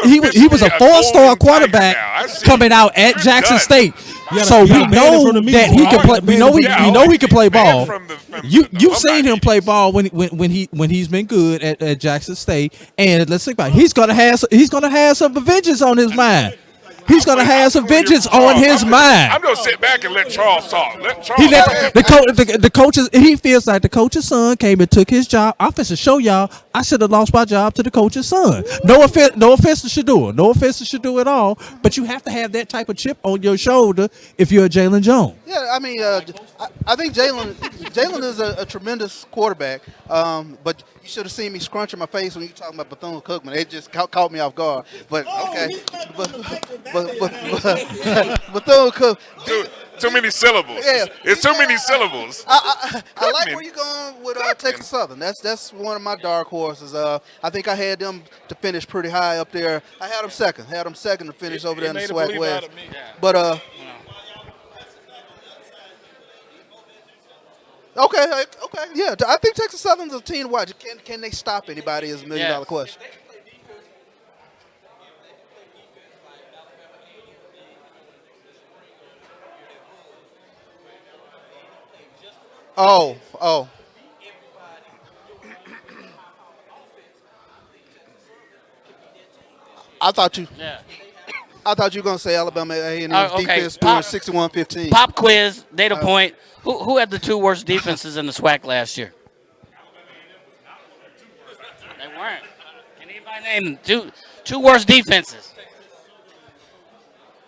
a 4-star quarterback coming out at Jackson State. So we know that he can play. We know he can play ball. You've seen him play ball when he's been good at Jackson State. And let's think about it. He's gonna have some vengeance on his mind. He's going to have some vengeance on his mind. I'm going to sit back and let Charles talk. The coaches. He feels like the coach's son came and took his job. I'm finna show y'all I should have lost my job to the coach's son. No offense to Shador. No offense to Shador at all. But you have to have that type of chip on your shoulder if you're a Jalen Jones. Yeah, I mean, I think Jalen is a tremendous quarterback. But you should have seen me scrunching my face when you talking about Bethune-Cookman. It just caught me off guard. But okay, Bethune-Cookman. Too many syllables. Yeah. It's too many syllables. I like where you're going with Texas Southern. That's one of my dark horses. I think I had them to finish pretty high up there. I had them second. To finish over there in the SWAC West. But Okay, yeah. I think Texas Southern's a team to watch. Can they stop anybody is $1 million question. I thought you. Yeah. I thought you were going to say Alabama A&M's Okay. defense doing 61-15. Pop quiz, data point. Who had the 2 worst defenses in the SWAC last year? They weren't. Can anybody name two worst defenses?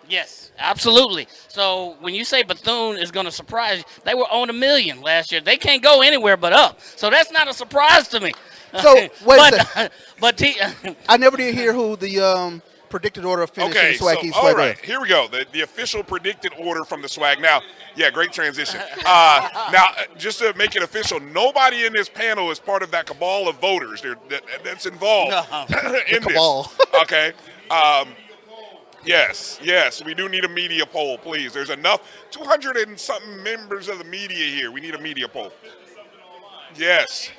Yes, absolutely. So when you say Bethune is going to surprise you, they were on $1 million last year. They can't go anywhere but up. So that's not a surprise to me. So wait a second. But I never did hear who the predicted order of finish in the SWAC East all right, here we go. The official predicted order from the SWAG. Now, yeah, great transition. Now, just to make it official, nobody in this panel is part of that cabal of voters that's involved in cabal. This. Okay. Yes, we do need a media poll, please. There's enough, 200 and something members of the media here. We need a media poll. Yes.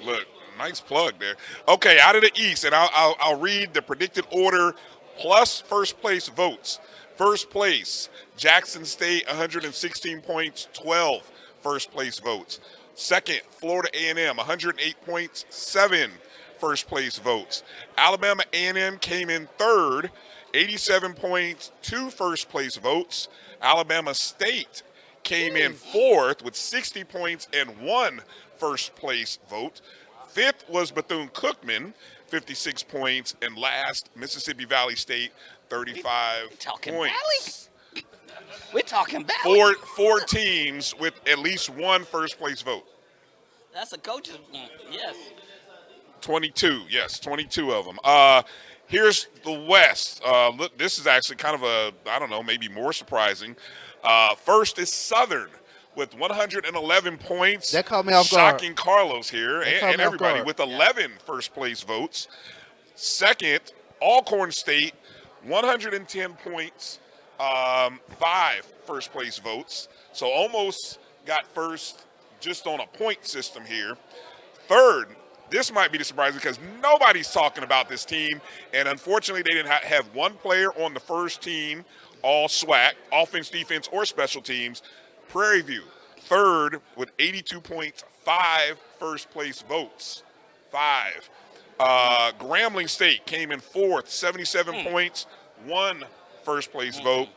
Look, nice plug there. Okay, out of the East, and I'll read the predicted order plus first place votes. First place, Jackson State, 116 points, 12 first place votes. Second, Florida A&M, 108 points, 7 first place votes. Alabama A&M came in third, 87 points, 2 first place votes. Alabama State came in fourth with 60 points and 1 first place vote. Fifth was Bethune-Cookman, 56 points, and last, Mississippi Valley State, 35 points. We're talking Valley. Four teams with at least 1 first place vote. That's a coach's one. Yes. 22 of them. Here's the West. Look, this is actually kind of I don't know, maybe more surprising. First is Southern with 111 points. That caught me off guard. Shocking Carlos here and everybody with 11 first place votes. Second, Alcorn State, 110 points, 5 first place votes. So almost got first just on a point system here. Third, this might be the surprise because nobody's talking about this team, and unfortunately they didn't have 1 player on the first team, all SWAC, offense, defense, or special teams. Prairie View, third with 82 points, 5 first place votes. 5. Grambling State came in fourth, 77 points, 1 first place vote.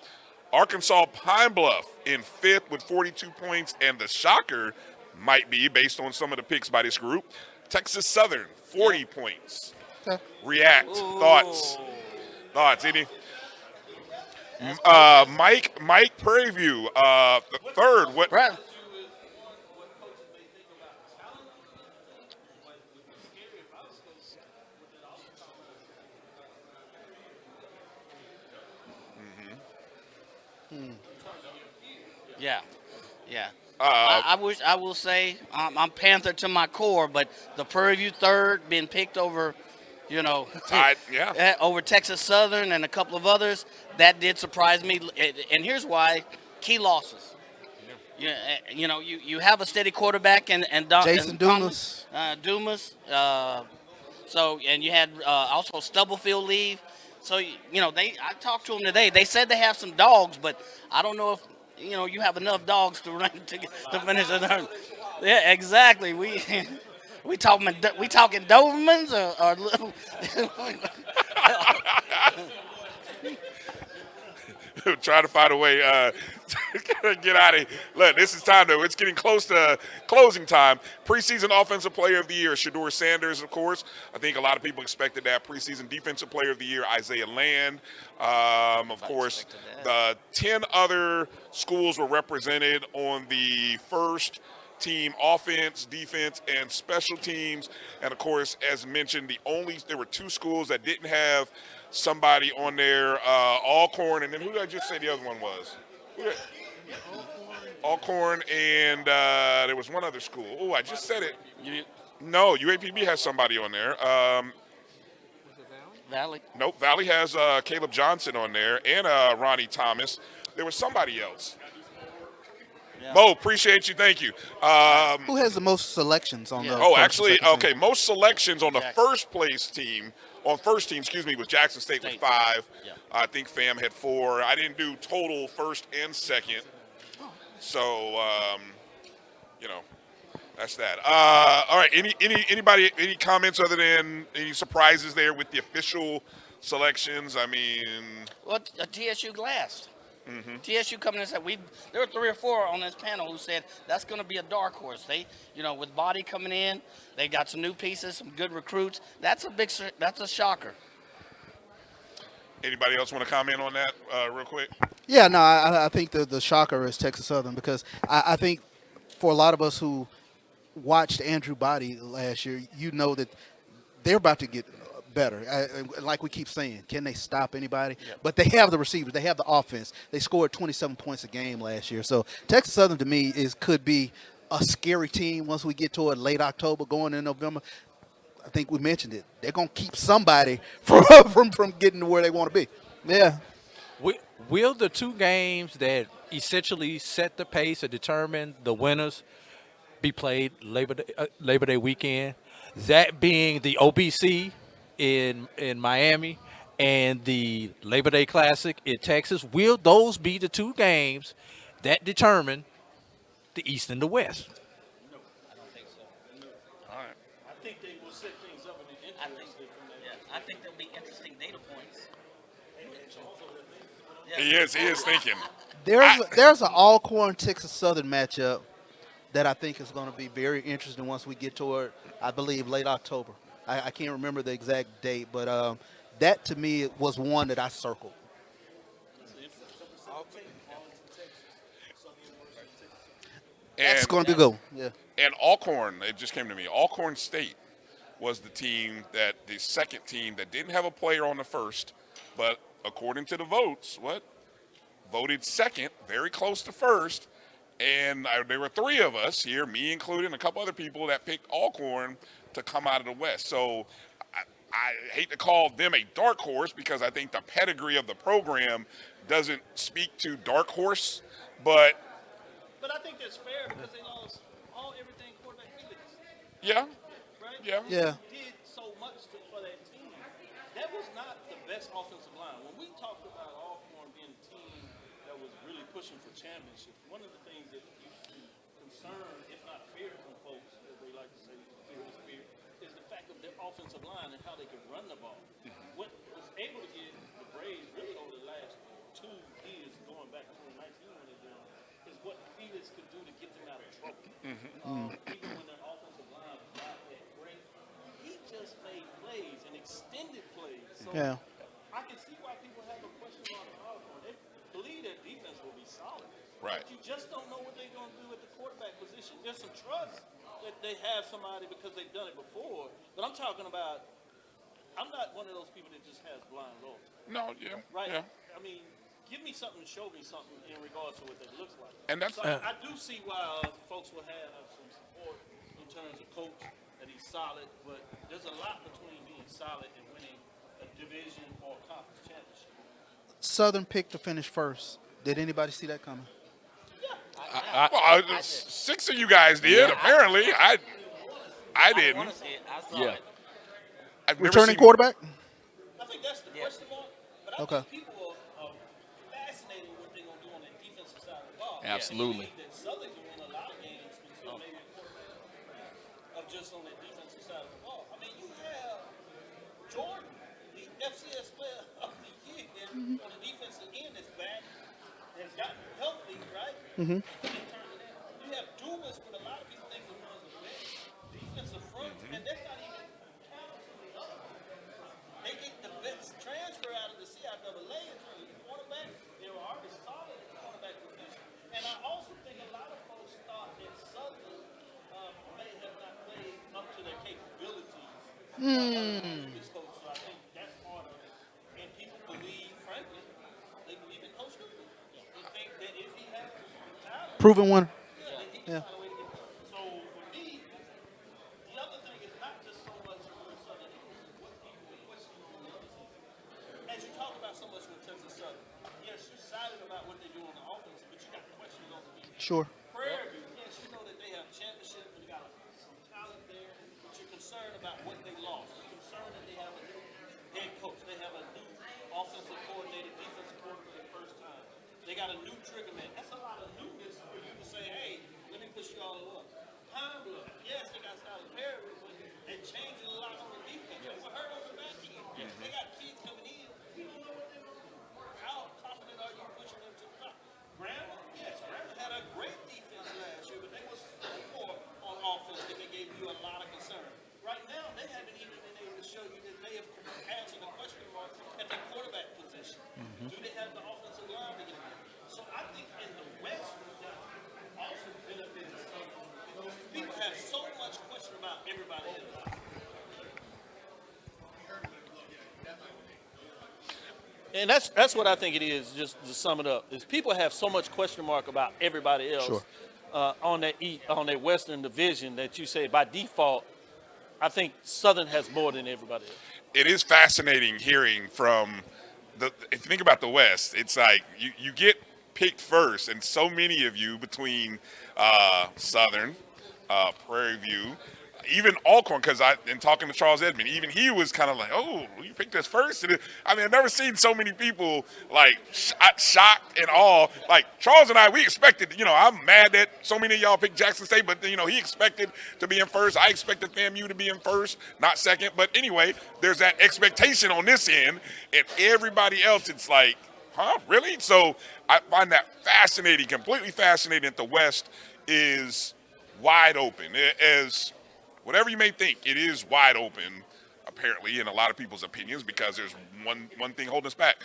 Arkansas Pine Bluff in fifth with 42 points, and the shocker might be, based on some of the picks by this group, Texas Southern, 40 points. Okay. React. Thoughts, any? Mike Prairie View, third. What? Right. Yeah. I will say I'm Panther to my core, but the Prairie View third being picked over, over Texas Southern and a couple of others, that did surprise me. And here's why: key losses. You have a steady quarterback and Jason Dumas. Dumas. And you had also Stubblefield leave. So I talked to them today. They said they have some dogs, but I don't know if you have enough dogs to run to finish it. Yeah, exactly. We talking Dobermans or little. Trying to find a way to get out of here. Look, this is time though. It's getting close to closing time. Preseason Offensive Player of the Year, Shedeur Sanders, of course. I think a lot of people expected that. Preseason Defensive Player of the Year, Isaiah Land. Of course, the 10 other schools were represented on the first team offense, defense, and special teams. And of course, as mentioned, there were 2 schools that didn't have somebody on there, Alcorn, and then who did I just say the other one was? Alcorn, and there was one other school. Oh, I just said it. No, UAPB has somebody on there. Valley? Nope, Valley has Caleb Johnson on there and Ronnie Thomas. There was somebody else. Yeah. Mo, appreciate you. Thank you. Who has the most selections on the most selections on the first team, was Jackson State with 5. Yeah. I think FAM had 4. I didn't do total first and second. So, That's that. All right. Anybody? Any comments other than any surprises there with the official selections? I mean, Well, TSU last. Mm-hmm. TSU coming in and said there were 3 or 4 on this panel who said that's going to be a dark horse. They, with Body coming in, they got some new pieces, some good recruits. That's a shocker. Anybody else want to comment on that real quick? Yeah, no, I think the shocker is Texas Southern because I think for a lot of us who watched Andrew Body last year, that they're about to get better. Like we keep saying, can they stop anybody? Yeah. But they have the receivers. They have the offense. They scored 27 points a game last year. So Texas Southern to me could be a scary team once we get toward late October going in November. I think we mentioned it. They're going to keep somebody from getting to where they want to be. Yeah. Will the 2 games that essentially set the pace or determine the winners be played Labor Day weekend? That being the OBC in Miami and the Labor Day Classic in Texas. Will those be the 2 games that determine the East and the West? No, I don't think so. All right. I think they will set things up in the I think there'll be interesting data points. He is thinking. There's an Alcorn Texas Southern matchup that I think is going to be very interesting once we get toward, I believe, late October. I can't remember the exact date, but that to me was one that I circled. That's going to be good. Yeah. And Alcorn, it just came to me. Alcorn State was the second team that didn't have a player on the first, but according to the votes, voted second, very close to first. And there were 3 of us here, me included, and a couple other people that picked Alcorn to come out of the West. So I hate to call them a dark horse because I think the pedigree of the program doesn't speak to dark horse, but I think that's fair because they lost everything quarterback Felix. Yeah. Right? Yeah. Did so much for that team. That was not the best offensive line. When we talked about Alcorn being a team that was really pushing for championships, one of the things that used to concern, if not fear from folks, as they like to say, fear, is the fact of their offensive line and how they could run the ball. What was able to get the Braves really over the last 2 years, going back to 2019 when they did, is what Felix could do to get them out of trouble. Even when their offensive line was not that great, he just made plays and extended plays. So I can see why people have a question on Alcorn. They believe their defense will be solid. Right. But you just don't know what they're going to do at the quarterback position. There's some trust that they have somebody because they've done it before. But I'm talking about, I'm not one of those people that just has blind loyalty. No, yeah. Right? Yeah. I mean, give me something, show me something in regards to what that looks like. And that's so I do see why folks will have some support in terms of coach, that he's solid, but there's a lot between being solid and winning a division or conference championship. Southern picked to finish first. Did anybody see that coming? Well, 6 of you guys did. Yeah. Apparently, I didn't. Yeah. Returning quarterback? I think that's the question mark. But I think people are fascinated with what they're going to do on the defensive side of the ball. Absolutely. I think that Southern can win a lot of games until maybe a quarterback of just on the defensive side of the ball. I mean, you have Jordan, the FCS player of the year, on the defensive end is back, has gotten healthy, right? Mm-hmm. You have Dumas with a lot of people think of one of the best defensive fronts, and that's not even counting some of the other ones. They get the best transfer out of the CIAA in terms of quarterback. They were already solid at the quarterback position. And I also think a lot of folks thought that Southern may have not played up to their capabilities. So I think that's part of it. And people believe, frankly, they believe in Coach Cooper. They think that if he has talent, Proven winner. yeah. So for me, the other thing is not just so much with Southern Eagles, what people question on the other team. As you talk about so much with Texas Southern, yes, you're excited about what they do on the offense, but you got questions on the defense. Sure. Prairie View, yes, you know that they have championship and you got some talent there, but you're concerned about what they lost. You're concerned that they have a new head coach, they have a new offensive coordinator, defensive coordinator for the first time. They got a new trigger man. That's a lot of newness for you to say, hey, let me push you all up. Pine Bluff, And that's what I think it is. Just to sum it up, is people have so much question mark about everybody else Sure. on that Western Division that you say by default. I think Southern has more than everybody else. It is fascinating hearing from if you think about the West, it's like you get picked first, and so many of you between Southern, Prairie View, even Alcorn, because in talking to Charles Edmond, even he was kind of like, oh, you picked us first? I mean, I've never seen so many people like shocked and all. Like Charles and I, we expected, I'm mad that so many of y'all picked Jackson State, but he expected to be in first. I expected FAMU to be in first, not second. But anyway, there's that expectation on this end, and everybody else, it's like, huh, really? So I find that fascinating, completely fascinating that the West is wide open. As whatever you may think, it is wide open, apparently, in a lot of people's opinions, because there's one thing holding us back.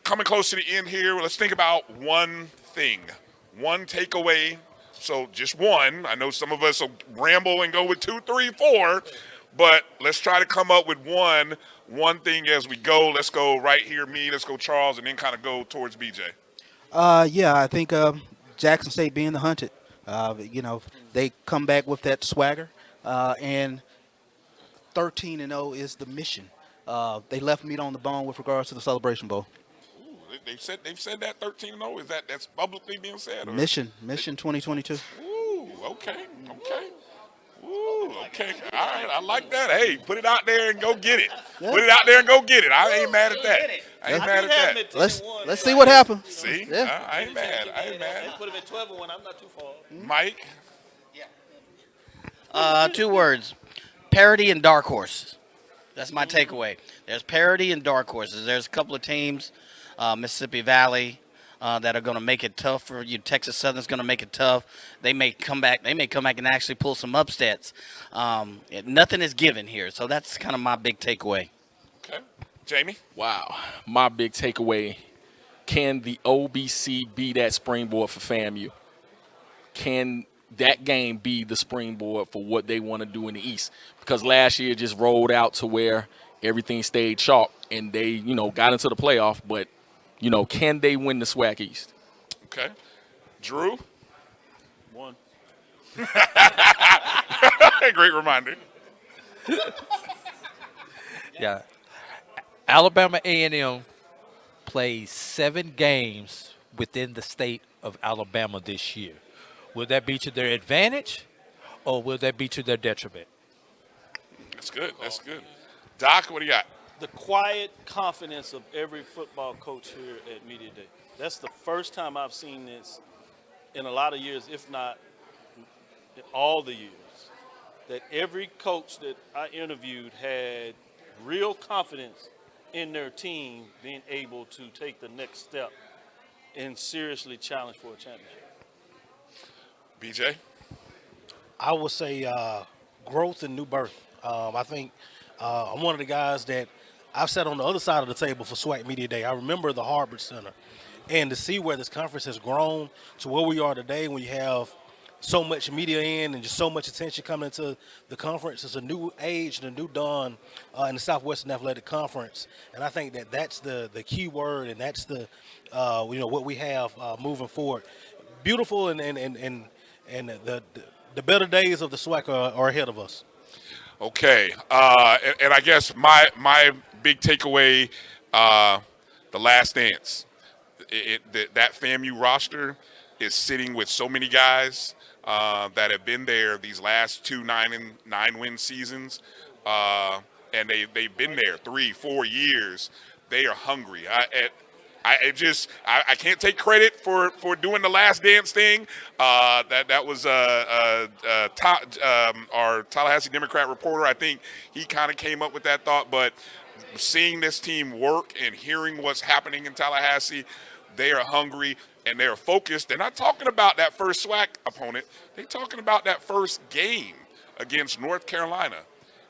Coming close to the end here, let's think about one thing, one takeaway. So just one. I know some of us will ramble and go with 2, 3, 4, but let's try to come up with one thing as we go. Let's go right here, let's go Charles, and then kind of go towards BJ. Yeah, I think Jackson State being the hunted. They come back with that swagger, and 13-0 is the mission. They left meat on the bone with regards to the Celebration Bowl. Ooh, they've said that 13-0. That's publicly being said? Or? Mission 2022. Ooh, okay. Ooh, okay. All right, I like that. Hey, put it out there and go get it. Yeah. Put it out there and go get it. I ain't mad at that. I ain't mad at that. Let's see what happens. See? Yeah. I ain't mad. They put him at 12-1. I'm not too far. Mike? 2 words: parity and dark horses. That's my takeaway. There's parity and dark horses. There's a couple of teams, Mississippi Valley, that are going to make it tough for you. Texas Southern's going to make it tough. They may come back and actually pull some upsets. Nothing is given here, so that's kind of my big takeaway. Okay. Jamie? Wow. My big takeaway, can the OBC be that springboard for FAMU? Can that game be the springboard for what they want to do in the East? Because last year just rolled out to where everything stayed sharp and they, got into the playoff, but, can they win the SWAC East? Okay. Drew? 1. Great reminder. Yeah. Alabama A&M plays 7 games within the state of Alabama this year. Will that be to their advantage, or will that be to their detriment? That's good. That's good. Doc, what do you got? The quiet confidence of every football coach here at Media Day. That's the first time I've seen this in a lot of years, if not in all the years, that every coach that I interviewed had real confidence in their team being able to take the next step and seriously challenge for a championship. BJ? I would say growth and new birth. I think I'm one of the guys that I've sat on the other side of the table for SWAC Media Day. I remember the Harvard Center. And to see where this conference has grown to where we are today, when you have so much media in and just so much attention coming into the conference, it's a new age and a new dawn in the Southwestern Athletic Conference. And I think that's the key word, and that's the what we have moving forward. Beautiful, and the better days of the SWAC are ahead of us. Okay, and I guess my big takeaway, the last dance. That FAMU roster is sitting with so many guys that have been there these last 2 9-win seasons, and they've been there 3-4 years. They are hungry. I can't take credit for doing the last dance thing. That was our Tallahassee Democrat reporter. I think he kind of came up with that thought. But seeing this team work and hearing what's happening in Tallahassee, they are hungry and they are focused. They're not talking about that first SWAC opponent. They're talking about that first game against North Carolina.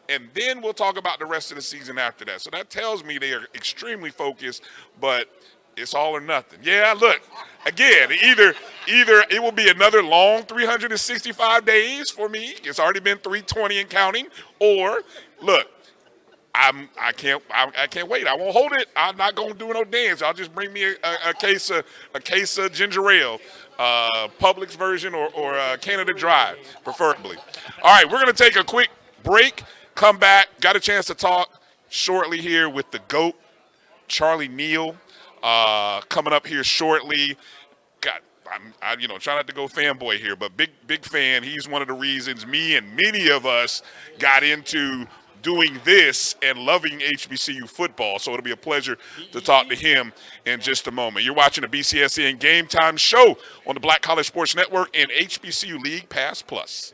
And then we'll talk about the rest of the season after that. So that tells me they are extremely focused, but it's all or nothing. Yeah, look, again, either it will be another long 365 days for me. It's already been 320 and counting. Or, look, I can't wait. I won't hold it. I'm not gonna do no dance. I'll just bring me a case of ginger ale, Publix version or Canada Dry, preferably. All right, we're gonna take a quick break. Come back. Got a chance to talk shortly here with the GOAT, Charlie Neal, coming up here shortly. I try not to go fanboy here, but big fan. He's one of the reasons me and many of us got into doing this and loving HBCU football. So it'll be a pleasure to talk to him in just a moment. You're watching the BCSN GameTime Show on the Black College Sports Network and HBCU League Pass Plus.